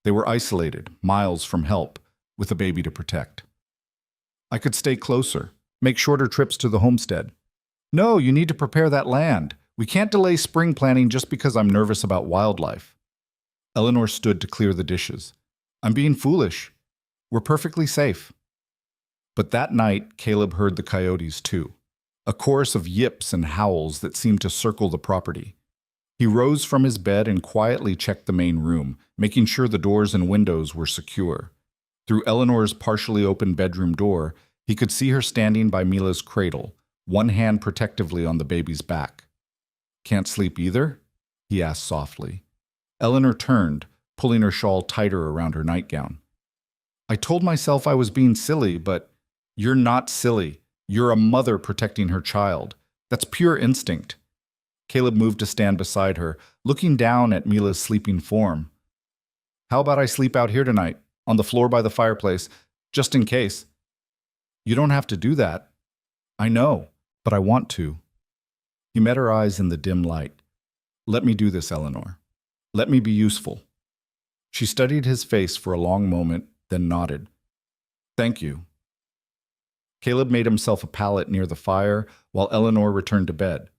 They were isolated, miles from help, with a baby to protect. "I could stay closer, make shorter trips to the homestead." "No, you need to prepare that land. We can't delay spring planting just because I'm nervous about wildlife." Eleanor stood to clear the dishes. "I'm being foolish. We're perfectly safe." But that night, Caleb heard the coyotes too, a chorus of yips and howls that seemed to circle the property. He rose from his bed and quietly checked the main room, making sure the doors and windows were secure. Through Eleanor's partially open bedroom door, he could see her standing by Mila's cradle, one hand protectively on the baby's back. "Can't sleep either?" he asked softly. Eleanor turned, pulling her shawl tighter around her nightgown. "I told myself I was being silly, but..." "You're not silly. You're a mother protecting her child. That's pure instinct." Caleb moved to stand beside her, looking down at Mila's sleeping form. "How about I sleep out here tonight, on the floor by the fireplace, just in case?" "You don't have to do that." "I know, but I want to." He met her eyes in the dim light. "Let me do this, Eleanor. Let me be useful." She studied his face for a long moment, then nodded. "Thank you." Caleb made himself a pallet near the fire while Eleanor returned to bed.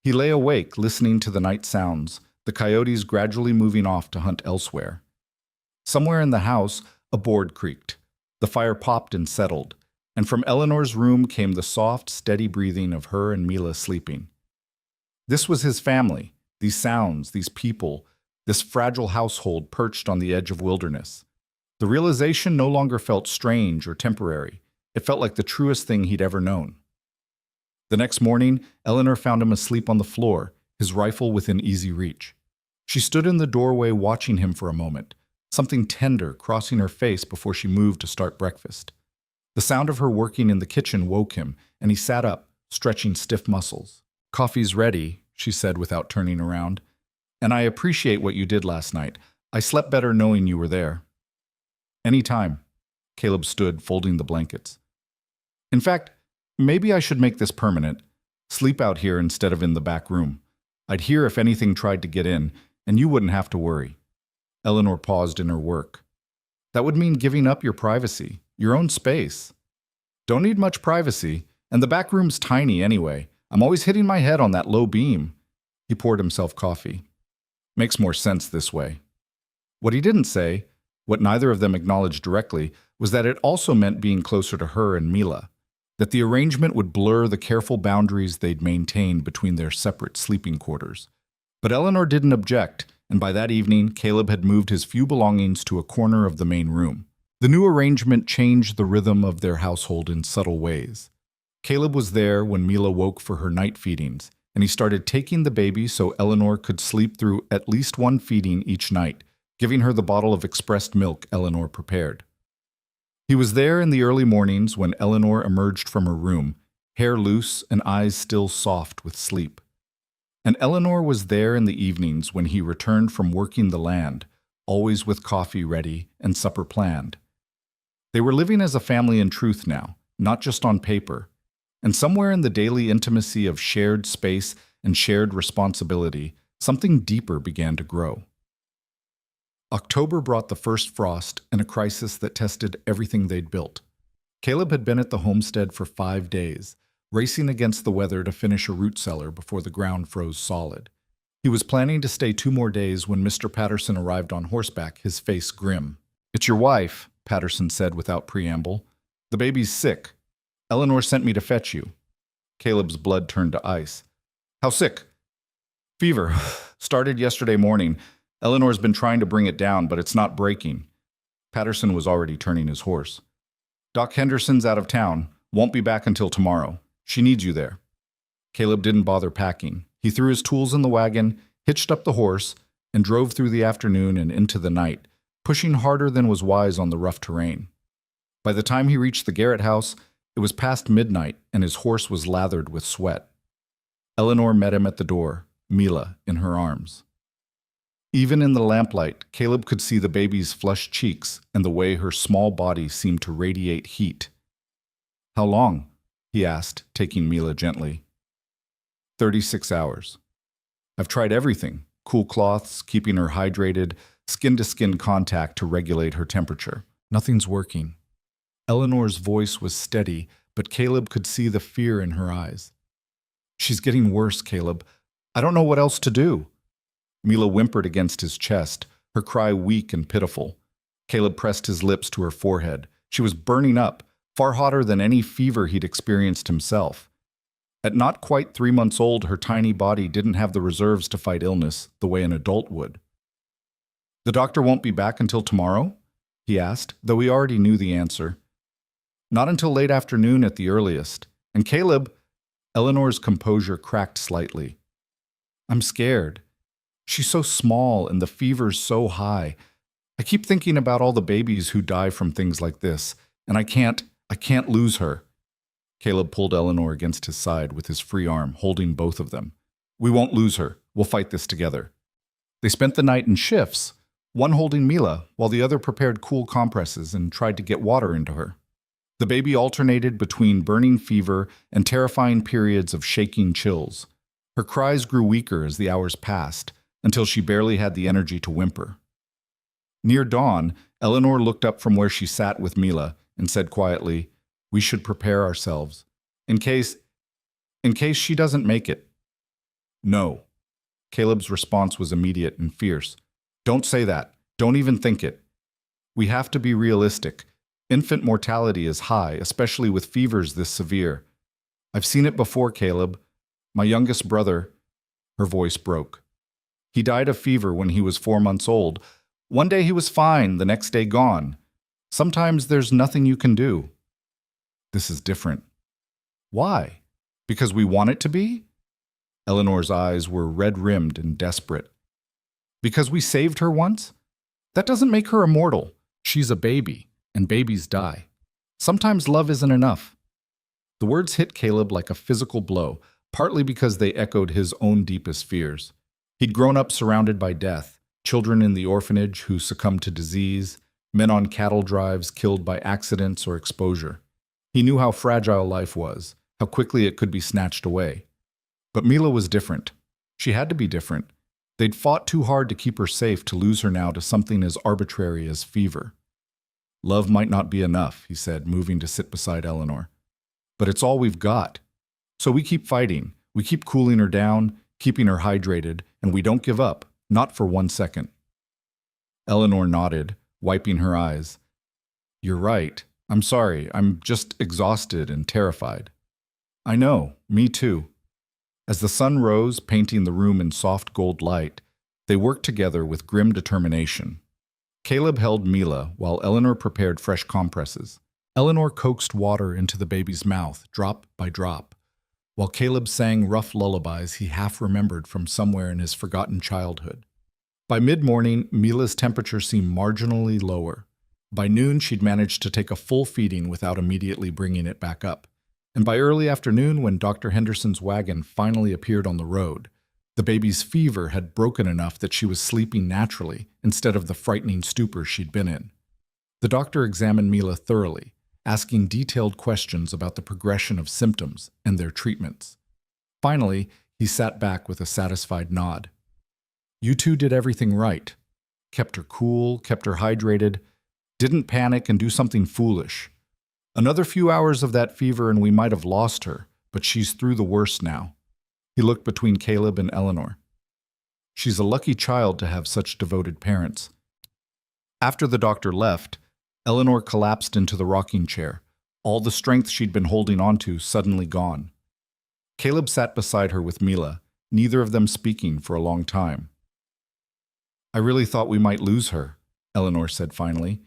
He lay awake, listening to the night sounds, the coyotes gradually moving off to hunt elsewhere. Somewhere in the house, a board creaked. The fire popped and settled, and from Eleanor's room came the soft, steady breathing of her and Mila sleeping. This was his family, these sounds, these people, this fragile household perched on the edge of wilderness. The realization no longer felt strange or temporary. It felt like the truest thing he'd ever known. The next morning, Eleanor found him asleep on the floor, his rifle within easy reach. She stood in the doorway watching him for a moment, something tender crossing her face before she moved to start breakfast. The sound of her working in the kitchen woke him, and he sat up, stretching stiff muscles. "Coffee's ready," she said without turning around. "And I appreciate what you did last night. I slept better knowing you were there." "Any time." Caleb stood, folding the blankets. "In fact, maybe I should make this permanent. Sleep out here instead of in the back room. I'd hear if anything tried to get in, and you wouldn't have to worry." Eleanor paused in her work. "That would mean giving up your privacy, your own space." "Don't need much privacy, and the back room's tiny anyway. I'm always hitting my head on that low beam." He poured himself coffee. "Makes more sense this way." What he didn't say, what neither of them acknowledged directly, was that it also meant being closer to her and Mila, that the arrangement would blur the careful boundaries they'd maintained between their separate sleeping quarters. But Eleanor didn't object, and by that evening, Caleb had moved his few belongings to a corner of the main room. The new arrangement changed the rhythm of their household in subtle ways. Caleb was there when Mila woke for her night feedings, and he started taking the baby so Eleanor could sleep through at least one feeding each night, giving her the bottle of expressed milk Eleanor prepared. He was there in the early mornings when Eleanor emerged from her room, hair loose and eyes still soft with sleep. And Eleanor was there in the evenings when he returned from working the land, always with coffee ready and supper planned. They were living as a family in truth now, not just on paper. And somewhere in the daily intimacy of shared space and shared responsibility, something deeper began to grow. October brought the first frost and a crisis that tested everything they'd built. Caleb had been at the homestead for 5 days, racing against the weather to finish a root cellar before the ground froze solid. He was planning to stay 2 more days when Mr. Patterson arrived on horseback, his face grim. "It's your wife," Patterson said without preamble. "The baby's sick. Eleanor sent me to fetch you." Caleb's blood turned to ice. "How sick?" "Fever. Started yesterday morning. Eleanor's been trying to bring it down, but it's not breaking." Patterson was already turning his horse. "Doc Henderson's out of town. Won't be back until tomorrow. She needs you there." Caleb didn't bother packing. He threw his tools in the wagon, hitched up the horse, and drove through the afternoon and into the night, pushing harder than was wise on the rough terrain. By the time he reached the Garrett house, it was past midnight and his horse was lathered with sweat. Eleanor met him at the door, Mila in her arms. Even in the lamplight, Caleb could see the baby's flushed cheeks and the way her small body seemed to radiate heat. "How long?" he asked, taking Mila gently. 36 hours. I've tried everything, cool cloths, keeping her hydrated, skin-to-skin contact to regulate her temperature. Nothing's working. Eleanor's voice was steady, but Caleb could see the fear in her eyes. "She's getting worse, Caleb. I don't know what else to do." Mila whimpered against his chest, her cry weak and pitiful. Caleb pressed his lips to her forehead. She was burning up, far hotter than any fever he'd experienced himself. At not quite 3 months old, her tiny body didn't have the reserves to fight illness the way an adult would. "The doctor won't be back until tomorrow?" he asked, though he already knew the answer. "Not until late afternoon at the earliest. And Caleb," Eleanor's composure cracked slightly. "I'm scared. She's so small and the fever's so high. I keep thinking about all the babies who die from things like this, and I can't lose her." Caleb pulled Eleanor against his side with his free arm, holding both of them. "We won't lose her. We'll fight this together." They spent the night in shifts, one holding Mila, while the other prepared cool compresses and tried to get water into her. The baby alternated between burning fever and terrifying periods of shaking chills. Her cries grew weaker as the hours passed, until she barely had the energy to whimper. Near dawn, Eleanor looked up from where she sat with Mila and said quietly, "We should prepare ourselves. In case she doesn't make it." "No." Caleb's response was immediate and fierce. "Don't say that. Don't even think it. We have to be realistic. Infant mortality is high, especially with fevers this severe. I've seen it before, Caleb. My youngest brother," her voice broke. He died of fever when he was 4 months old. One day he was fine, the next day gone. Sometimes there's nothing you can do. This is different. Why? Because we want it to be? Eleanor's eyes were red-rimmed and desperate. Because we saved her once? That doesn't make her immortal. She's a baby, and babies die. Sometimes love isn't enough. The words hit Caleb like a physical blow, partly because they echoed his own deepest fears. He'd grown up surrounded by death, children in the orphanage who succumbed to disease, men on cattle drives killed by accidents or exposure. He knew how fragile life was, how quickly it could be snatched away. But Mila was different. She had to be different. They'd fought too hard to keep her safe to lose her now to something as arbitrary as fever. Love might not be enough, he said, moving to sit beside Eleanor. But it's all we've got. So we keep fighting. We keep cooling her down, keeping her hydrated, and we don't give up, not for 1 second. Eleanor nodded, wiping her eyes. You're right. I'm sorry. I'm just exhausted and terrified. I know. Me too. As the sun rose, painting the room in soft gold light, they worked together with grim determination. Caleb held Mila while Eleanor prepared fresh compresses. Eleanor coaxed water into the baby's mouth, drop by drop, while Caleb sang rough lullabies he half remembered from somewhere in his forgotten childhood. By mid-morning, Mila's temperature seemed marginally lower. By noon, she'd managed to take a full feeding without immediately bringing it back up. And by early afternoon, when Dr. Henderson's wagon finally appeared on the road, the baby's fever had broken enough that she was sleeping naturally instead of the frightening stupor she'd been in. The doctor examined Mila thoroughly, asking detailed questions about the progression of symptoms and their treatments. Finally, he sat back with a satisfied nod. You two did everything right. Kept her cool, kept her hydrated, didn't panic and do something foolish. Another few hours of that fever and we might have lost her, but she's through the worst now. He looked between Caleb and Eleanor. She's a lucky child to have such devoted parents. After the doctor left, Eleanor collapsed into the rocking chair, all the strength she'd been holding onto suddenly gone. Caleb sat beside her with Mila, neither of them speaking for a long time. I really thought we might lose her, Eleanor said finally.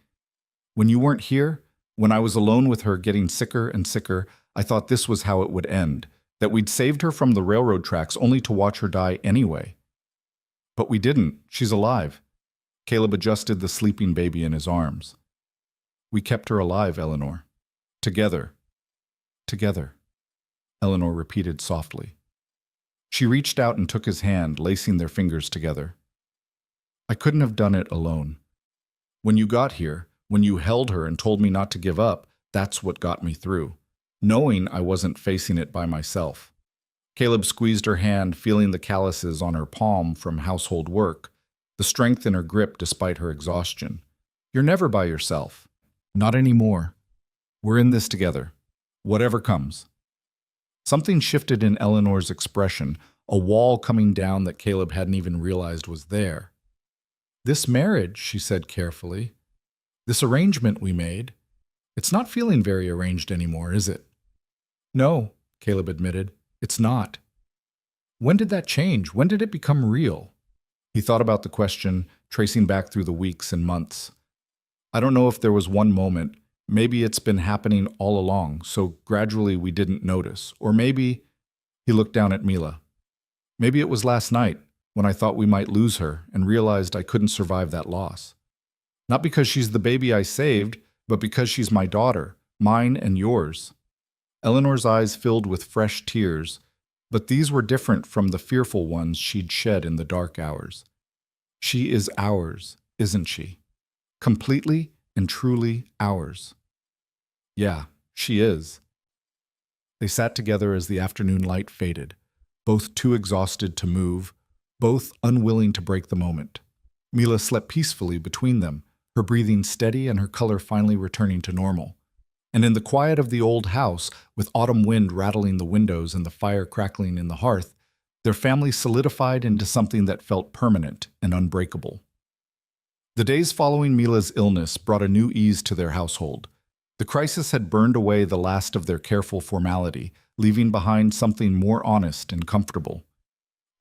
When you weren't here, when I was alone with her getting sicker and sicker, I thought this was how it would end, that we'd saved her from the railroad tracks only to watch her die anyway. But we didn't. She's alive. Caleb adjusted the sleeping baby in his arms. We kept her alive, Eleanor. Together. Together, Eleanor repeated softly. She reached out and took his hand, lacing their fingers together. I couldn't have done it alone. When you got here, when you held her and told me not to give up, that's what got me through, knowing I wasn't facing it by myself. Caleb squeezed her hand, feeling the calluses on her palm from household work, the strength in her grip despite her exhaustion. You're never by yourself. Not anymore. We're in this together, whatever comes. Something shifted in Eleanor's expression, a wall coming down that Caleb hadn't even realized was there. This marriage, she said carefully, this arrangement we made, it's not feeling very arranged anymore, is it? No, Caleb admitted, it's not. When did that change? When did it become real? He thought about the question, tracing back through the weeks and months. I don't know if there was one moment. Maybe it's been happening all along, so gradually we didn't notice. Or maybe, he looked down at Mila. Maybe it was last night, when I thought we might lose her and realized I couldn't survive that loss. Not because she's the baby I saved, but because she's my daughter, mine and yours. Eleanor's eyes filled with fresh tears, but these were different from the fearful ones she'd shed in the dark hours. She is ours, isn't she? Completely and truly ours. Yeah, she is. They sat together as the afternoon light faded, both too exhausted to move, both unwilling to break the moment. Mila slept peacefully between them, her breathing steady and her color finally returning to normal. And in the quiet of the old house, with autumn wind rattling the windows and the fire crackling in the hearth, their family solidified into something that felt permanent and unbreakable. The days following Mila's illness brought a new ease to their household. The crisis had burned away the last of their careful formality, leaving behind something more honest and comfortable.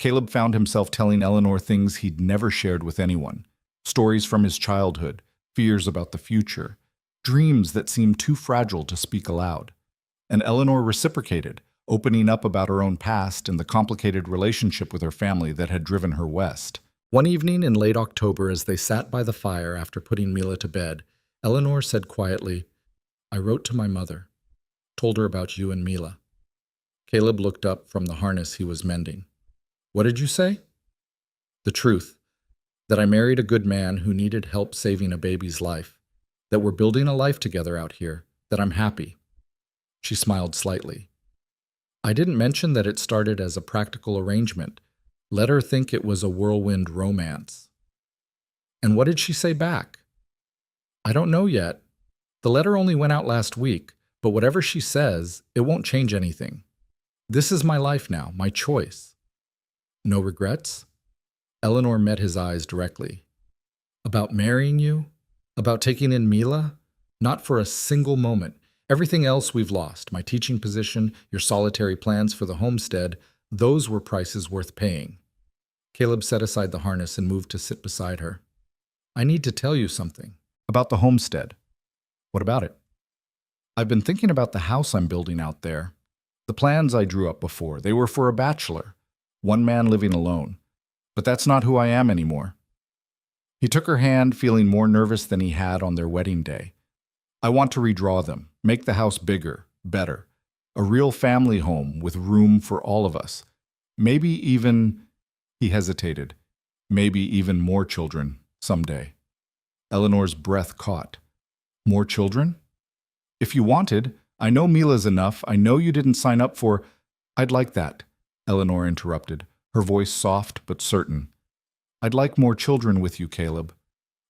Caleb found himself telling Eleanor things he'd never shared with anyone. Stories from his childhood, fears about the future, dreams that seemed too fragile to speak aloud. And Eleanor reciprocated, opening up about her own past and the complicated relationship with her family that had driven her west. One evening in late October, as they sat by the fire after putting Mila to bed, Eleanor said quietly, "I wrote to my mother, told her about you and Mila." Caleb looked up from the harness he was mending. "What did you say?" "The truth, that I married a good man who needed help saving a baby's life, that we're building a life together out here, that I'm happy." She smiled slightly. "I didn't mention that it started as a practical arrangement. Let her think it was a whirlwind romance." "And what did she say back?" "I don't know yet. The letter only went out last week, but whatever she says, it won't change anything. This is my life now, my choice." "No regrets?" Eleanor met his eyes directly. "About marrying you? About taking in Mila? Not for a single moment. Everything else we've lost, my teaching position, your solitary plans for the homestead, those were prices worth paying." Caleb set aside the harness and moved to sit beside her. "I need to tell you something." "About the homestead." "What about it?" "I've been thinking about the house I'm building out there. The plans I drew up before, they were for a bachelor, one man living alone. But that's not who I am anymore." He took her hand, feeling more nervous than he had on their wedding day. "I want to redraw them, make the house bigger, better. A real family home with room for all of us. Maybe even," he hesitated, "maybe even more children someday." Eleanor's breath caught. "More children?" "If you wanted. I know Mila's enough. I know you didn't sign up for—" "I'd like that," Eleanor interrupted, her voice soft but certain. "I'd like more children with you, Caleb.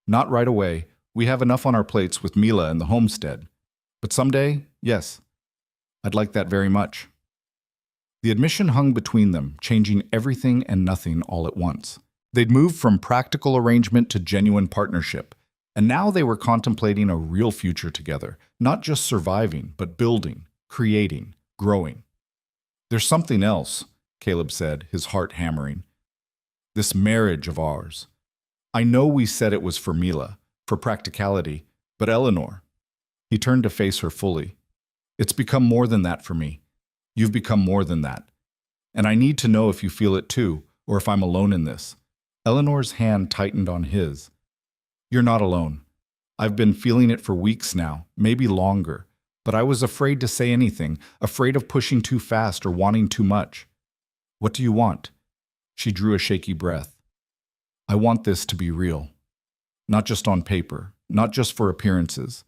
Not right away. We have enough on our plates with Mila and the homestead. But someday, yes. I'd like that very much." The admission hung between them, changing everything and nothing all at once. They'd moved from practical arrangement to genuine partnership, and now they were contemplating a real future together, not just surviving, but building, creating, growing. "There's something else," Caleb said, his heart hammering. "This marriage of ours. I know we said it was for Mila, for practicality, but Eleanor—" He turned to face her fully. "It's become more than that for me. You've become more than that. And I need to know if you feel it too, or if I'm alone in this." Eleanor's hand tightened on his. "You're not alone. I've been feeling it for weeks now, maybe longer, but I was afraid to say anything, afraid of pushing too fast or wanting too much." "What do you want?" She drew a shaky breath. "I want this to be real. Not just on paper, not just for appearances.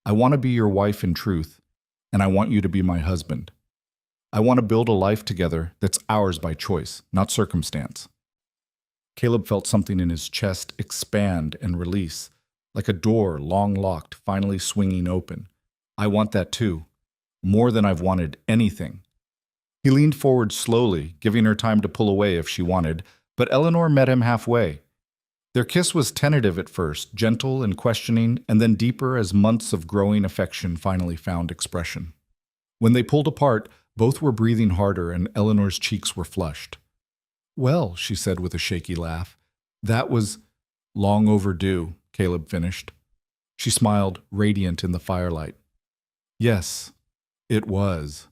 I want to be your wife in truth, and I want you to be my husband. I want to build a life together that's ours by choice, not circumstance." Caleb felt something in his chest expand and release, like a door long locked finally swinging open. "I want that too, more than I've wanted anything." He leaned forward slowly, giving her time to pull away if she wanted, but Eleanor met him halfway. Their kiss was tentative at first, gentle and questioning, and then deeper as months of growing affection finally found expression. When they pulled apart, both were breathing harder and Eleanor's cheeks were flushed. "Well," she said with a shaky laugh, "that was long overdue," Caleb finished. She smiled, radiant in the firelight. "Yes, it was."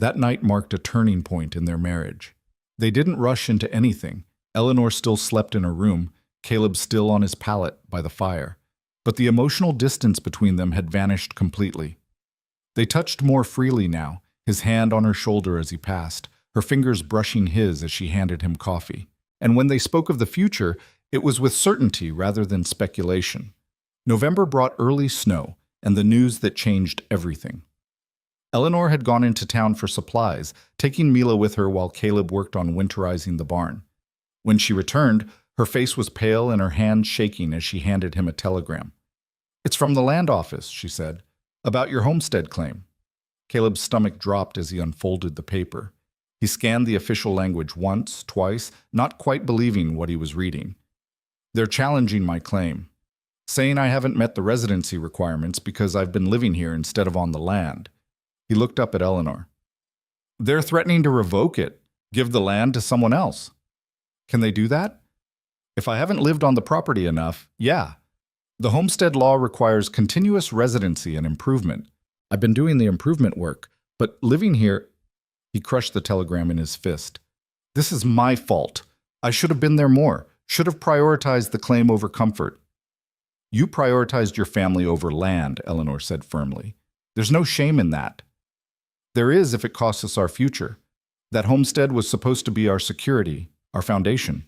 That night marked a turning point in their marriage. They didn't rush into anything. Eleanor still slept in her room, Caleb still on his pallet by the fire. But the emotional distance between them had vanished completely. They touched more freely now, his hand on her shoulder as he passed, her fingers brushing his as she handed him coffee. And when they spoke of the future, it was with certainty rather than speculation. November brought early snow and the news that changed everything. Eleanor had gone into town for supplies, taking Mila with her while Caleb worked on winterizing the barn. When she returned, her face was pale and her hand shaking as she handed him a telegram. "It's from the land office," she said, "about your homestead claim." Caleb's stomach dropped as he unfolded the paper. He scanned the official language once, twice, not quite believing what he was reading. "They're challenging my claim, saying I haven't met the residency requirements because I've been living here instead of on the land." He looked up at Eleanor. "They're threatening to revoke it. Give the land to someone else. Can they do that? If I haven't lived on the property enough, yeah. The homestead law requires continuous residency and improvement. I've been doing the improvement work, but living here, he crushed the telegram in his fist. This is my fault. I should have been there more, should have prioritized the claim over comfort. You prioritized your family over land, Eleanor said firmly. There's no shame in that. There is if it costs us our future. That homestead was supposed to be our security, our foundation.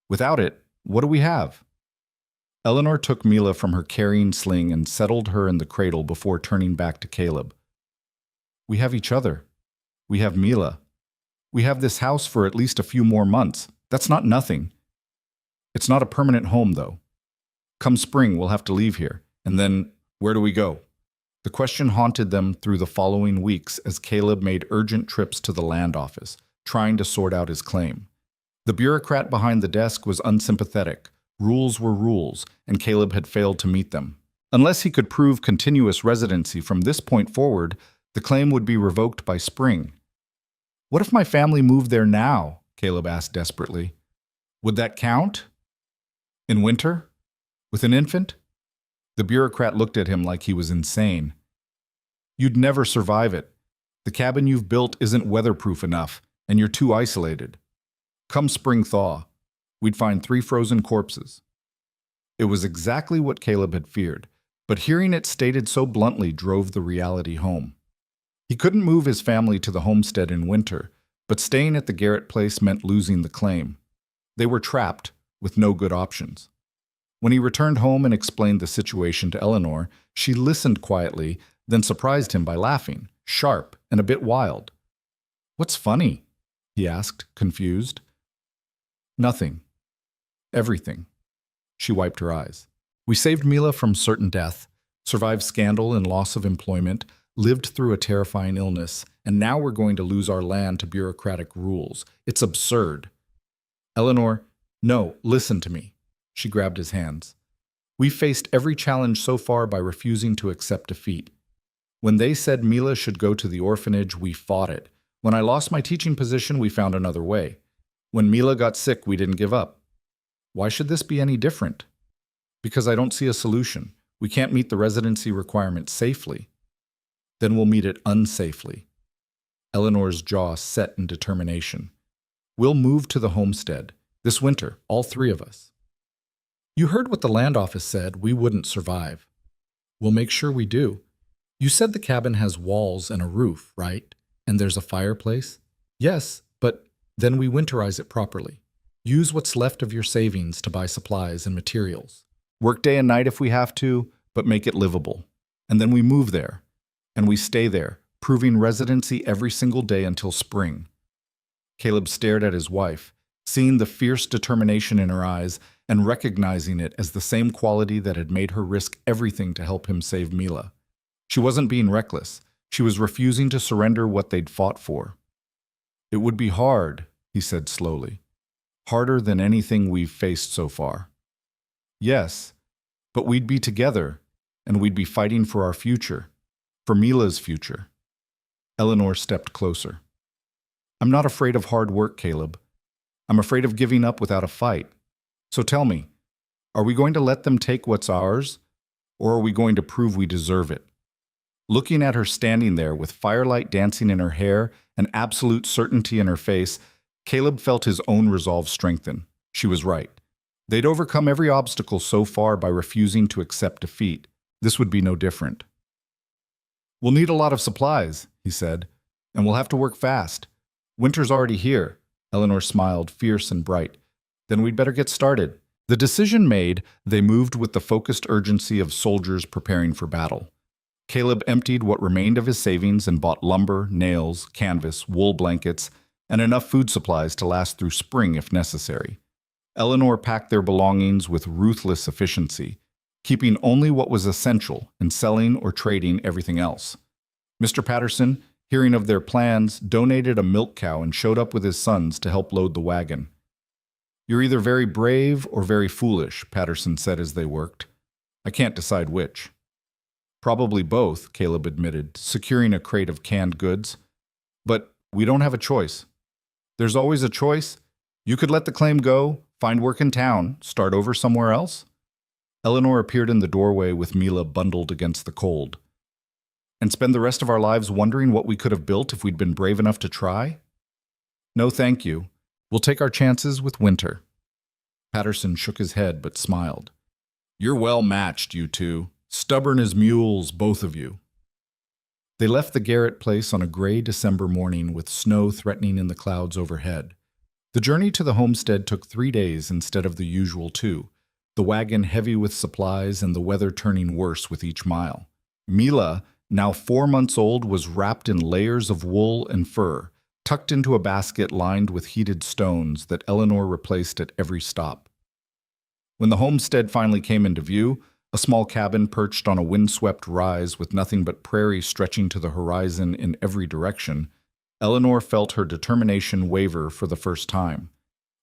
Without it, what do we have? Eleanor took Mila from her carrying sling and settled her in the cradle before turning back to Caleb. We have each other. We have Mila. We have this house for at least a few more months. That's not nothing. It's not a permanent home, though. Come spring, we'll have to leave here. And then, where do we go? The question haunted them through the following weeks as Caleb made urgent trips to the land office, trying to sort out his claim. The bureaucrat behind the desk was unsympathetic. Rules were rules, and Caleb had failed to meet them. Unless he could prove continuous residency from this point forward, the claim would be revoked by spring. What if my family moved there now? Caleb asked desperately. Would that count? In winter? With an infant? The bureaucrat looked at him like he was insane. You'd never survive it. The cabin you've built isn't weatherproof enough, and you're too isolated. Come spring thaw, we'd find 3 frozen corpses. It was exactly what Caleb had feared, but hearing it stated so bluntly drove the reality home. He couldn't move his family to the homestead in winter, but staying at the Garrett place meant losing the claim. They were trapped, with no good options. When he returned home and explained the situation to Eleanor, she listened quietly, then surprised him by laughing, sharp and a bit wild. What's funny? He asked, confused. Nothing. Everything. She wiped her eyes. We saved Mila from certain death, survived scandal and loss of employment, lived through a terrifying illness, and now we're going to lose our land to bureaucratic rules. It's absurd. Eleanor, no, listen to me. She grabbed his hands. We've faced every challenge so far by refusing to accept defeat. When they said Mila should go to the orphanage, we fought it. When I lost my teaching position, we found another way. When Mila got sick, we didn't give up. Why should this be any different? Because I don't see a solution. We can't meet the residency requirement safely. Then we'll meet it unsafely. Eleanor's jaw set in determination. We'll move to the homestead. This winter, all 3 of us. You heard what the land office said. We wouldn't survive. We'll make sure we do. You said the cabin has walls and a roof, right? And there's a fireplace? Yes, but then we winterize it properly. Use what's left of your savings to buy supplies and materials. Work day and night if we have to, but make it livable. And then we move there. And we stay there, proving residency every single day until spring. Caleb stared at his wife, seeing the fierce determination in her eyes and recognizing it as the same quality that had made her risk everything to help him save Mila. She wasn't being reckless. She was refusing to surrender what they'd fought for. It would be hard, he said slowly. Harder than anything we've faced so far. Yes, but we'd be together, and we'd be fighting for our future, for Mila's future. Eleanor stepped closer. I'm not afraid of hard work, Caleb. I'm afraid of giving up without a fight. So tell me, are we going to let them take what's ours, or are we going to prove we deserve it? Looking at her standing there with firelight dancing in her hair and absolute certainty in her face, Caleb felt his own resolve strengthen. She was right. They'd overcome every obstacle so far by refusing to accept defeat. This would be no different. We'll need a lot of supplies, he said, and we'll have to work fast. Winter's already here. Eleanor smiled, fierce and bright. Then we'd better get started. The decision made, they moved with the focused urgency of soldiers preparing for battle. Caleb emptied what remained of his savings and bought lumber, nails, canvas, wool blankets, and enough food supplies to last through spring if necessary. Eleanor packed their belongings with ruthless efficiency, keeping only what was essential and selling or trading everything else. Mr. Patterson, hearing of their plans, donated a milk cow and showed up with his sons to help load the wagon. You're either very brave or very foolish, Patterson said as they worked. I can't decide which. Probably both, Caleb admitted, securing a crate of canned goods. But we don't have a choice. There's always a choice. You could let the claim go, find work in town, start over somewhere else. Eleanor appeared in the doorway with Mila bundled against the cold. And spend the rest of our lives wondering what we could have built if we'd been brave enough to try? No, thank you. We'll take our chances with winter. Patterson shook his head but smiled. You're well matched, you two. Stubborn as mules, both of you. They left the Garrett place on a gray December morning with snow threatening in the clouds overhead. The journey to the homestead took 3 days instead of the usual 2, the wagon heavy with supplies and the weather turning worse with each mile. Mila, now 4 months old, was wrapped in layers of wool and fur, tucked into a basket lined with heated stones that Eleanor replaced at every stop. When the homestead finally came into view, a small cabin perched on a windswept rise with nothing but prairie stretching to the horizon in every direction, Eleanor felt her determination waver for the first time.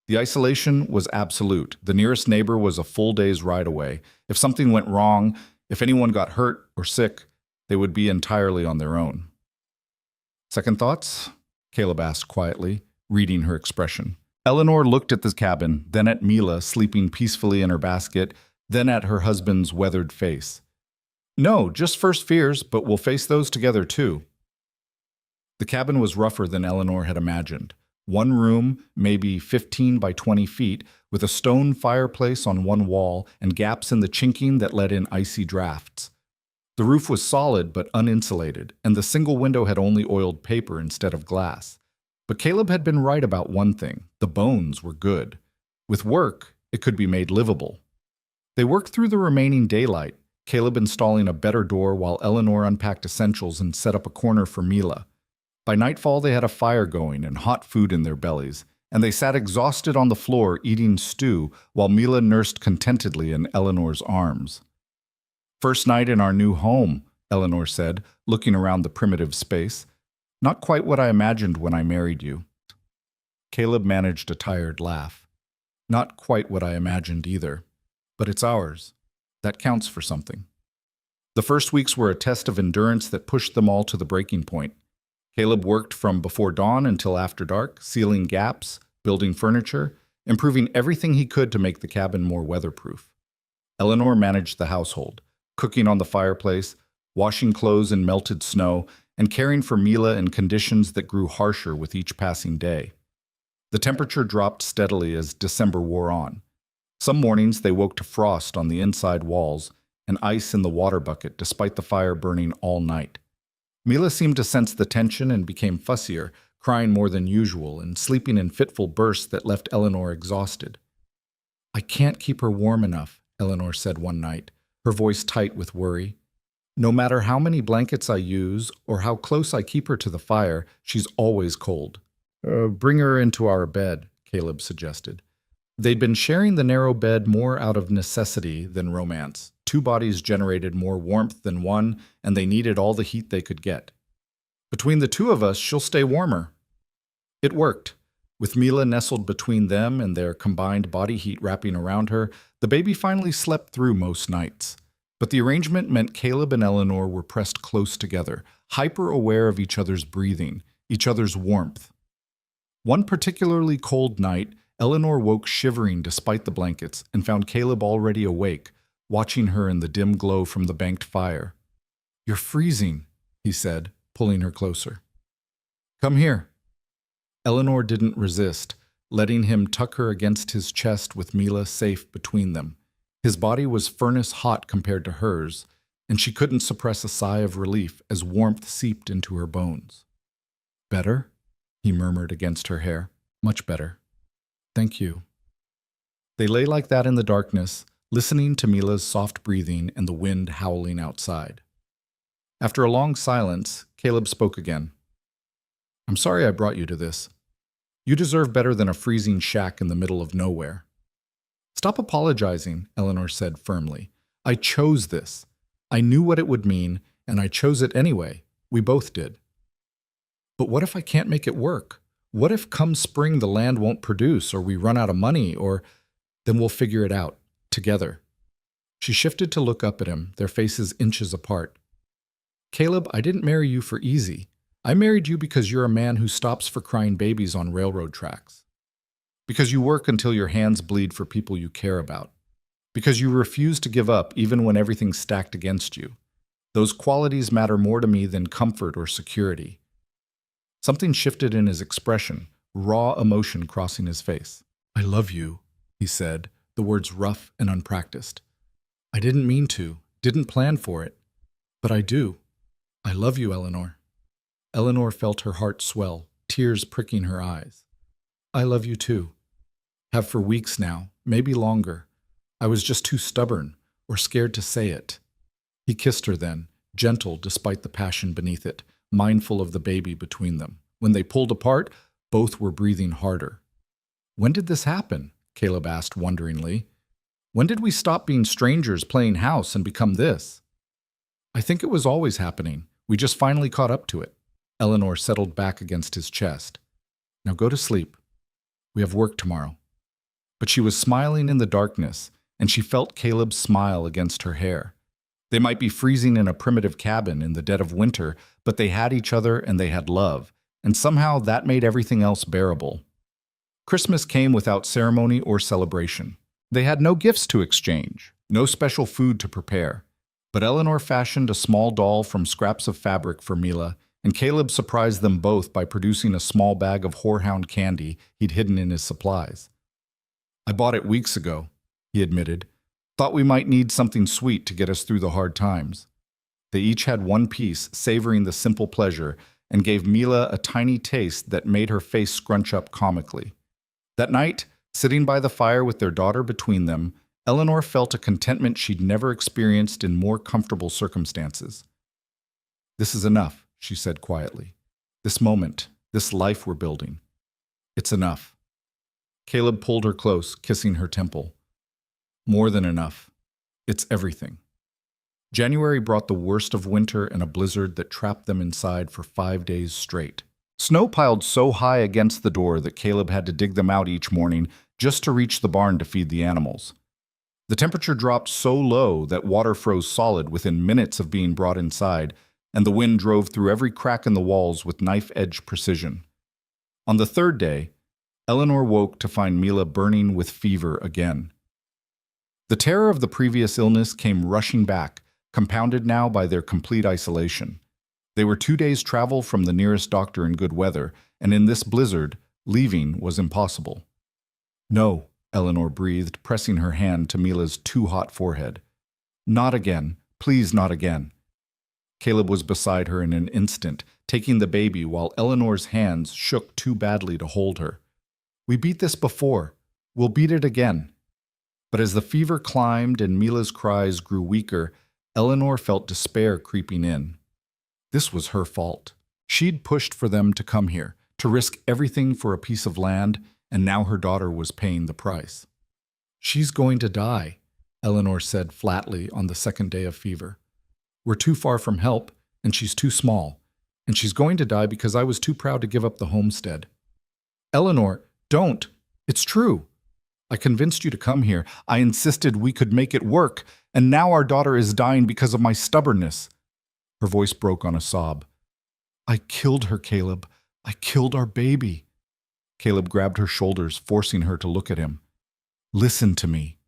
The isolation was absolute. The nearest neighbor was a full day's ride away. If something went wrong, if anyone got hurt or sick, they would be entirely on their own. Second thoughts? Caleb asked quietly, reading her expression. Eleanor looked at the cabin, then at Mila sleeping peacefully in her basket, then at her husband's weathered face. No, just first fears, but we'll face those together too. The cabin was rougher than Eleanor had imagined. One room, maybe 15 by 20 feet, with a stone fireplace on one wall and gaps in the chinking that let in icy drafts. The roof was solid but uninsulated, and the single window had only oiled paper instead of glass. But Caleb had been right about one thing: the bones were good. With work, it could be made livable. They worked through the remaining daylight, Caleb installing a better door while Eleanor unpacked essentials and set up a corner for Mila. By nightfall, they had a fire going and hot food in their bellies, and they sat exhausted on the floor eating stew while Mila nursed contentedly in Eleanor's arms. First night in our new home, Eleanor said, looking around the primitive space. Not quite what I imagined when I married you. Caleb managed a tired laugh. Not quite what I imagined either. But it's ours. That counts for something. The first weeks were a test of endurance that pushed them all to the breaking point. Caleb worked from before dawn until after dark, sealing gaps, building furniture, improving everything he could to make the cabin more weatherproof. Eleanor managed the household, cooking on the fireplace, washing clothes in melted snow, and caring for Mila in conditions that grew harsher with each passing day. The temperature dropped steadily as December wore on. Some mornings they woke to frost on the inside walls and ice in the water bucket despite the fire burning all night. Mila seemed to sense the tension and became fussier, crying more than usual and sleeping in fitful bursts that left Eleanor exhausted. I can't keep her warm enough, Eleanor said one night, her voice tight with worry. No matter how many blankets I use or how close I keep her to the fire, she's always cold. Bring her into our bed, Caleb suggested. They'd been sharing the narrow bed more out of necessity than romance. 2 bodies generated more warmth than one, and they needed all the heat they could get. Between the 2 of us, she'll stay warmer. It worked. With Mila nestled between them and their combined body heat wrapping around her, the baby finally slept through most nights. But the arrangement meant Caleb and Eleanor were pressed close together, hyper-aware of each other's breathing, each other's warmth. One particularly cold night, Eleanor woke shivering despite the blankets and found Caleb already awake, watching her in the dim glow from the banked fire. You're freezing, he said, pulling her closer. Come here. Eleanor didn't resist, letting him tuck her against his chest with Mila safe between them. His body was furnace hot compared to hers, and she couldn't suppress a sigh of relief as warmth seeped into her bones. Better? He murmured against her hair. Much better. Thank you. They lay like that in the darkness, listening to Mila's soft breathing and the wind howling outside. After a long silence, Caleb spoke again. I'm sorry I brought you to this. You deserve better than a freezing shack in the middle of nowhere. Stop apologizing, Eleanor said firmly. I chose this. I knew what it would mean, and I chose it anyway. We both did. But what if I can't make it work? What if come spring the land won't produce, or we run out of money, or then we'll figure it out, together. She shifted to look up at him, their faces inches apart. Caleb, I didn't marry you for easy. I married you because you're a man who stops for crying babies on railroad tracks. Because you work until your hands bleed for people you care about. Because you refuse to give up even when everything's stacked against you. Those qualities matter more to me than comfort or security. Something shifted in his expression, raw emotion crossing his face. I love you, he said, the words rough and unpracticed. I didn't mean to, didn't plan for it, but I do. I love you, Eleanor. Eleanor felt her heart swell, tears pricking her eyes. I love you too. Have for weeks now, maybe longer. I was just too stubborn or scared to say it. He kissed her then, gentle despite the passion beneath it, mindful of the baby between them. When they pulled apart, both were breathing harder. When did this happen? Caleb asked wonderingly. When did we stop being strangers playing house and become this? I think it was always happening. We just finally caught up to it. Eleanor settled back against his chest. Now go to sleep. We have work tomorrow. But she was smiling in the darkness, and she felt Caleb's smile against her hair. They might be freezing in a primitive cabin in the dead of winter, but they had each other and they had love, and somehow that made everything else bearable. Christmas came without ceremony or celebration. They had no gifts to exchange, no special food to prepare. But Eleanor fashioned a small doll from scraps of fabric for Mila, and Caleb surprised them both by producing a small bag of horehound candy he'd hidden in his supplies. I bought it weeks ago, he admitted. Thought we might need something sweet to get us through the hard times. They each had one piece, savoring the simple pleasure, and gave Mila a tiny taste that made her face scrunch up comically. That night, sitting by the fire with their daughter between them, Eleanor felt a contentment she'd never experienced in more comfortable circumstances. This is enough, she said quietly. This moment, this life we're building. It's enough. Caleb pulled her close, kissing her temple. More than enough. It's everything. January brought the worst of winter and a blizzard that trapped them inside for 5 days straight. Snow piled so high against the door that Caleb had to dig them out each morning just to reach the barn to feed the animals. The temperature dropped so low that water froze solid within minutes of being brought inside, and the wind drove through every crack in the walls with knife-edge precision. On the third day, Eleanor woke to find Mila burning with fever again. The terror of the previous illness came rushing back, compounded now by their complete isolation. They were 2 days' travel from the nearest doctor in good weather, and in this blizzard, leaving was impossible. No, Eleanor breathed, pressing her hand to Mila's too-hot forehead. Not again. Please, not again. Caleb was beside her in an instant, taking the baby while Eleanor's hands shook too badly to hold her. We beat this before. We'll beat it again. But as the fever climbed and Mila's cries grew weaker, Eleanor felt despair creeping in. This was her fault. She'd pushed for them to come here, to risk everything for a piece of land, and now her daughter was paying the price. She's going to die, Eleanor said flatly on the second day of fever. We're too far from help, and she's too small, and she's going to die because I was too proud to give up the homestead. Eleanor, don't. It's true. I convinced you to come here. I insisted we could make it work, and now our daughter is dying because of my stubbornness. Her voice broke on a sob. I killed her, Caleb. I killed our baby. Caleb grabbed her shoulders, forcing her to look at him. Listen to me.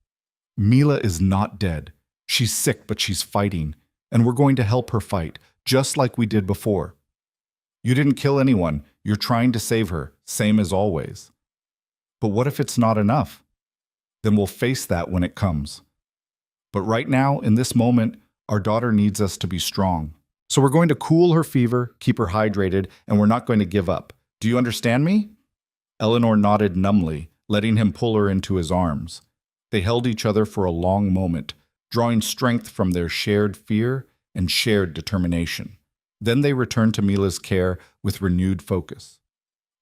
Mila is not dead. She's sick, but she's fighting, and we're going to help her fight, just like we did before. You didn't kill anyone. You're trying to save her, same as always. But what if it's not enough? Then we'll face that when it comes. But right now, in this moment, our daughter needs us to be strong. So we're going to cool her fever, keep her hydrated, and we're not going to give up. Do you understand me? Eleanor nodded numbly, letting him pull her into his arms. They held each other for a long moment, drawing strength from their shared fear and shared determination. Then they returned to Mila's care with renewed focus.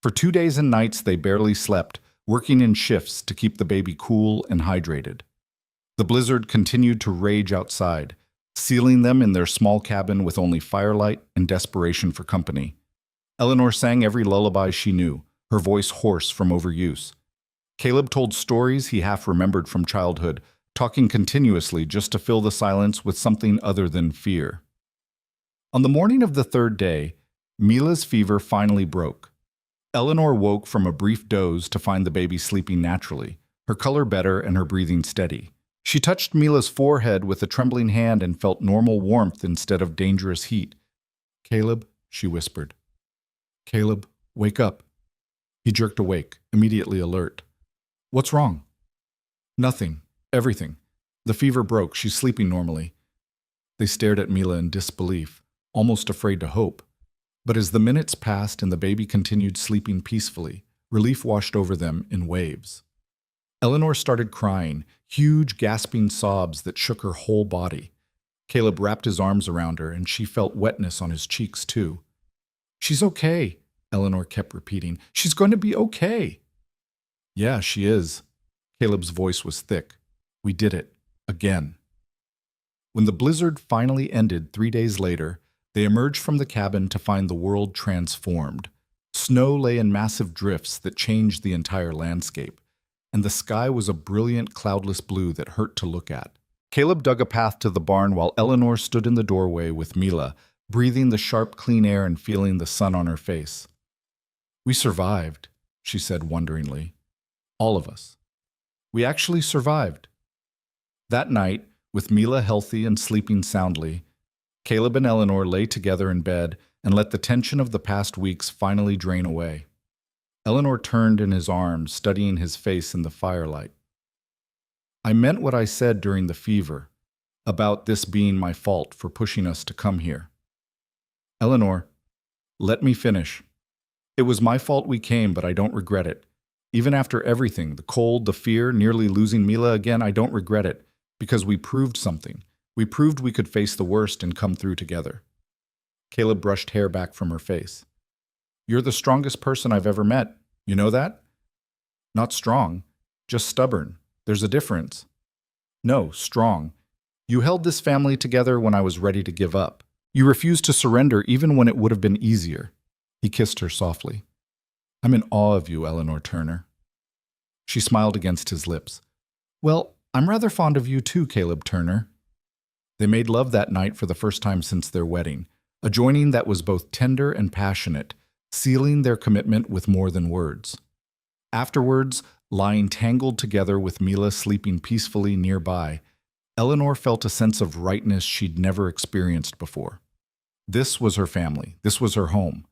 For 2 days and nights they barely slept, working in shifts to keep the baby cool and hydrated. The blizzard continued to rage outside, sealing them in their small cabin with only firelight and desperation for company. Eleanor sang every lullaby she knew, her voice hoarse from overuse. Caleb told stories he half remembered from childhood, talking continuously just to fill the silence with something other than fear. On the morning of the third day, Mila's fever finally broke. Eleanor woke from a brief doze to find the baby sleeping naturally, her color better and her breathing steady. She touched Mila's forehead with a trembling hand and felt normal warmth instead of dangerous heat. "Caleb," she whispered. "Caleb, wake up." He jerked awake, immediately alert. "What's wrong?" "Nothing. Everything. The fever broke. She's sleeping normally." They stared at Mila in disbelief, almost afraid to hope. But as the minutes passed and the baby continued sleeping peacefully, relief washed over them in waves. Eleanor started crying, huge gasping sobs that shook her whole body. Caleb wrapped his arms around her, and she felt wetness on his cheeks too. "She's okay," Eleanor kept repeating. "She's going to be okay." "Yeah, she is." Caleb's voice was thick. "We did it. Again." When the blizzard finally ended 3 days later, they emerged from the cabin to find the world transformed. Snow lay in massive drifts that changed the entire landscape, and the sky was a brilliant cloudless blue that hurt to look at. Caleb dug a path to the barn while Eleanor stood in the doorway with Mila, breathing the sharp, clean air and feeling the sun on her face. "We survived," she said wonderingly. "All of us. We actually survived." That night, with Mila healthy and sleeping soundly, Caleb and Eleanor lay together in bed and let the tension of the past weeks finally drain away. Eleanor turned in his arms, studying his face in the firelight. "I meant what I said during the fever, about this being my fault for pushing us to come here." "Eleanor, let me finish. It was my fault we came, but I don't regret it. Even after everything, the cold, the fear, nearly losing Mila again, I don't regret it, because we proved something. We proved we could face the worst and come through together." Caleb brushed hair back from her face. "You're the strongest person I've ever met. You know that?" "Not strong, just stubborn. There's a difference." "No, strong. You held this family together when I was ready to give up. You refused to surrender even when it would have been easier." He kissed her softly. "I'm in awe of you, Eleanor Turner." She smiled against his lips. "Well, I'm rather fond of you too, Caleb Turner." They made love that night for the first time since their wedding, a joining that was both tender and passionate, sealing their commitment with more than words. Afterwards, lying tangled together with Mila sleeping peacefully nearby, Eleanor felt a sense of rightness she'd never experienced before. This was her family. This was her home.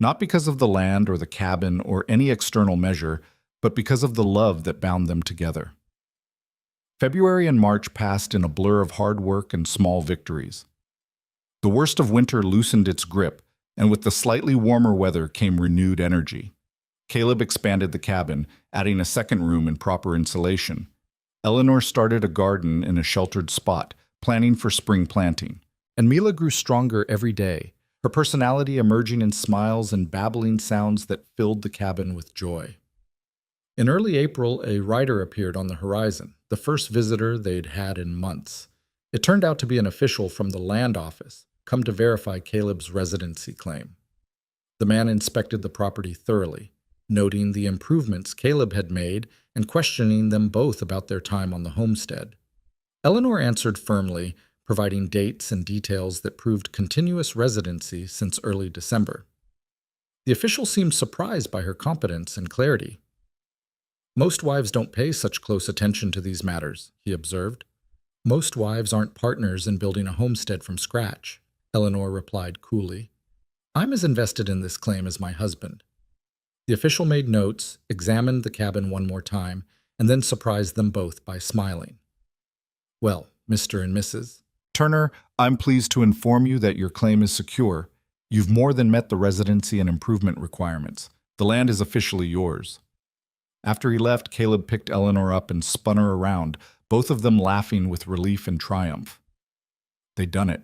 Not because of the land or the cabin or any external measure, but because of the love that bound them together. February and March passed in a blur of hard work and small victories. The worst of winter loosened its grip, and with the slightly warmer weather came renewed energy. Caleb expanded the cabin, adding a second room and proper insulation. Eleanor started a garden in a sheltered spot, planning for spring planting. And Mila grew stronger every day, her personality emerging in smiles and babbling sounds that filled the cabin with joy. In early April, a rider appeared on the horizon, the first visitor they'd had in months. It turned out to be an official from the land office, come to verify Caleb's residency claim. The man inspected the property thoroughly, noting the improvements Caleb had made and questioning them both about their time on the homestead. Eleanor answered firmly, providing dates and details that proved continuous residency since early December. The official seemed surprised by her competence and clarity. "Most wives don't pay such close attention to these matters," he observed. "Most wives aren't partners in building a homestead from scratch," Eleanor replied coolly. "I'm as invested in this claim as my husband." The official made notes, examined the cabin one more time, and then surprised them both by smiling. "Well, Mr. and Mrs. Turner, I'm pleased to inform you that your claim is secure. You've more than met the residency and improvement requirements. The land is officially yours." After he left, Caleb picked Eleanor up and spun her around, both of them laughing with relief and triumph. They'd done it.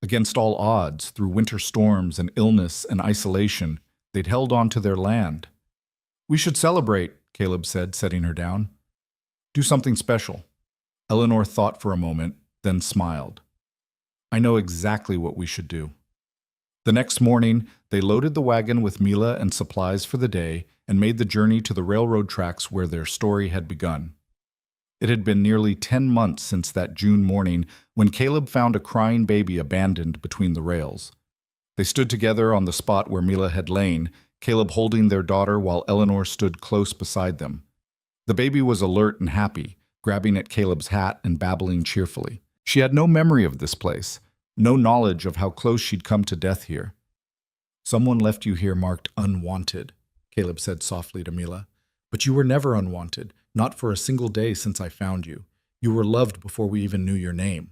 Against all odds, through winter storms and illness and isolation, they'd held on to their land. "We should celebrate," Caleb said, setting her down. "Do something special." Eleanor thought for a moment, then smiled. "I know exactly what we should do." The next morning, they loaded the wagon with Mila and supplies for the day and made the journey to the railroad tracks where their story had begun. It had been nearly 10 months since that June morning when Caleb found a crying baby abandoned between the rails. They stood together on the spot where Mila had lain, Caleb holding their daughter while Eleanor stood close beside them. The baby was alert and happy, grabbing at Caleb's hat and babbling cheerfully. She had no memory of this place, no knowledge of how close she'd come to death here. "Someone left you here marked unwanted," Caleb said softly to Mila. "But you were never unwanted, not for a single day since I found you. You were loved before we even knew your name."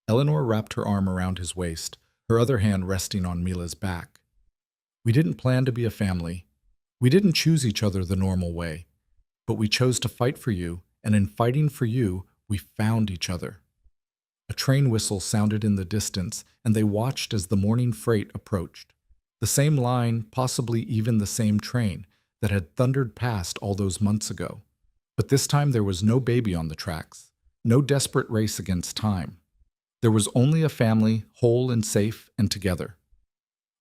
Eleanor wrapped her arm around his waist, her other hand resting on Mila's back. "We didn't plan to be a family. We didn't choose each other the normal way. But we chose to fight for you, and in fighting for you, we found each other." A train whistle sounded in the distance, and they watched as the morning freight approached. The same line, possibly even the same train, that had thundered past all those months ago. But this time there was no baby on the tracks, no desperate race against time. There was only a family, whole and safe and together.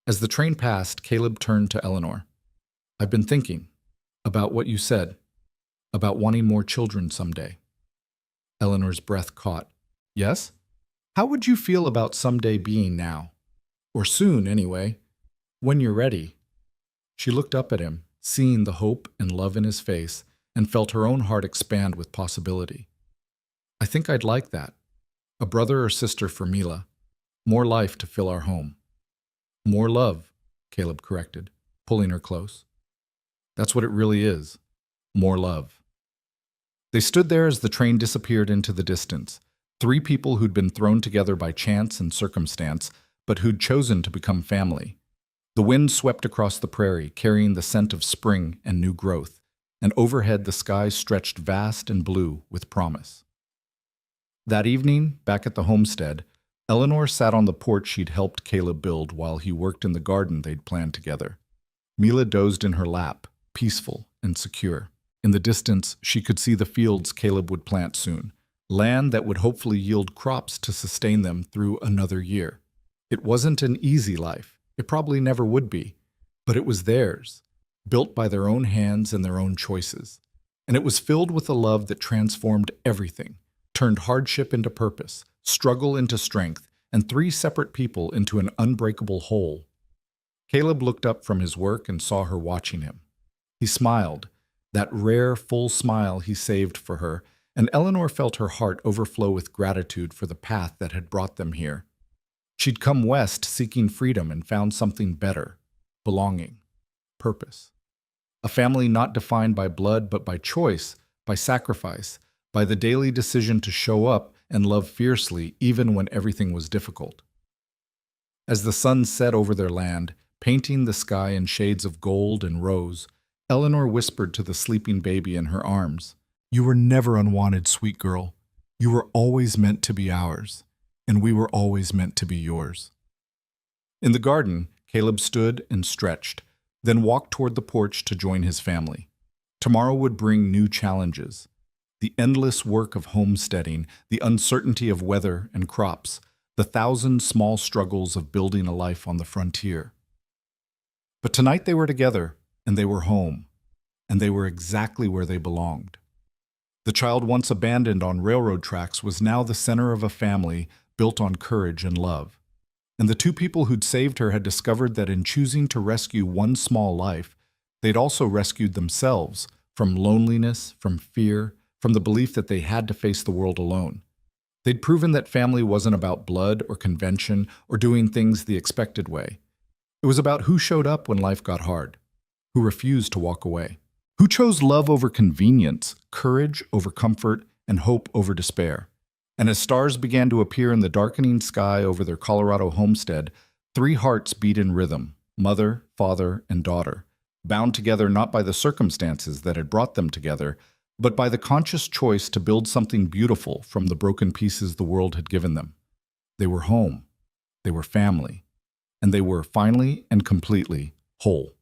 As the train passed, Caleb turned to Eleanor. "I've been thinking about what you said, about wanting more children someday." Eleanor's breath caught. "Yes? How would you feel about someday being now? Or soon, anyway. When you're ready." She looked up at him, seeing the hope and love in his face, and felt her own heart expand with possibility. "I think I'd like that. A brother or sister for Mila. More life to fill our home." "More love," Caleb corrected, pulling her close. "That's what it really is. More love." They stood there as the train disappeared into the distance. Three people who'd been thrown together by chance and circumstance, but who'd chosen to become family. The wind swept across the prairie, carrying the scent of spring and new growth, and overhead the sky stretched vast and blue with promise. That evening, back at the homestead, Eleanor sat on the porch she'd helped Caleb build while he worked in the garden they'd planned together. Mila dozed in her lap, peaceful and secure. In the distance, she could see the fields Caleb would plant soon, land that would hopefully yield crops to sustain them through another year. It wasn't an easy life. It probably never would be. But it was theirs, built by their own hands and their own choices. And it was filled with a love that transformed everything, turned hardship into purpose, struggle into strength, and three separate people into an unbreakable whole. Caleb looked up from his work and saw her watching him. He smiled, that rare, full smile he saved for her, and Eleanor felt her heart overflow with gratitude for the path that had brought them here. She'd come west seeking freedom and found something better, belonging, purpose. A family not defined by blood but by choice, by sacrifice, by the daily decision to show up and love fiercely even when everything was difficult. As the sun set over their land, painting the sky in shades of gold and rose, Eleanor whispered to the sleeping baby in her arms, "You were never unwanted, sweet girl. You were always meant to be ours, and we were always meant to be yours." In the garden, Caleb stood and stretched, then walked toward the porch to join his family. Tomorrow would bring new challenges. The endless work of homesteading, the uncertainty of weather and crops, the thousand small struggles of building a life on the frontier. But tonight they were together, and they were home, and they were exactly where they belonged. The child once abandoned on railroad tracks was now the center of a family built on courage and love. And the two people who'd saved her had discovered that in choosing to rescue one small life, they'd also rescued themselves from loneliness, from fear, from the belief that they had to face the world alone. They'd proven that family wasn't about blood or convention or doing things the expected way. It was about who showed up when life got hard, who refused to walk away, who chose love over convenience, courage over comfort, and hope over despair. And as stars began to appear in the darkening sky over their Colorado homestead, three hearts beat in rhythm, mother, father, and daughter, bound together not by the circumstances that had brought them together, but by the conscious choice to build something beautiful from the broken pieces the world had given them. They were home, they were family, and they were finally and completely whole.